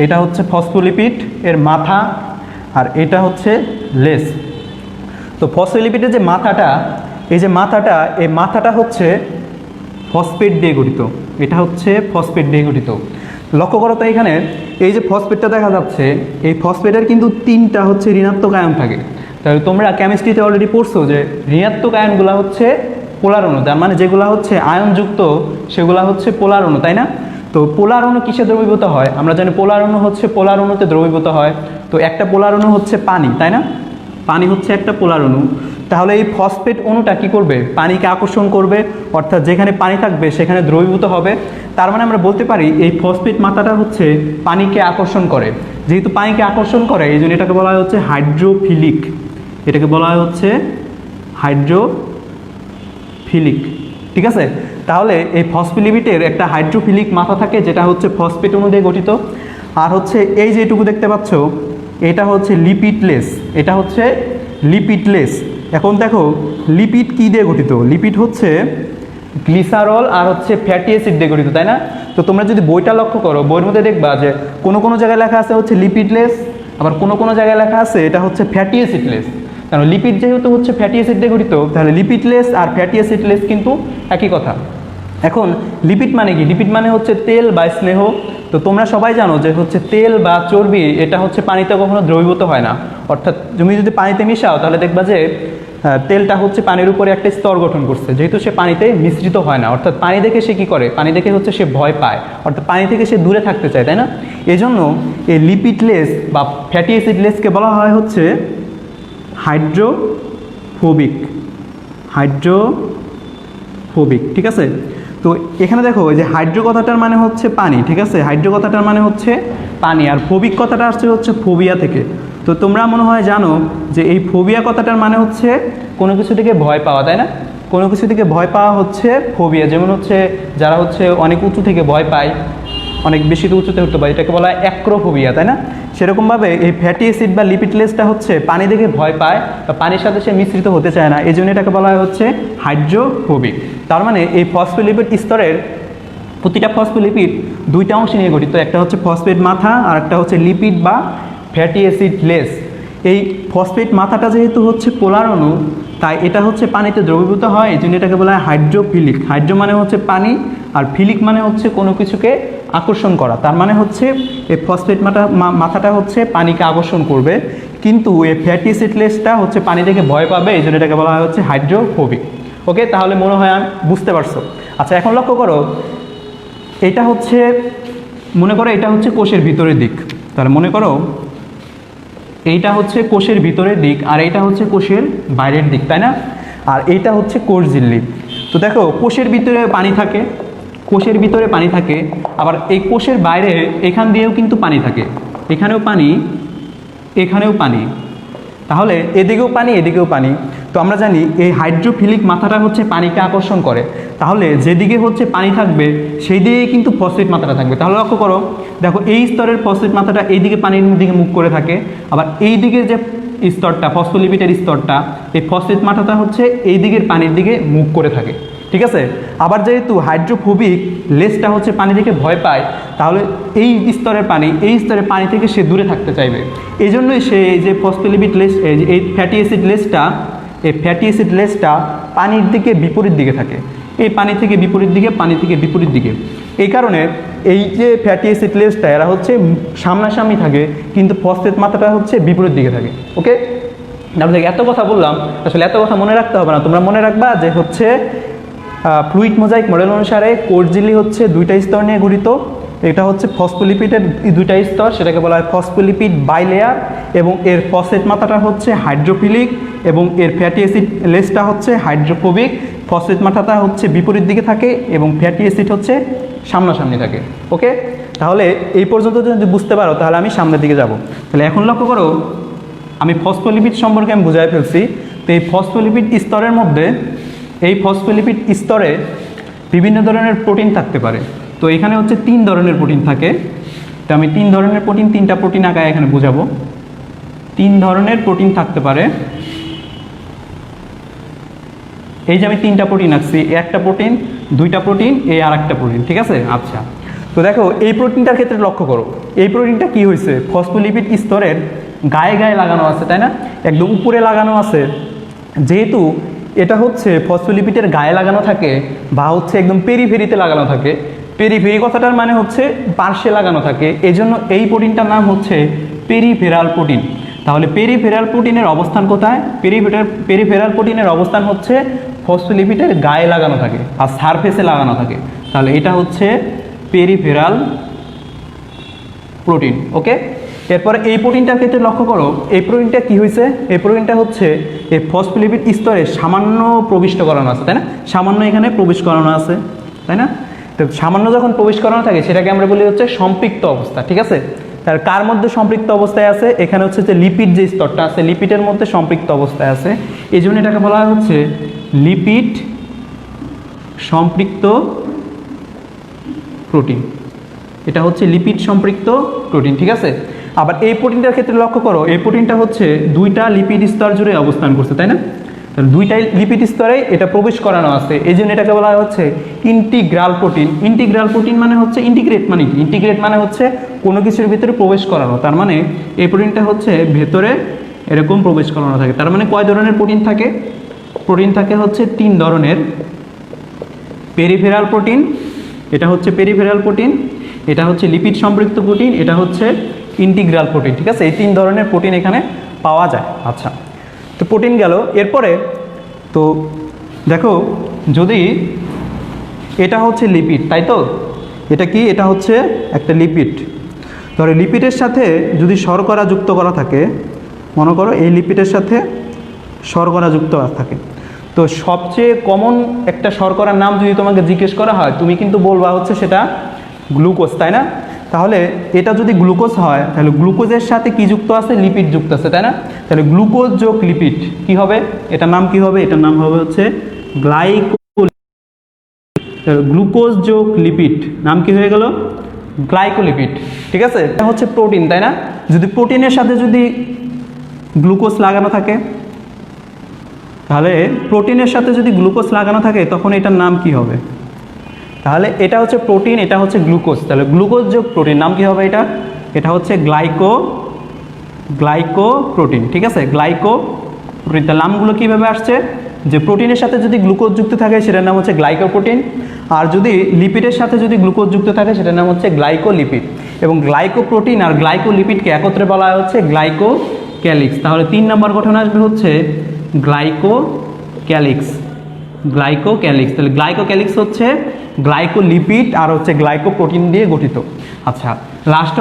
এটা হচ্ছে ফসফোলিপিড এর মাথা, আর এটা হচ্ছে লেস। তো ফসফোলিপিডের যে মাথাটা, এই মাথাটা হচ্ছে ফসফেট দিয়ে গঠিত। এটা হচ্ছে ফসফেট দিয়ে গঠিত। লক্ষ্য করো তো এখানে এই যে ফসফেটটা দেখা যাচ্ছে, এই ফসফেটের কিন্তু 3টা হচ্ছে ঋণাত্মক আয়ন থাকে। তাহলে তোমরা কেমিস্ট্রিতে অলরেডি পড়ছো যে ঋণাত্মক আয়নগুলো হচ্ছে পোলার অণু, তার মানে যেগুলো হচ্ছে আয়নযুক্ত সেগুলো হচ্ছে পোলার অণু, তাই না? তো পোলার অণু কিসে দ্রবীভূত হয়? আমরা জানি পোলার অণু হচ্ছে পোলার অণুতে দ্রবীভূত হয়। তো একটা পোলার অণু হচ্ছে পানি, তাই না? পানি হচ্ছে একটা পোলার অণু। তাহলে এই ফসফেট অণুটা কি করবে? পানিকে আকর্ষণ করবে, অর্থাৎ যেখানে পানি থাকবে সেখানে দ্রবীভূত হবে। তার মানে আমরা বলতে পারি এই ফসফেট মাথাটা হচ্ছে পানিকে আকর্ষণ করে। যেহেতু পানিকে আকর্ষণ করে এই জন্য এটাকে বলা হয় হচ্ছে হাইড্রোফিলিক। ঠিক আছে? তাহলে এই ফসফোলিপিডের একটা হাইড্রোফিলিক মাথা থাকে যেটা হচ্ছে ফসফেট অণু দিয়ে গঠিত। আর হচ্ছে এই যে এটুকু দেখতে পাচ্ছ এটা হচ্ছে লিপিডলেস। এখন দেখো লিপিড কি দিয়ে গঠিত? লিপিড হচ্ছে গ্লিসারল আর হচ্ছে ফ্যাটি অ্যাসিড দিয়ে গঠিত, তাই না? তো তোমরা যদি বইটা লক্ষ্য করো, বইয়ের মধ্যে দেখবা যে কোনো জায়গায় লেখা আছে হচ্ছে লিপিডলেস, আবার কোনো জায়গায় লেখা আছে এটা হচ্ছে ফ্যাটি অ্যাসিডলেস। কারণ লিপিড যেহেতু হচ্ছে ফ্যাটি অ্যাসিড দিয়ে গঠিত, তাহলে লিপিডলেস আর ফ্যাটি অ্যাসিডলেস কিন্তু একই কথা। এখন লিপিড মানে কি? লিপিড মানে হচ্ছে তেল বা স্নেহ। তো তোমরা সবাই জানো যে হচ্ছে তেল বা চর্বি এটা হচ্ছে পানিতে কখনো দ্রবীভূত হয় না। অর্থাৎ তুমি যদি পানিতে মিশাও তাহলে দেখবা যে তেলটা হচ্ছে পানির উপরে একটা স্তর গঠন করছে, যেহেতু সে পানিতে মিশ্রিত হয় না। অর্থাৎ পানি দেখে সে কী করে? পানি দেখে হচ্ছে সে ভয় পায়, অর্থাৎ পানি থেকে সে দূরে থাকতে চায়, তাই না? এই জন্য এই লিপিডলেস বা ফ্যাটি অ্যাসিডলেসকে বলা হয় হচ্ছে হাইড্রোফোবিক। ঠিক আছে? তো এখানে দেখো যে হাইড্রো কথাটার মানে হচ্ছে পানি, ঠিক আছে? হাইড্রো কথাটার মানে হচ্ছে পানি, আর ফোবিক কথাটা আসছে হচ্ছে ফোবিয়া থেকে। তো তোমরা মনে হয় জানো যে এই ফোবিয়া কথাটার মানে হচ্ছে কোনো কিছু থেকে ভয় পাওয়া, তাই না? কোনো কিছু থেকে ভয় পাওয়া হচ্ছে ফোবিয়া, যেমন হচ্ছে যারা হচ্ছে অনেক উঁচু থেকে ভয় পায়, অনেক বেশি উঁচুতে উঠতে পারে, এটাকে বলা হয় অ্যাক্রোফোবিয়া, তাই না? সেরকমভাবে এই ফ্যাটি অ্যাসিড বা লিপিড লেসটা হচ্ছে পানি দেখে ভয় পায় বা পানির সাথে সে মিশ্রিত হতে চায় না, এই জন্য এটাকে বলা হয় হচ্ছে হাইড্রোফোবিক। তার মানে এই ফসফোলিপিড স্তরের প্রতিটা ফসফোলিপিড দুইটা অংশ নিয়ে গঠিত, একটা হচ্ছে ফসফেট মাথা আর একটা হচ্ছে লিপিড বা ফ্যাটি অ্যাসিড লেস। এই ফসফেট মাথাটা যেহেতু হচ্ছে পোলার অণু, তাই এটা হচ্ছে পানিতে দ্রবীভূত হয়, এই জন্য এটাকে বলা হয় হাইড্রোফিলিক। হাইড্রো মানে হচ্ছে পানি, আর ফিলিক মানে হচ্ছে কোনো কিছুকে আকর্ষণ করা। তার মানে হচ্ছে এই ফসফেট মাথাটা হচ্ছে পানিকে আকর্ষণ করবে, কিন্তু এই ফ্যাটি অ্যাসিড লেসটা হচ্ছে পানি দেখে ভয় পাবে, এই জন্য এটাকে বলা হয় হচ্ছে হাইড্রোফোবিক। ওকে, তাহলে মনে হয় বুঝতে পারছো। আচ্ছা, এখন লক্ষ্য করো, এটা হচ্ছে মনে করো এটা হচ্ছে কোষের ভিতরের দিক, তাহলে মনে করো এইটা হচ্ছে কোষের ভিতরের দিক আর এইটা হচ্ছে কোষের বাইরের দিক, তাই না? আর এইটা হচ্ছে কোষঝিল্লি। তো দেখো, কোষের ভিতরে পানি থাকে, কোষের ভিতরে পানি থাকে, আবার এই কোষের বাইরে এখান দিয়েও কিন্তু পানি থাকে, এখানেও পানি, এখানেও পানি, তাহলে এদিকেও পানি এদিকেও পানি। তো আমরা জানি এই হাইড্রোফিলিক মাথাটা হচ্ছে পানিকে আকর্ষণ করে, তাহলে যেদিকে হচ্ছে পানি থাকবে সেই দিকেই কিন্তু ফসফেট মাথাটা থাকবে। তাহলে লক্ষ্য করো, দেখো এই স্তরের ফসফেট মাথাটা এইদিকে পানির দিকে মুখ করে থাকে, আবার এই দিকের যে স্তরটা ফসফোলিপিডের স্তরটা, এই ফসফেট মাথাটা হচ্ছে এই দিকের পানির দিকে মুখ করে থাকে, ঠিক আছে? আবার যেহেতু হাইড্রোফোবিক লেসটা হচ্ছে পানি থেকে ভয় পায়, তাহলে এই স্তরের পানি, এই স্তরের পানি থেকে সে দূরে থাকতে চাইবে, এই জন্যই সে এই যে ফসফোলিপিড লেস, এই ফ্যাটি অ্যাসিড লেসটা, এই ফ্যাটি অ্যাসিড লেসটা পানির দিকে বিপরীত দিকে থাকে, এই পানি থেকে বিপরীত দিকে, পানি থেকে বিপরীত দিকে। এই কারণে এই যে ফ্যাটি অ্যাসিড লেসটা এরা হচ্ছে সামনাসামনি থাকে, কিন্তু ফসফেট মাথাটা হচ্ছে বিপরীত দিকে থাকে। ওকে, তাহলে এত কথা বললাম, আসলে এত কথা মনে রাখতে হবে না, তোমরা মনে রাখবা যে হচ্ছে ফ্লুইড মোজাইক মডেল অনুসারে কোষঝিল্লি হচ্ছে দুইটা স্তর নিয়ে গঠিত। এটা হচ্ছে ফসফোলিপিডের দুইটা স্তর, সেটাকে বলা হয় ফসফোলিপিড বাইলেয়ার, এবং এর ফসফেট মাথাটা হচ্ছে হাইড্রোফিলিক এবং এর ফ্যাটি অ্যাসিড লেসটা হচ্ছে হাইড্রোফোবিক। ফসফেট মাথাটা হচ্ছে বিপরীত দিকে থাকে এবং ফ্যাটি অ্যাসিড হচ্ছে সামনাসামনি থাকে। ওকে, তাহলে এই পর্যন্ত যদি বুঝতে পারো তাহলে আমি সামনের দিকে যাব। তাহলে এখন লক্ষ্য করো, আমি ফসফোলিপিড সম্পর্কে আমি বুঝাই ফেলছি। তো এই ফসফোলিপিড স্তরের মধ্যে, এই ফসফোলিপিড স্তরে বিভিন্ন ধরনের প্রোটিন থাকতে পারে। তো এখানে হচ্ছে 3 ধরনের প্রোটিন থাকে। তো আমি 3 ধরনের প্রোটিন, 3টা প্রোটিন আঁকায় এখানে বোঝাবো। 3 ধরনের প্রোটিন থাকতে পারে। এই যে আমি 3টা প্রোটিন আঁকছি, একটা প্রোটিন, 2টা প্রোটিন, এই আর একটা প্রোটিন, ঠিক আছে? আচ্ছা, তো দেখো এই প্রোটিনটার ক্ষেত্রে লক্ষ্য করো, এই প্রোটিনটা কি হয়েছে, ফসফোলিপিড স্তরের গায়ে গায়ে লাগানো আছে, তাই না? একদম উপরে লাগানো আছে। যেহেতু এটা হচ্ছে ফসফোলিপিডের গায়ে লাগানো থাকে বা হচ্ছে একদম পেরিফেরিতে লাগানো থাকে, পেরিফেরি কথাটার মানে হচ্ছে পার্শ্বে লাগানো থাকে, এজন্য এই প্রোটিনটার নাম হচ্ছে পেরিফেরাল প্রোটিন। তাহলে পেরিফেরাল প্রোটিনের অবস্থান কোথায়? পেরিফেরাল প্রোটিনের অবস্থান হচ্ছে ফসফোলিপিডের গায়ে লাগানো থাকে আর সারফেসে লাগানো থাকে, তাহলে এটা হচ্ছে পেরিফেরাল প্রোটিন। ওকে, এরপরে এই প্রোটিনটার ক্ষেত্রে লক্ষ্য করো, এই প্রোটিনটা কি হয়েছে, এই প্রোটিনটা হচ্ছে এই ফসফোলিপিড স্তরে সামান্য প্রবিষ্ট করানো আছে, তাই না? সামান্য এখানে প্রবেশ করানো আছে, তাই না? তো সামান্য যখন প্রবেশ করানো থাকে সেটাকে আমরা বলি হচ্ছে সম্পৃক্ত অবস্থা, ঠিক আছে? তার কার মধ্যে সম্পৃক্ত অবস্থায় আছে? এখানে হচ্ছে যে লিপিড যে স্তরটা আছে, লিপিডের মধ্যে সম্পৃক্ত অবস্থায় আছে, এই জন্য এটাকে বলা হচ্ছে লিপিড সম্পৃক্ত প্রোটিন। এটা হচ্ছে লিপিড সম্পৃক্ত প্রোটিন, ঠিক আছে? আবার এই প্রোটিনটার ক্ষেত্রে লক্ষ্য করো, এই প্রোটিনটা হচ্ছে 2টা লিপিড স্তর জুড়ে অবস্থান করছে, তাই না? তাহলে 2টাই লিপিড স্তরে এটা প্রবেশ করানো আছে, এই জন্য এটাকে বলা হচ্ছে ইন্টিগ্রাল প্রোটিন। ইন্টিগ্রাল প্রোটিন মানে হচ্ছে ইন্টিগ্রেট, মানে কি? ইন্টিগ্রেট মানে হচ্ছে কোনো কিছুর ভিতরে প্রবেশ করানো, তার মানে এই প্রোটিনটা হচ্ছে ভেতরে এরকম প্রবেশ করানো থাকে। তার মানে কয় ধরনের প্রোটিন থাকে? প্রোটিন থাকে হচ্ছে 3 ধরনের। পেরিফেরাল প্রোটিন, এটা হচ্ছে পেরিফেরাল প্রোটিন, এটা হচ্ছে লিপিড সম্পৃক্ত প্রোটিন, এটা হচ্ছে ইন্টিগ্রাল প্রোটিন, ঠিক আছে? এই 3 ধরনের প্রোটিন এখানে পাওয়া যায়। আচ্ছা, তো প্রোটিন গেল। এরপরে তো দেখো, যদি এটা হচ্ছে লিপিড, তাই তো? এটা কি? এটা হচ্ছে একটা লিপিড। ধরো লিপিডের সাথে যদি শর্করা যুক্ত করা থাকে, মনে করো এই লিপিডের সাথে শর্করা যুক্ত থাকে, তো সবচেয়ে কমন একটা শর্করার নাম যদি তোমাকে জিজ্ঞেস করা হয়, তুমি কিন্তু বলবা হচ্ছে সেটা গ্লুকোজ, তাই না? তাহলে এটা যদি গ্লুকোজ হয় তাহলে গ্লুকোজের সাথে কি যুক্ত আছে, লিপিড যুক্ত আছে, তাই না? তাহলে গ্লুকোজ যোগ লিপিড কি হবে, এটার নাম কি হবে, এটার নাম হবে হচ্ছে গ্লাইকো। গ্লুকোজ যোগ লিপিড নাম কি হয়ে গেল, গ্লাইকোলিপিড। ঠিক আছে, এটা হচ্ছে প্রোটিন, তাই না? যদি প্রোটিনের সাথে যদি গ্লুকোজ লাগানো থাকে, তাহলে প্রোটিনের সাথে যদি গ্লুকোজ লাগানো থাকে তখন এটার নাম কি হবে? তাহলে এটা হচ্ছে প্রোটিন, এটা হচ্ছে গ্লুকোজ, তাহলে গ্লুকোজ যোগ প্রোটিন নাম কি হবে এটা? এটা হচ্ছে গ্লাইকো প্রোটিন। ঠিক আছে, গ্লাইকো প্রোটিন। তার নামগুলো কীভাবে আসছে, যে প্রোটিনের সাথে যদি গ্লুকোজ যুক্ত থাকে সেটার নাম হচ্ছে গ্লাইকোপ্রোটিন, আর যদি লিপিডের সাথে যদি গ্লুকোজ যুক্ত থাকে সেটার নাম হচ্ছে গ্লাইকোলিপিড। এবং গ্লাইকোপ্রোটিন আর গ্লাইকোলিপিডকে একত্রে বলা হচ্ছে গ্লাইকোক্যালিক্স। তাহলে 3 নম্বর গঠন আসবে হচ্ছে গ্লাইকোক্যালিক্স। তাহলে গ্লাইকোক্যালিক্স হচ্ছে গ্লাইকোলিপিড আর হচ্ছে গ্লাইকোপ্রোটিন দিয়ে গঠিত। আচ্ছা, লাস্ট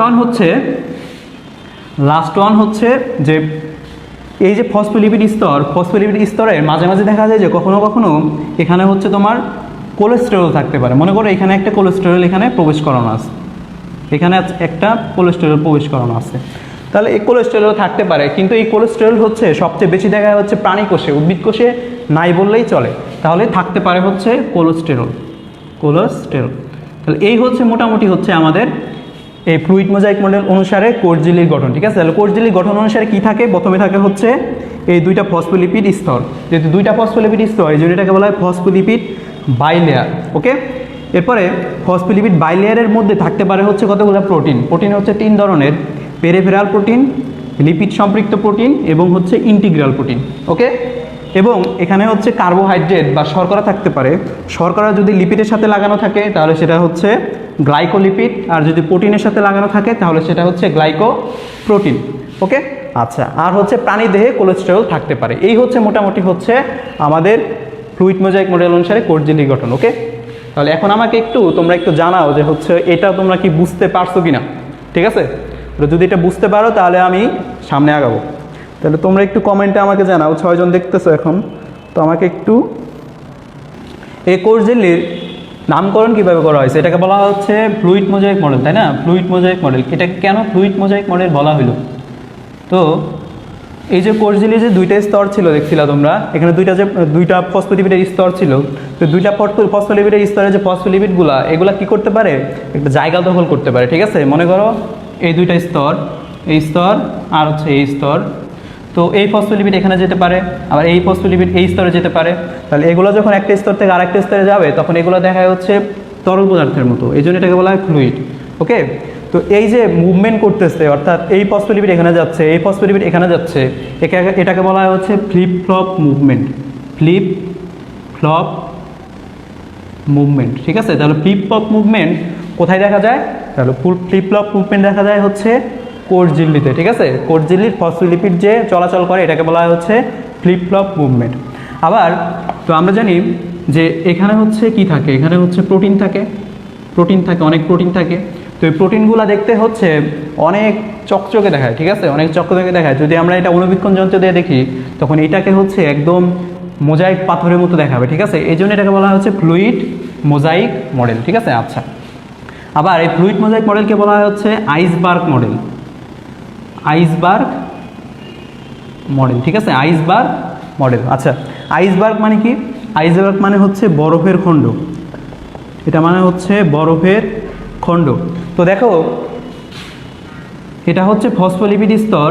ওয়ান হচ্ছে যে এই যে ফসফোলিপিড স্তরের মাঝে মাঝে দেখা যায় যে কখনো কখনো এখানে হচ্ছে তোমার কোলেস্টেরল থাকতে পারে। মনে করো এখানে একটা কোলেস্টেরল এখানে প্রবেশ করানো আছে, তাহলে এই কোলেস্টেরল থাকতে পারে, কিন্তু এই কোলেস্টেরল হচ্ছে সবচেয়ে বেশি দেখা হচ্ছে প্রাণী কোষে, উদ্ভিদ কোষে নাই বললেই চলে। তাহলে থাকতে পারে হচ্ছে কোলেস্টেরল। তাহলে এই হচ্ছে মোটামুটি হচ্ছে আমাদের এই ফ্লুইড মোজাইক মডেল অনুসারে কোষ ঝিল্লির গঠন। ঠিক আছে, তাহলে কোষ ঝিল্লির গঠন অনুসারে কি থাকে, প্রথমে থাকে হচ্ছে এই 2টা ফসফোলিপিড স্তর। যেহেতু 2টা ফসফোলিপিড স্তর, এই জন্য এটাকে বলা হয় ফসফোলিপিড বাইলেয়ার। ওকে, এরপরে ফসফোলিপিড বাইলেয়ারের মধ্যে থাকতে পারে হচ্ছে কতগুলো প্রোটিন হচ্ছে 3 ধরনের, পেরিফেরাল প্রোটিন, লিপিড সম্পৃক্ত প্রোটিন এবং হচ্ছে ইন্টিগ্রাল প্রোটিন। ওকে, এবং এখানে হচ্ছে কার্বোহাইড্রেট বা শর্করা থাকতে পারে। শর্করা যদি লিপিডের সাথে লাগানো থাকে তাহলে সেটা হচ্ছে গ্লাইকোলিপিড, আর যদি প্রোটিনের সাথে লাগানো থাকে তাহলে সেটা হচ্ছে গ্লাইকোপ্রোটিন। ওকে, আচ্ছা, আর হচ্ছে প্রাণী দেহে কোলেস্টেরল থাকতে পারে। এই হচ্ছে মোটামুটি হচ্ছে আমাদের ফ্লুইড মোজাইক মডেল অনুসারে কোষ ঝিল্লির গঠন। ওকে, তাহলে এখন আমাকে তোমরা একটু জানাও যে হচ্ছে এটা তোমরা কি বুঝতে পারছো কিনা। ঠিক আছে, তো যদি এটা বুঝতে পারো তাহলে আমি সামনে আগাবো। তাহলে তোমরা একটু কমেন্টে আমাকে জানাও, 6 জন দেখতেছো এখন, তো আমাকে একটু এই কোষ ঝিল্লির নামকরণ কীভাবে করা হয়েছে, এটাকে বলা হচ্ছে ফ্লুইড মোজাইক মডেল, তাই না? ফ্লুইড মোজাইক মডেল, এটাকে কেন ফ্লুইড মোজাইক মডেল বলা হলো? তো এই যে কোষ ঝিল্লির যে 2টা স্তর ছিল দেখছিলা তোমরা, এখানে 2টা ফসফোলিপিডের স্তর ছিল। তো 2টা ফসফোলিপিডের স্তরে যে ফসফোলিপিডগুলা এগুলা কি করতে পারে, একটা জায়গা দখল করতে পারে। ঠিক আছে, মনে করো এই 2টা স্তর, এই স্তর আর হচ্ছে এই স্তর, তো এই ফসফোলিপিড এখানে যেতে পারে, আবার এই ফসফোলিপিড এই স্তরে যেতে পারে। তাহলে এগুলো যখন একটা স্তর থেকে আরেকটা স্তরে যাবে তখন এগুলো দেখা হচ্ছে তরল পদার্থের মতো, এই জন্য এটাকে বলা হয় ফ্লুইড। ওকে, তো এই যে মুভমেন্ট করতেছে, অর্থাৎ এই ফসফোলিপিড এখানে যাচ্ছে, এই ফসফোলিপিড এখানে যাচ্ছে, এটাকে বলা হয় হচ্ছে ফ্লিপ ফ্লপ মুভমেন্ট। ঠিক আছে, তাহলে ফ্লিপ ফ্লপ মুভমেন্ট কোথায় দেখা যায়? তাহলে ফ্লিপ ফ্লপ মুভমেন্ট দেখা যায় হচ্ছে কোষ ঝিল্লিতে। ঠিক আছে, কোষ ঝিল্লির ফসফোলিপিড যে চলাচল করে এটাকে বলা হয় হচ্ছে ফ্লিপ ফ্লপ মুভমেন্ট। আবার তো আমরা জানি যে এখানে হচ্ছে কি থাকে, এখানে হচ্ছে প্রোটিন থাকে, অনেক প্রোটিন থাকে। তো এই প্রোটিনগুলো দেখতে হচ্ছে অনেক চকচকে দেখায়। ঠিক আছে, অনেক চকচকে দেখায়। যদি আমরা এটা অনুবীক্ষণ যন্ত্র দিয়ে দেখি তখন এটাকে হচ্ছে একদম মোজাইক পাথরের মতো দেখাবে। ঠিক আছে, এই জন্য এটাকে বলা হচ্ছে ফ্লুইড মোজাইক মডেল। ঠিক আছে, আচ্ছা, আবার এই ফ্লুইড মোজাইক মডেলকে বলা হয় হচ্ছে আইসবার্গ মডেল। ঠিক আছে, আইসবার্গ মডেল। আচ্ছা, আইসবার্গ মানে কি? আইসবার্গ মানে হচ্ছে বরফের খণ্ড, এটা মানে হচ্ছে বরফের খণ্ড। তো দেখো এটা হচ্ছে ফসফোলিপিড স্তর।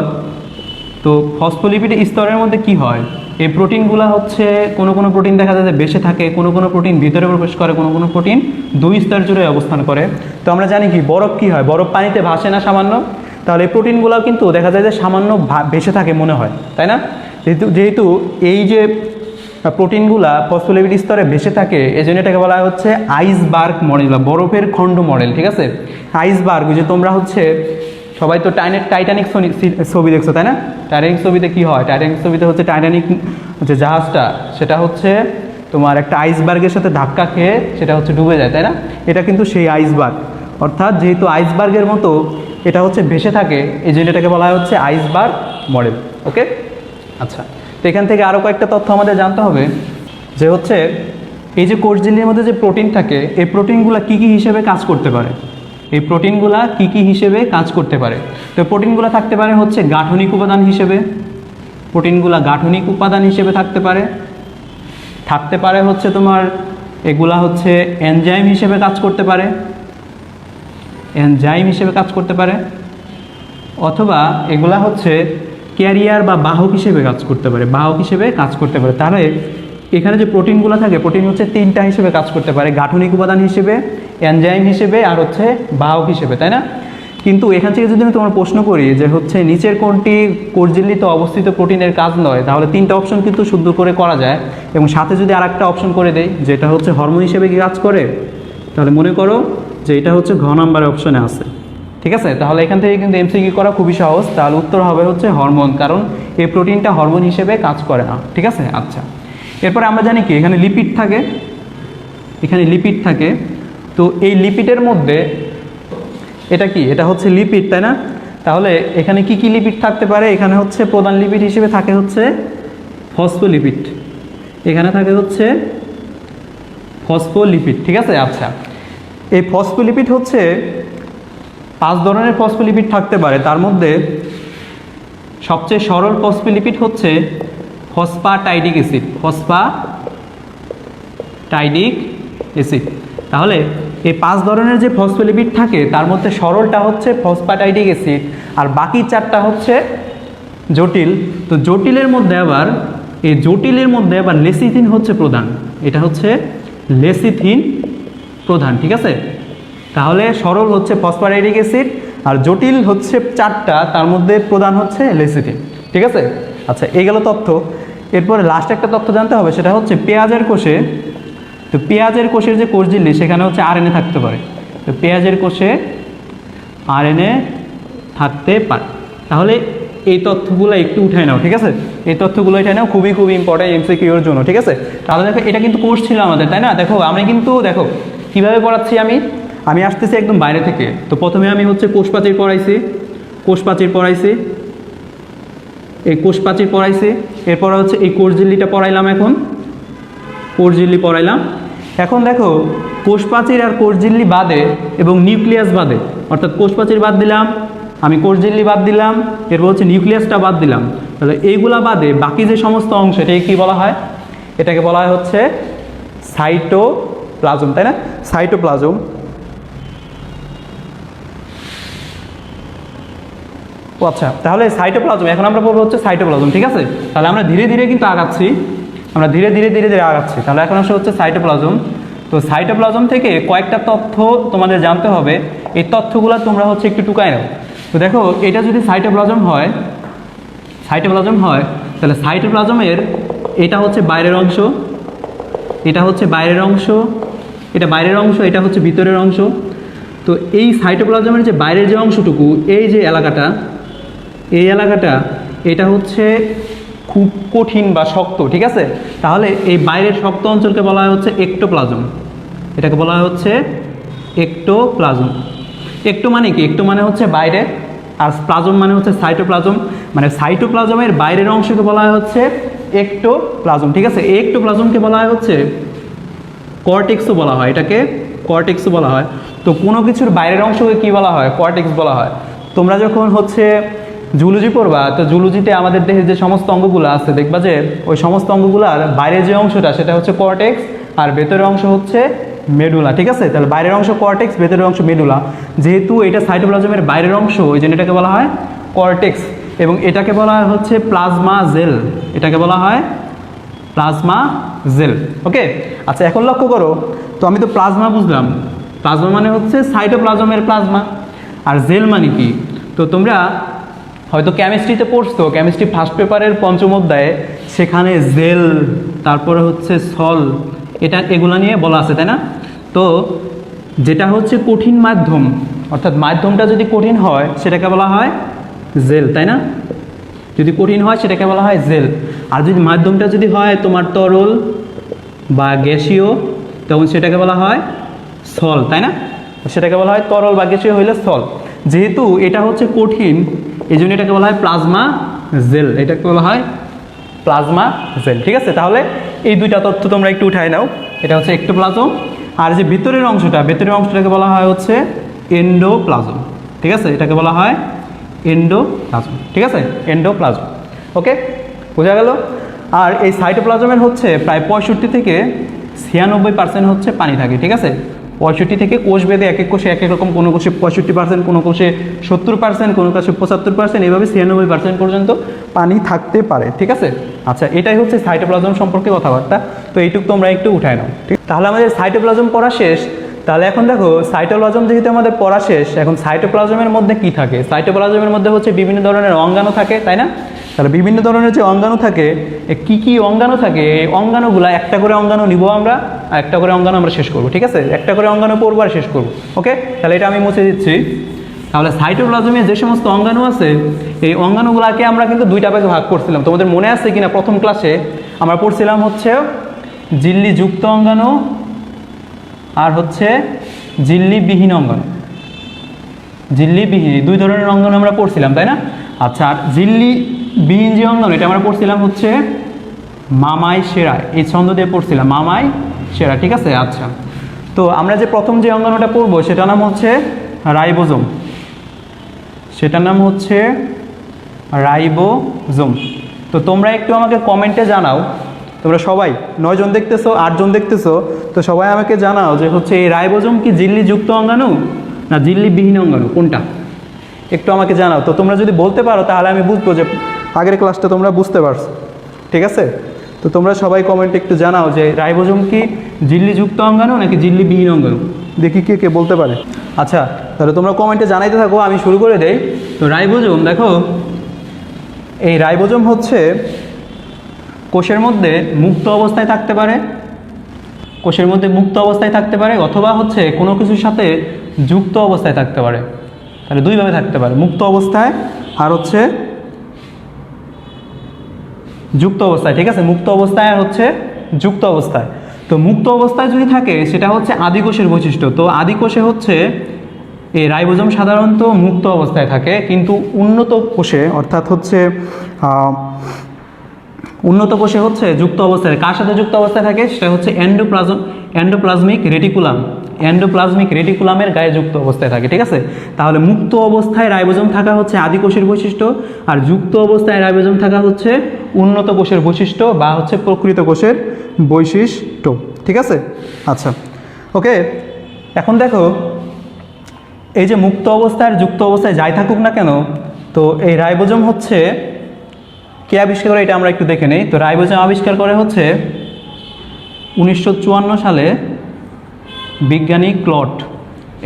তো ফসফোলিপিড স্তরের মধ্যে কি হয়, এই প্রোটিনগুলো হচ্ছে কোনো প্রোটিন দেখা যায় যে বেশি থাকে, কোনো প্রোটিন ভিতরে প্রবেশ করে, কোনো প্রোটিন 2 স্তর জুড়ে অবস্থান করে। তো আমরা জানি কি বরফ কি হয়, বরফ পানিতে ভাসে না সামান্য, তাহলে এই প্রোটিনগুলো কিন্তু দেখা যায় যে সামান্য ভেসে থাকে মনে হয়, তাই না? যেহেতু এই যে প্রোটিনগুলা ফসফোলিপিড স্তরে ভেসে থাকে এই জন্য এটাকে বলা হচ্ছে আইসবার্গ মডেল বা বরফের খণ্ড মডেল। ঠিক আছে, আইসবার্গ, যে তোমরা হচ্ছে সবাই তো টাইটানিক ছবি দেখছো, তাই না? টাইটানিক ছবিতে কি হয়, টাইটানিক ছবিতে হচ্ছে টাইটানিক যে জাহাজটা সেটা হচ্ছে তোমার একটা আইসবার্গের সাথে ধাক্কা খেয়ে সেটা হচ্ছে ডুবে যায়, তাই না? এটা কিন্তু সেই আইসবার্গ, অর্থাৎ যেহেতু আইসবার্গের মতো এটা হচ্ছে ভেসে থাকে এই জন্য এটাকে বলা হচ্ছে আইসবার্গ মডেল। ওকে, আচ্ছা, তো এখান থেকে আরও কয়েকটা তথ্য আমাদের জানতে হবে, যে হচ্ছে এই যে কোষ ঝিল্লির মধ্যে যে প্রোটিন থাকে এই প্রোটিনগুলো কী কী হিসেবে কাজ করতে পারে। এই প্রোটিনগুলা কি কি হিসেবে কাজ করতে পারে। তো প্রোটিনগুলো থাকতে পারে হচ্ছে গাঠনিক উপাদান হিসেবে, প্রোটিনগুলা গাঠনিক উপাদান হিসেবে থাকতে পারে হচ্ছে তোমার এগুলা হচ্ছে এনজাইম হিসেবে কাজ করতে পারে, এনজাইম হিসেবে কাজ করতে পারে, অথবা এগুলা হচ্ছে ক্যারিয়ার বা বাহক হিসেবে কাজ করতে পারে, বাহক হিসেবে কাজ করতে পারে। তাহলে এখানে যে প্রোটিনগুলো থাকে, প্রোটিন হচ্ছে তিনটা হিসেবে কাজ করতে পারে, গাঠনিক উপাদান হিসেবে, এনজাইম হিসেবে, আর হচ্ছে বাহক হিসেবে, তাই না? কিন্তু এখান থেকে যদি আমি তোমার প্রশ্ন করি যে হচ্ছে নিচের কোনটি কোষঝিল্লিতে অবস্থিত প্রোটিনের কাজ নয়, তাহলে তিনটা অপশন কিন্তু শুদ্ধ করে করা যায়। এবং সাথে যদি আর একটা অপশন করে দেই যেটা হচ্ছে হরমোন হিসেবে কি কাজ করে, তাহলে মনে করো যে এটা হচ্ছে ঘ নাম্বারের অপশনে আছে। ঠিক আছে, তাহলে এখান থেকে কিন্তু এমসিকিউ করা খুবই সহজ। তাহলে উত্তর হবে হচ্ছে হরমোন, কারণ এই প্রোটিনটা হরমোন হিসেবে কাজ করে না। ঠিক আছে, আচ্ছা। এরপরে আমরা জানি কি এখানে লিপিড থাকে, এখানে লিপিড থাকে। তো এই লিপিডের মধ্যে এটা কি, এটা হচ্ছে লিপিড, তাই না? তাহলে এখানে কি কি লিপিড থাকতে পারে? এখানে হচ্ছে প্রধান লিপিড হিসেবে থাকে হচ্ছে ফসফোলিপিড, এখানে থাকে হচ্ছে ফসফোলিপিড। ঠিক আছে, আচ্ছা। এই ফসফোলিপিড হচ্ছে 5 ধরনের ফসফোলিপিড থাকতে পারে। তার মধ্যে সবচেয়ে সরল ফসফোলিপিড হচ্ছে ফসফাটাইডিক অ্যাসিড, ফসফাটাইডিক অ্যাসিড। তাহলে এই 5 ধরনের যে ফসফোলিপিড থাকে তার মধ্যে সরলটা হচ্ছে ফসফাটাইডিক অ্যাসিড, আর বাকি 4টা হচ্ছে জটিল। তো জটিলের মধ্যে আবার লেসিথিন হচ্ছে প্রধান, এটা হচ্ছে লেসিথিন প্রধান। ঠিক আছে, তাহলে সরল হচ্ছে ফসফাটাইডিক অ্যাসিড, আর জটিল হচ্ছে 4টা, তার মধ্যে প্রধান হচ্ছে লেসিথিন। ঠিক আছে, আচ্ছা, এই গেল তথ্য। এরপরে লাস্ট একটা তথ্য জানতে হবে, সেটা হচ্ছে পেঁয়াজের কোষে, তো পেঁয়াজের কোষের যে কোষঝিল্লি সেখানে হচ্ছে আরএনএ থাকতে পারে। তো পেঁয়াজের কোষে আরএনএ থাকতে পারে। তাহলে এই তথ্যগুলো একটু উঠাই নাও। ঠিক আছে, এই তথ্যগুলো উঠাই নাও, খুবই খুবই ইম্পর্টেন্ট এমসিকিউর জন্য। ঠিক আছে, তাহলে দেখো এটা কিন্তু কোর্স ছিল আমাদের, তাই না? দেখো আমি কিন্তু দেখো কীভাবে পড়াচ্ছি, আমি আসতেছি একদম বাইরে থেকে। তো প্রথমে আমি হচ্ছে কোষপ্রাচীর পড়াইছি, এই কোষপ্রাচীর পড়াইছি, এরপর হচ্ছে এই কোষঝিল্লিটা পড়াইলাম, এখন কোষঝিল্লি পড়াইলাম। এখন দেখো কোষপ্রাচীর আর কোষঝিল্লি বাদে এবং নিউক্লিয়াস বাদে, অর্থাৎ কোষপ্রাচীর বাদ দিলাম, আমি কোষঝিল্লি বাদ দিলাম, এরপর হচ্ছে নিউক্লিয়াসটা বাদ দিলাম। তাহলে এইগুলা বাদে বাকি যে সমস্ত অংশ, এটাকে কী বলা হয়? এটাকে বলা হয় হচ্ছে সাইটোপ্লাজম, তাই না? সাইটোপ্লাজম। ও আচ্ছা, তাহলে সাইটোপ্লাজম, এখন আমরা বলবো হচ্ছে সাইটোপ্লাজম। ঠিক আছে, তাহলে আমরা ধীরে ধীরে কিন্তু আগাচ্ছি, ধীরে ধীরে আগাচ্ছি। তাহলে এখন আসলে হচ্ছে সাইটোপ্লাজম। তো সাইটোপ্লাজম থেকে কয়েকটা তথ্য তোমাদের জানতে হবে, এই তথ্যগুলো তোমরা হচ্ছে একটু টুকাই নাও। তো দেখো এটা যদি সাইটোপ্লাজম হয়, তাহলে সাইটোপ্লাজমের এটা হচ্ছে বাইরের অংশ, এটা হচ্ছে বাইরের অংশ, এটা বাইরের অংশ, এটা হচ্ছে ভিতরের অংশ। তো এই সাইটোপ্লাজমের যে বাইরের যে অংশটুকু, এই যে এলাকাটা, এই এলাকাটা, এটা হচ্ছে খুব কঠিন বা শক্ত। ঠিক আছে, তাহলে এই বাইরের শক্ত অঞ্চলকে বলা হয় হচ্ছে এক্টোপ্লাজম, এটাকে বলা হয় হচ্ছে এক্টোপ্লাজম। একটো মানে কি? একটো মানে হচ্ছে বাইরে, আর প্লাজম মানে হচ্ছে সাইটোপ্লাজম, মানে সাইটোপ্লাজমের বাইরের অংশকে বলা হয় হচ্ছে এক্টোপ্লাজম। ঠিক আছে, এই এক্টোপ্লাজমকে বলা হয় হচ্ছে কর্টেক্সও বলা হয়, এটাকে কর্টেক্সও বলা হয়। তো কোনো কিছুর বাইরের অংশকে কি বলা হয়? কর্টেক্স বলা হয়। তোমরা যখন হচ্ছে জুলজি পড়বা, তো জুলজিতে আমাদের দেহের যে সমস্ত অঙ্গগুলো আছে দেখবা যে ওই সমস্ত অঙ্গগুলার বাইরের যে অংশটা সেটা হচ্ছে কর্টেক্স, আর ভেতরের অংশ হচ্ছে মেডুলা। ঠিক আছে, তাহলে বাইরের অংশ কর্টেক্স, ভেতরের অংশ মেডুলা। যেহেতু এটা সাইটোপ্লাজমের বাইরের অংশ, ওই জন্য এটাকে বলা হয় কর্টেক্স, এবং এটাকে বলা হয় হচ্ছে প্লাজমা জেল, এটাকে বলা হয় প্লাজমা জেল। ওকে, আচ্ছা, এখন লক্ষ্য করো, তো আমি তো প্লাজমা বুঝলাম, প্লাজমা মানে হচ্ছে সাইটোপ্লাজমের প্লাজমা, আর জেল মানে কি? তো তোমরা হয়তো কেমিস্ট্রিতে পড়ছো, কেমিস্ট্রি ফার্স্ট পেপারের 5ম অধ্যায়ে, সেখানে জেল, তারপরে হচ্ছে সল, এগুলা নিয়ে বলা আছে, তাই না? তো যেটা হচ্ছে কঠিন মাধ্যম, অর্থাৎ মাধ্যমটা যদি কঠিন হয় সেটাকে বলা হয় জেল, তাই না? যদি কঠিন হয় সেটাকে বলা হয় জেল। আর যদি মাধ্যমটা যদি হয় তোমার তরল বা গ্যাসীয়, তখন সেটাকে বলা হয় সল, তাই না? সেটাকে বলা হয় তরল বা গ্যাসীয় হইলে সল। যেহেতু এটা হচ্ছে কঠিন, এই জন্য এটাকে বলা হয় প্লাজমা জেল, এটাকে বলা হয় প্লাজমা জেল। ঠিক আছে, তাহলে এই দুইটা তথ্য তোমরা একটু উঠায় নাও। এটা হচ্ছে এক্টোপ্লাজম, আর যে ভিতরের অংশটাকে বলা হয় হচ্ছে এন্ডোপ্লাজম, ঠিক আছে, এটাকে বলা হয় এন্ডোপ্লাজম, ঠিক আছে, এন্ডোপ্লাজম। ওকে, বোঝা গেল। আর এই সাইটোপ্লাজমের হচ্ছে প্রায় 65 থেকে 96% হচ্ছে পানি থাকে, ঠিক আছে। 65 থেকে কোষ ভেদে এক এক কোষে এক এক রকম, কোনো কোষে 65%, কোনো কোষে 70%, কোনো কোষে 75%, এইভাবে 96% পর্যন্ত পানি থাকতে পারে, ঠিক আছে। আচ্ছা, এটাই হচ্ছে সাইটোপ্লাজম সম্পর্কে কথাবার্তা। তো এইটুকু তোমরা একটু উঠায় নাও, ঠিক। তাহলে আমাদের সাইটোপ্লাজম পড়া শেষ। তাহলে এখন দেখো, সাইটোপ্লাজম যেহেতু আমাদের পড়া শেষ, এখন সাইটোপ্লাজমের মধ্যে কি থাকে? সাইটোপ্লাজমের মধ্যে হচ্ছে বিভিন্ন ধরনের অঙ্গাণু থাকে, তাই না? তাহলে বিভিন্ন ধরনের যে অঙ্গাণু থাকে, কি কি অঙ্গাণু থাকে, এই অঙ্গাণুগুলা একটা করে অঙ্গাণু নিব আমরা, আর একটা করে অঙ্গাণু আমরা শেষ করব, ঠিক আছে। একটা করে অঙ্গাণু পড়বো আর শেষ করব। ওকে, তাহলে এটা আমি মুছে দিচ্ছি। তাহলে সাইটোপ্লাজমে যে সমস্ত অঙ্গাণু আছে, এই অঙ্গাণুগুলাকে আমরা কিন্তু দুইটা ভাগে ভাগ করছিলাম। তোমাদের মনে আছে কিনা, প্রথম ক্লাসে আমরা পড়ছিলাম হচ্ছে ঝিল্লিযুক্ত অঙ্গাণু আর হচ্ছে ঝিল্লিবিহীন অঙ্গাণু। ঝিল্লিবিহীন, দুই ধরনের অঙ্গাণু আমরা পড়ছিলাম, তাই না? আচ্ছা, আর ঝিল্লিবিহীন যে অঙ্গাণু, এটা আমরা পড়ছিলাম হচ্ছে মামাই সেরা, এই ছন্দ দিয়ে পড়ছিলাম মামাই সেরা, ঠিক আছে। আচ্ছা, তো আমরা যে প্রথম যে অঙ্গাণুটা পড়বো সেটার নাম হচ্ছে রাইবোজোম, সেটার নাম হচ্ছে রাইবোজোম। তো তোমরা একটু আমাকে কমেন্টে জানাও, তোমরা সবাই 9 জন দেখতেছো, 8 জন দেখতেছো, তো সবাই আমাকে জানাও যে হচ্ছে এই রাইবোজোম কি ঝিল্লিযুক্ত অঙ্গাণু না ঝিল্লিবিহীন অঙ্গাণু, কোনটা? একটু আমাকে জানাও। তো তোমরা যদি বলতে পারো তাহলে আমি বুঝবো যে আগের ক্লাসটা তোমরা বুঝতে পারছো, ঠিক আছে। তো তোমরা সবাই কমেন্টে একটু জানাও যে রাইবোজোম কি ঝিল্লিযুক্ত অঙ্গাণু নাকি ঝিল্লিবিহীন অঙ্গাণু, দেখি কে কে বলতে পারে। আচ্ছা, তাহলে তোমরা কমেন্টে জানাইতে থাকো, আমি শুরু করে দেই। তো রাইবোজোম, দেখো এই রাইবোজোম হচ্ছে কোষের মধ্যে মুক্ত অবস্থায় থাকতে পারে, কোষের মধ্যে মুক্ত অবস্থায় থাকতে পারে, অথবা হচ্ছে কোনো কিছুর সাথে যুক্ত অবস্থায় থাকতে পারে। তাহলে দুইভাবে থাকতে পারে, মুক্ত অবস্থায় আর হচ্ছে যুক্ত অবস্থায়, ঠিক আছে। মুক্ত অবস্থায় আর হচ্ছে যুক্ত অবস্থায়। তো মুক্ত অবস্থায় যদি থাকে সেটা হচ্ছে আদিকোষের বৈশিষ্ট্য। তো আদিকোষে হচ্ছে এই রাইবোজোম সাধারণত মুক্ত অবস্থায় থাকে, কিন্তু উন্নত কোষে অর্থাৎ হচ্ছে উন্নত কোষে হচ্ছে যুক্ত অবস্থায়। কার সাথে যুক্ত অবস্থায় থাকে? সেটা হচ্ছে এন্ডোপ্লাজমিক রেটিকুলাম, এন্ডোপ্লাজমিক রেটিকুলামের গায়ে যুক্ত অবস্থায় থাকে, ঠিক আছে। তাহলে মুক্ত অবস্থায় রাইবোজোম থাকা হচ্ছে আদিকোষের বৈশিষ্ট্য, আর যুক্ত অবস্থায় রাইবোজোম থাকা হচ্ছে উন্নত কোষের বৈশিষ্ট্য বা হচ্ছে প্রকৃত কোষের বৈশিষ্ট্য, ঠিক আছে। আচ্ছা, ওকে, এখন দেখো এই যে মুক্ত অবস্থায় আর যুক্ত অবস্থায় যাই থাকুক না কেন, তো এই রাইবোজোম হচ্ছে কে আবিষ্কার করে এটা আমরা একটু দেখে নেই। তো রাইবোজোম আবিষ্কার করে হচ্ছে 1954 সালে বিজ্ঞানী ক্লট,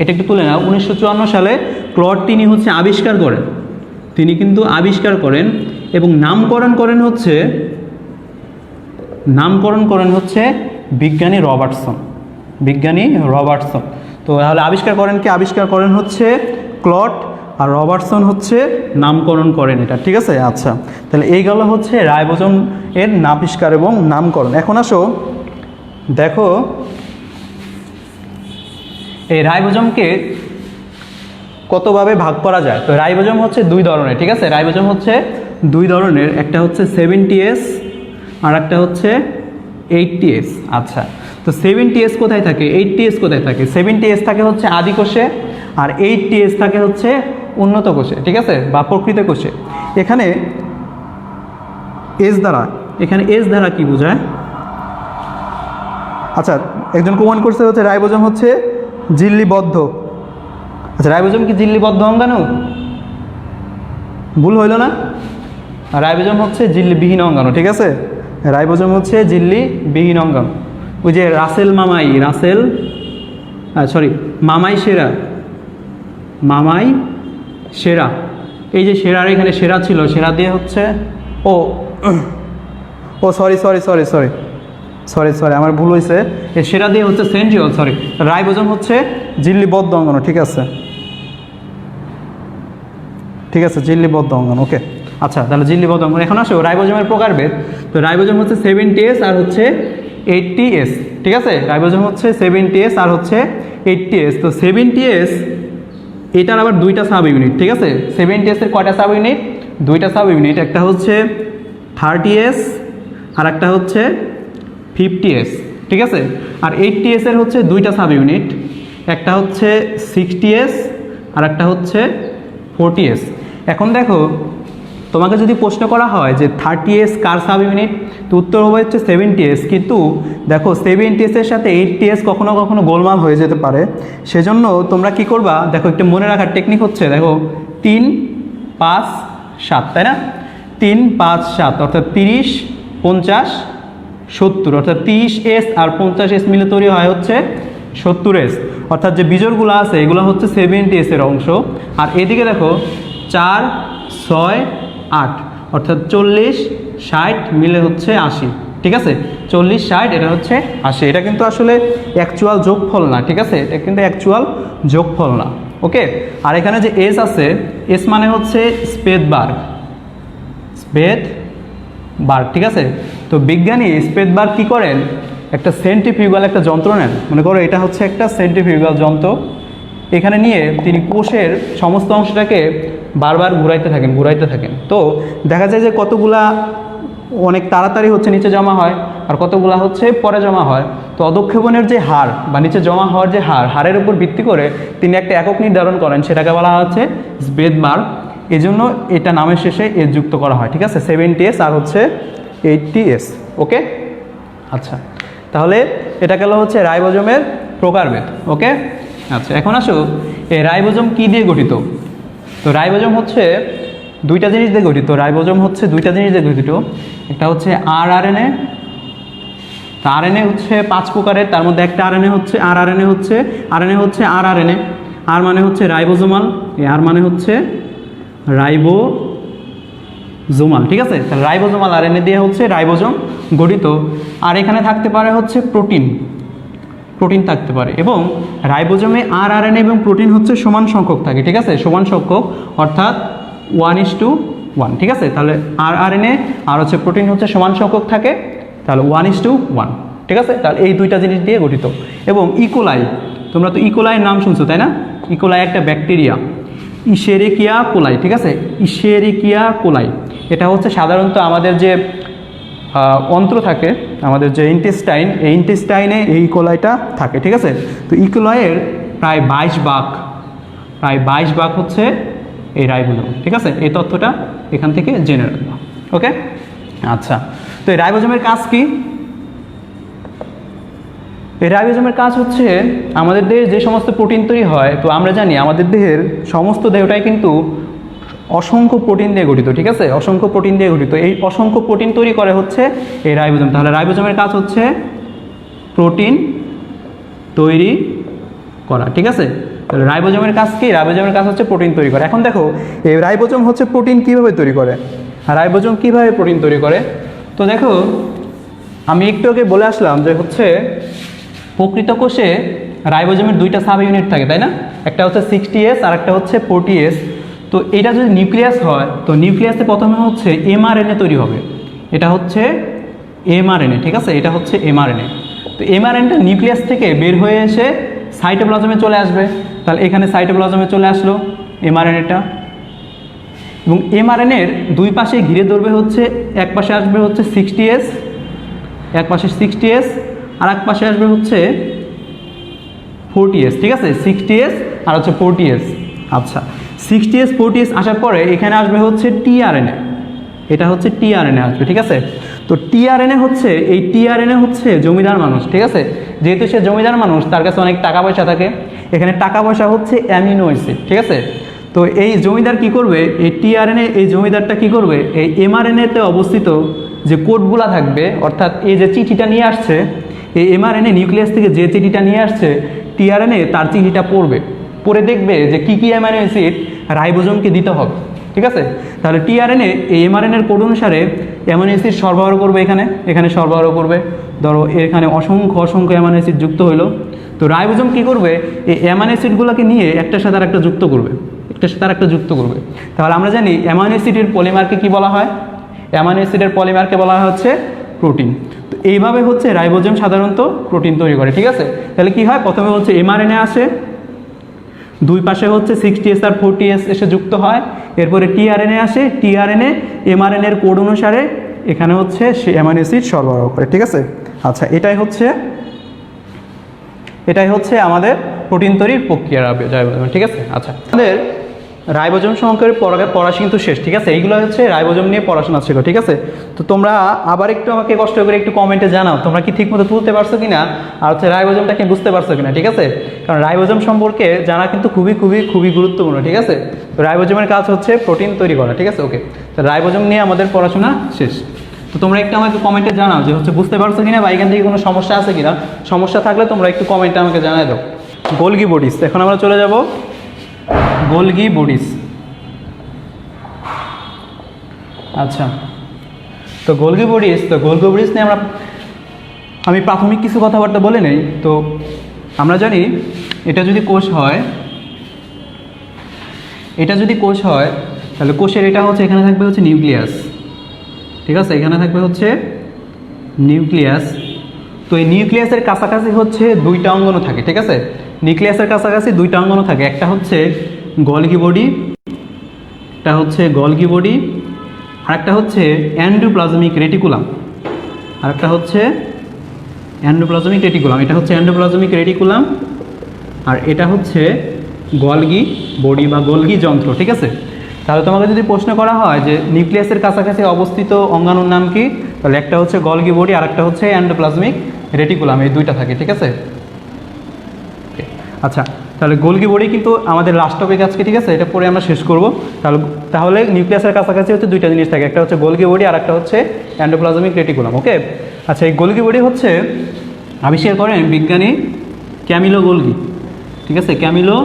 এটা একটু তুলে নাও। 1954 সালে ক্লট তিনি হচ্ছে আবিষ্কার করেন, তিনি কিন্তু আবিষ্কার করেন এবং নামকরণ করেন হচ্ছে বিজ্ঞানী রবার্টসন, বিজ্ঞানী রবার্টসন। তো তাহলে আবিষ্কার করেন কে? আবিষ্কার করেন হচ্ছে ক্লট, আর রবার্টসন হচ্ছে নামকরণ করেন এটা, ঠিক আছে। আচ্ছা, তাহলে এই গেল হচ্ছে রাইবোজোম এর আবিষ্কার এবং নামকরণ। এখন আসো দেখো এই রাইবোজোমকে কতভাবে ভাগ করা যায়। তো রাইবোজোম হচ্ছে দুই ধরনের, ঠিক আছে। রাইবোজোম হচ্ছে দুই ধরনের, একটা হচ্ছে 70S আর একটা হচ্ছে 80S। আচ্ছা, তো 70S কোথায় থাকে, 80S কোথায় থাকে? 70S থাকে হচ্ছে আদিকোষে, আর 80S থাকে হচ্ছে উন্নত কোষে, ঠিক আছে, বা প্রকৃত কোষে। এখানে এস দ্বারা কি বোঝায়? আচ্ছা, একজন কমেন্ট করছে হচ্ছে রাইবোজোম হচ্ছে ঝিল্লিবদ্ধ। আচ্ছা, রাইবোজোম কি ঝিল্লিবদ্ধ অঙ্গাণু? ভুল হইল না? রাইবোজোম হচ্ছে ঝিল্লিবিহীন অঙ্গাণু, ঠিক আছে। রাইবোজোম হচ্ছে ঝিল্লিবিহীন অঙ্গাণু। ওই যে মামাই সেরা, এই যে সেরার এখানে সেরা ছিল, সেরা দিয়ে হচ্ছে সরি আমার ভুল হয়েছে, এই সেরা দিয়ে হচ্ছে সেন্ট্রিওল, রাইবোজোম হচ্ছে ঝিল্লিবদ্ধ অঙ্গাণু, ঠিক আছে, ঝিল্লিবদ্ধ অঙ্গাণু। ওকে, আচ্ছা, তাহলে ঝিল্লিবদ্ধ অঙ্গাণু। এখন আসো রাইবোজোমের প্রকারভেদ। তো রাইবোজোম হচ্ছে 70S আর হচ্ছে 80S, ঠিক আছে। রাইবোজোম হচ্ছে 70S আর হচ্ছে 80S। তো 70S এটার আবার দুইটা সাব ইউনিট, ঠিক আছে। 70S এর কয়টা সাব ইউনিট? দুইটা সাব ইউনিট, একটা হচ্ছে 30S আর একটা হচ্ছে 50S, ঠিক আছে। আর 80S এর হচ্ছে দুইটা সাব ইউনিট, একটা হচ্ছে 60S আর একটা হচ্ছে 40S। এখন দেখো তোমাকে যদি প্রশ্ন করা হয় যে 30S কার সাব ইউনিট, তো উত্তর হবে হচ্ছে 70S। কিন্তু দেখো 70S এর সাথে 80S কখনো কখনো গোলমাল হয়ে যেতে পারে, সেজন্য তোমরা কি করবা, দেখো একটু মনে রাখার টেকনিক হচ্ছে, দেখো 3, 5, 7, তাই না? 3, 5, 7 অর্থাৎ 30, 50, 70 অর্থাৎ 30S আর 50S মিলে তৈরি হয় হচ্ছে 70S। অর্থাৎ যে বিজোড়গুলো আছে এগুলো হচ্ছে 70S এর অংশ। আর এদিকে দেখো 4, 6, 8 অর্থাৎ 40, 60 মিলে হচ্ছে 80। ঠিক আছে, 40, 60 এটা হচ্ছে 80। এটা কিন্তু আসলে অ্যাকচুয়াল যোগফল না, ঠিক আছে, এটা কিন্তু অ্যাকচুয়াল যোগফল না। ওকে, আর এখানে যে এস আছে, এস মানে হচ্ছে স্পেদ বার্গ, স্পেদ বার্গ, ঠিক আছে। তো বিজ্ঞানী স্পেদ বার্গ কী করেন, একটা সেন্ট্রিফিউগাল একটা যন্ত্র নেন, মনে করো এটা হচ্ছে একটা সেন্ট্রিফিউগাল যন্ত্র, এখানে নিয়ে তিনি কোষের সমস্ত অংশটাকে বারবার ঘুরাইতে থাকেন। তো দেখা যায় যে কতগুলা অনেক তাড়াতাড়ি হচ্ছে নিচে জমা হয় আর কতগুলা হচ্ছে পরে জমা হয়। তো অধঃক্ষেপণের যে হার বা নিচে জমা হওয়ার যে হারের উপর ভিত্তি করে তিনি একটা একক নির্ধারণ করেন, সেটাকে বলা হচ্ছে স্পেদ বার্গ। এই জন্য এটা নামের শেষে এস যুক্ত করা হয়, ঠিক আছে, 70S আর হচ্ছে 80S। ওকে, আচ্ছা, তাহলে এটা গেল হচ্ছে রাইবোজোমের প্রকারভেদ। ওকে, আচ্ছা, এখন আসো এই রাইবোজোম কী দিয়ে গঠিত। তো রাইবোজোম হচ্ছে দুইটা জিনিস দিয়ে গঠিত, রাইবোজোম হচ্ছে দুইটা জিনিস দিয়ে গঠিত। একটা হচ্ছে RNA, তা RNA হচ্ছে 5 প্রকারের, তার মধ্যে একটা RNA হচ্ছে RNA হচ্ছে rRNA। আর মানে হচ্ছে রাইবোজোমাল, আর মানে হচ্ছে রাইবোজোমাল, ঠিক আছে। তাহলে রাইবোজোমাল RNA দিয়ে হচ্ছে রাইবোজোম গঠিত। আর এখানে থাকতে পারে হচ্ছে প্রোটিন থাকতে পারে, এবং রাইবোজোমে RNA এবং প্রোটিন হচ্ছে সমান সংখ্যক থাকে, ঠিক আছে, সমান সংখ্যক, অর্থাৎ 1:1, ঠিক আছে। তাহলে RNA আর হচ্ছে প্রোটিন হচ্ছে সমান সংখ্যক থাকে, তাহলে 1:1, ঠিক আছে। তাহলে এই দুইটা জিনিস দিয়ে গঠিত। এবং ইকোলাই, তোমরা তো ইকোলাইয়ের নাম শুনছো তাই না? ইকোলাই একটা ব্যাকটেরিয়া, ইশেরিকিয়া কোলাই, ঠিক আছে, ইশেরিকিয়া কোলাই। এটা হচ্ছে সাধারণত আমাদের যে অন্ত্র থাকে, আমাদের যে ইন্টেস্টাইন, এই ইন্টেস্টাইনে এই ইকোলাইটা থাকে, ঠিক আছে। তো ইকোলাইয়ের প্রায় 22 ভাগ হচ্ছে এই রাইবোজোম, ঠিক আছে। এই তথ্যটা এখান থেকে জেনে রাখবো। ওকে, আচ্ছা, তো এই রাইবোজোমের কাজ কি? এই রাইবোজোমের কাজ হচ্ছে আমাদের দেহে যে সমস্ত প্রোটিন তৈরি হয়, তো আমরা জানি আমাদের দেহের সমস্ত দেহটাই কিন্তু অসংখ্য প্রোটিন দিয়ে গঠিত, ঠিক আছে, অসংখ্য প্রোটিন দিয়ে গঠিত। এই অসংখ্য প্রোটিন তৈরি করে হচ্ছে এই রাইবোজোম। তাহলে রাইবোজোমের কাজ হচ্ছে প্রোটিন তৈরি করা, ঠিক আছে। তাহলে রাইবোজোমের কাজ কি? রাইবোজোমের কাজ হচ্ছে প্রোটিন তৈরি করা। এখন দেখো এই রাইবোজোম হচ্ছে প্রোটিন কিভাবে তৈরি করে, আর রাইবোজোম কিভাবে প্রোটিন তৈরি করে। তো দেখো আমি একটু আগে বলে আসলাম যে হচ্ছে প্রকৃত কোষে রাইবোজোমের দুইটা সাব ইউনিট থাকে, তাই না? একটা হচ্ছে 60S আর একটা হচ্ছে 40S। তো এটা যদি নিউক্লিয়াস হয়, তো নিউক্লিয়াসে প্রথমে হচ্ছে mRNA তৈরি হবে, এটা হচ্ছে mRNA, ঠিক আছে, এটা হচ্ছে mRNA। তো mRNAটা নিউক্লিয়াস থেকে বের হয়ে এসে সাইটোপ্লাজমে চলে আসবে। তাহলে এখানে সাইটোপ্লাজমে চলে আসলো mRNAটা, এবং mRNAর দুই পাশে ঘিরে ধরবে হচ্ছে, এক পাশে আসবে হচ্ছে 60S, এক পাশে 60S, আর এক পাশে আসবে হচ্ছে 40S, ঠিক আছে, 60S আর হচ্ছে 40S। আচ্ছা, 60S 40S আসার পরে এখানে আসবে হচ্ছে tRNA, এটা হচ্ছে tRNA আসবে, ঠিক আছে। তো tRNA হচ্ছে, এই tRNA হচ্ছে জমিদার মানুষ, ঠিক আছে। যেহেতু সে জমিদার মানুষ, তার কাছে অনেক টাকা পয়সা থাকে, এখানে টাকা পয়সা হচ্ছে অ্যামিনো অ্যাসিড, ঠিক আছে। তো এই জমিদার কি করবে, এই tRNA, এই জমিদারটা কি করবে, এই mRNA-তে অবস্থিত যে কোডগুলা থাকবে, অর্থাৎ এই যে চিঠিটা নিয়ে আসছে, এই mRNA নিউক্লিয়াস থেকে যে চিঠিটা নিয়ে আসছে, tRNA তার চিঠিটা পড়ে দেখবে যে কী কী অ্যামাইনো অ্যাসিড রাইবোজোমকে দিতে হবে, ঠিক আছে। তাহলে tRNA এই mRNA-র কোড অনুসারে অ্যামাইনো অ্যাসিড সরবরাহ করবে, এখানে সরবরাহ করবে। ধরো এখানে অসংখ্য অ্যামাইনো অ্যাসিড যুক্ত হইলো। তো রাইবোজোম কী করবে, এই অ্যামাইনো অ্যাসিডগুলোকে নিয়ে একটার সাথে আরেকটা যুক্ত করবে, তাহলে আমরা জানি অ্যামাইনো অ্যাসিডের পলিমারকে কি বলা হয়, অ্যামাইনো অ্যাসিডের পলিমারকে বলা হয় হচ্ছে প্রোটিন। তো এইভাবে হচ্ছে রাইবোজোম সাধারণত প্রোটিন তৈরি করে, ঠিক আছে। তাহলে কি হয়, প্রথমে হচ্ছে mRNA আসে, দুই পাশে হচ্ছে 60S আর 40S এসে যুক্ত হয়, এরপরে tRNA আসে, tRNA mRNA-র কোড অনুসারে এখানে হচ্ছে সে অ্যামাইনো অ্যাসিড সরবরাহ করে, ঠিক আছে। আচ্ছা, এটাই হচ্ছে আমাদের প্রোটিন তৈরির প্রক্রিয়া রাইবোজোম, ঠিক আছে। আচ্ছা, আমাদের রাইবোজোম সম্পর্কে পড়া কিন্তু শেষ, ঠিক আছে। এইগুলো হচ্ছে রাইবোজোম নিয়ে পড়াশোনা ছিল, ঠিক আছে। তো তোমরা আবার একটু আমাকে কষ্ট করে একটু কমেন্টে জানাও তোমরা কি ঠিকমতো তুলতে পারছো কিনা, আর হচ্ছে রাইবোজোমটাকে বুঝতে পারছো কিনা, ঠিক আছে। কারণ রাইবোজোম সম্পর্কে জানা কিন্তু খুবই খুবই খুবই গুরুত্বপূর্ণ, ঠিক আছে। তো রাইবোজোমের কাজ হচ্ছে প্রোটিন তৈরি করা, ঠিক আছে। ওকে, তো রাইবোজোম নিয়ে আমাদের পড়াশোনা শেষ। তো তোমরা একটু আমাকে কমেন্টে জানাও যে হচ্ছে বুঝতে পারছো কিনা বা এখান থেকে কোনো সমস্যা আছে কিনা। সমস্যা থাকলে তোমরা একটু কমেন্টে আমাকে জানাই দাও। গোলগি বডিস, এখন আমরা চলে যাব গোলগি বডিস। আচ্ছা, তো গোলগি বডিস নিয়ে আমি প্রাথমিক কিছু কথাবার্তা বলে নেই। তো আমরা জানি এটা যদি কোষ হয় তাহলে কোষের এটা হচ্ছে এখানে থাকবে হচ্ছে নিউক্লিয়াস, ঠিক আছে। এখানে থাকবে হচ্ছে নিউক্লিয়াস। তো এই নিউক্লিয়াসের কাছাকাছি হচ্ছে দুইটা অঙ্গনও থাকে, ঠিক আছে। নিউক্লিয়াসের কাছাকাছি দুইটা অঙ্গনও থাকে, একটা হচ্ছে গলগি বডি, আরেকটা হচ্ছে এন্ডোপ্লাজমিক রেটিকুলাম, এটা হচ্ছে এন্ডোপ্লাজমিক রেটিকুলাম, আর এটা হচ্ছে গলগি বডি বা গলগি যন্ত্র, ঠিক আছে। তাহলে তোমাকে যদি প্রশ্ন করা হয় যে নিউক্লিয়াসের কাছাকাছি অবস্থিত অঙ্গাণুর নাম কি, তাহলে একটা হচ্ছে গলগি বডি আর একটা হচ্ছে এন্ডোপ্লাজমিক রেটিকুলাম, এই দুইটা থাকে, ঠিক আছে। আচ্ছা, তাহলে গলগি বডি কিন্তু আমাদের লাস্ট টপিক আজকে, ঠিক আছে। এটা পরে আমরা শেষ করব। তাহলে নিউক্লিয়াসের কাছাকাছি হচ্ছে দুইটা জিনিস থাকে, একটা হচ্ছে গলগি বডি আর একটা হচ্ছে এন্ডোপ্লাজমিক রেটিকুলাম, ওকে। আচ্ছা, এই গলগি বডি হচ্ছে আবিষ্কার করেন বিজ্ঞানী ক্যামিলো গলগি, ঠিক আছে। ক্যামিলো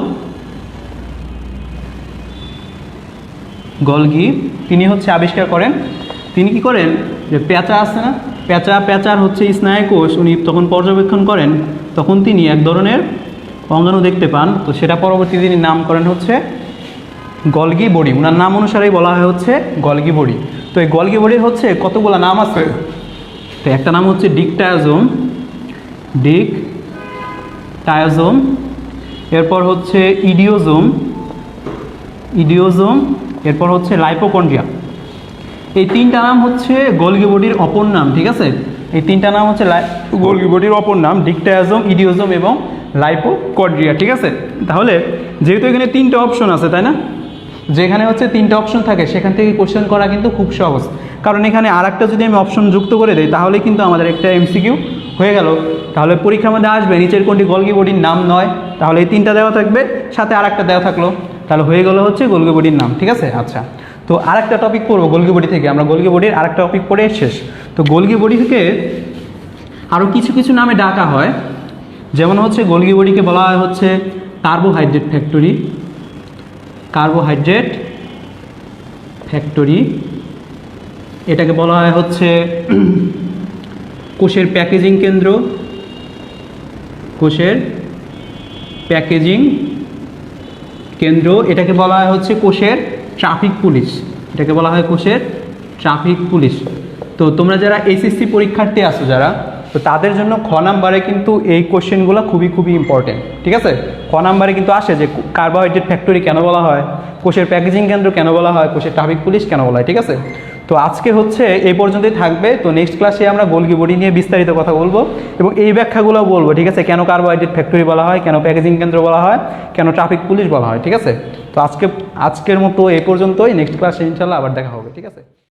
গলগি তিনি হচ্ছে আবিষ্কার করেন। তিনি কি করেন যে পেঁচা আছে না, পেঁচার হচ্ছে স্নায়ুকোষ উনি তখন পর্যবেক্ষণ করেন, তখন তিনি এক ধরনের অঙ্গাণু দেখতে পান। তো সেটা পরবর্তী তিনি নাম করেন হচ্ছে গলগি বডি, ওনার নাম অনুসারেই বলা হয় হচ্ছে গলগি বডি। তো এই গলগি বডির হচ্ছে কতগুলো নাম আছে। তো একটা নাম হচ্ছে ডিকটায়োজোম, এরপর হচ্ছে ইডিওজোম, এরপর হচ্ছে লাইপোকন্ড্রিয়া। এই তিনটা নাম হচ্ছে গলগি বডির অপর নাম, ঠিক আছে। এই তিনটা নাম হচ্ছে গলগি বডির অপর নাম, ডিকটায়োজোম, ইডিওজোম এবং লাইপোকন্ড্রিয়া, ঠিক আছে। তাহলে যেহেতু এখানে তিনটা অপশন আছে, তাই না, যেখানে হচ্ছে তিনটা অপশন থাকে সেখান থেকে কোশ্চেন করা কিন্তু খুব সহজ। কারণ এখানে আর একটা যদি আমি অপশন যুক্ত করে দিই তাহলে কিন্তু আমাদের একটা এমসিকিউ হয়ে গেল। তাহলে পরীক্ষার মধ্যে আসবে নিচের কোনটি গলগি বডির নাম নয়, তাহলে এই তিনটা দেওয়া থাকবে, সাথে আর একটা দেওয়া থাকলো, তাহলে হয়ে গেল হচ্ছে গলগি বডির নাম, ঠিক আছে। আচ্ছা, তো আরেকটা টপিক পড়বো গলগি বডি থেকে, আমরা গলগি বডির আরেকটা টপিক পড়ে শেষ। তো গলগি বডি থেকে আরও কিছু কিছু নামে ডাকা হয়, যেমন হচ্ছে গলগি বডিকে বলা হয় হচ্ছে কার্বোহাইড্রেট ফ্যাক্টরি, এটাকে বলা হয় হচ্ছে কোষের প্যাকেজিং কেন্দ্র, এটাকে বলা হয় হচ্ছে কোষের ট্রাফিক পুলিশ, তো তোমরা যারা এসএসসি পরীক্ষার্থী আছো যারা, তো তাদের জন্য খ নাম্বারে কিন্তু এই কোশ্চেনগুলো খুবই খুবই ইম্পর্টেন্ট, ঠিক আছে। খ নাম্বারে কিন্তু আসে যে কার্বোহাইড্রেট ফ্যাক্টরি কেন বলা হয়, কোষের প্যাকেজিং কেন্দ্র কেন বলা হয়, কোষের ট্রাফিক পুলিশ কেন বলা হয়, ঠিক আছে। তো আজকে হচ্ছে এই পর্যন্তই থাকবে। তো নেক্সট ক্লাসে আমরা গলগি বডি নিয়ে বিস্তারিত কথা বলবো এবং এই ব্যাখ্যাগুলো বলবো, ঠিক আছে। কেন কার্বোহাইড্রেট ফ্যাক্টরি বলা হয়, কেন প্যাকেজিং কেন্দ্র বলা হয়, কেন ট্রাফিক পুলিশ বলা হয়, ঠিক আছে। তো আজকের মতো এই পর্যন্তই। নেক্সট ক্লাসে ইনশাল্লাহ আবার দেখা হবে, ঠিক আছে।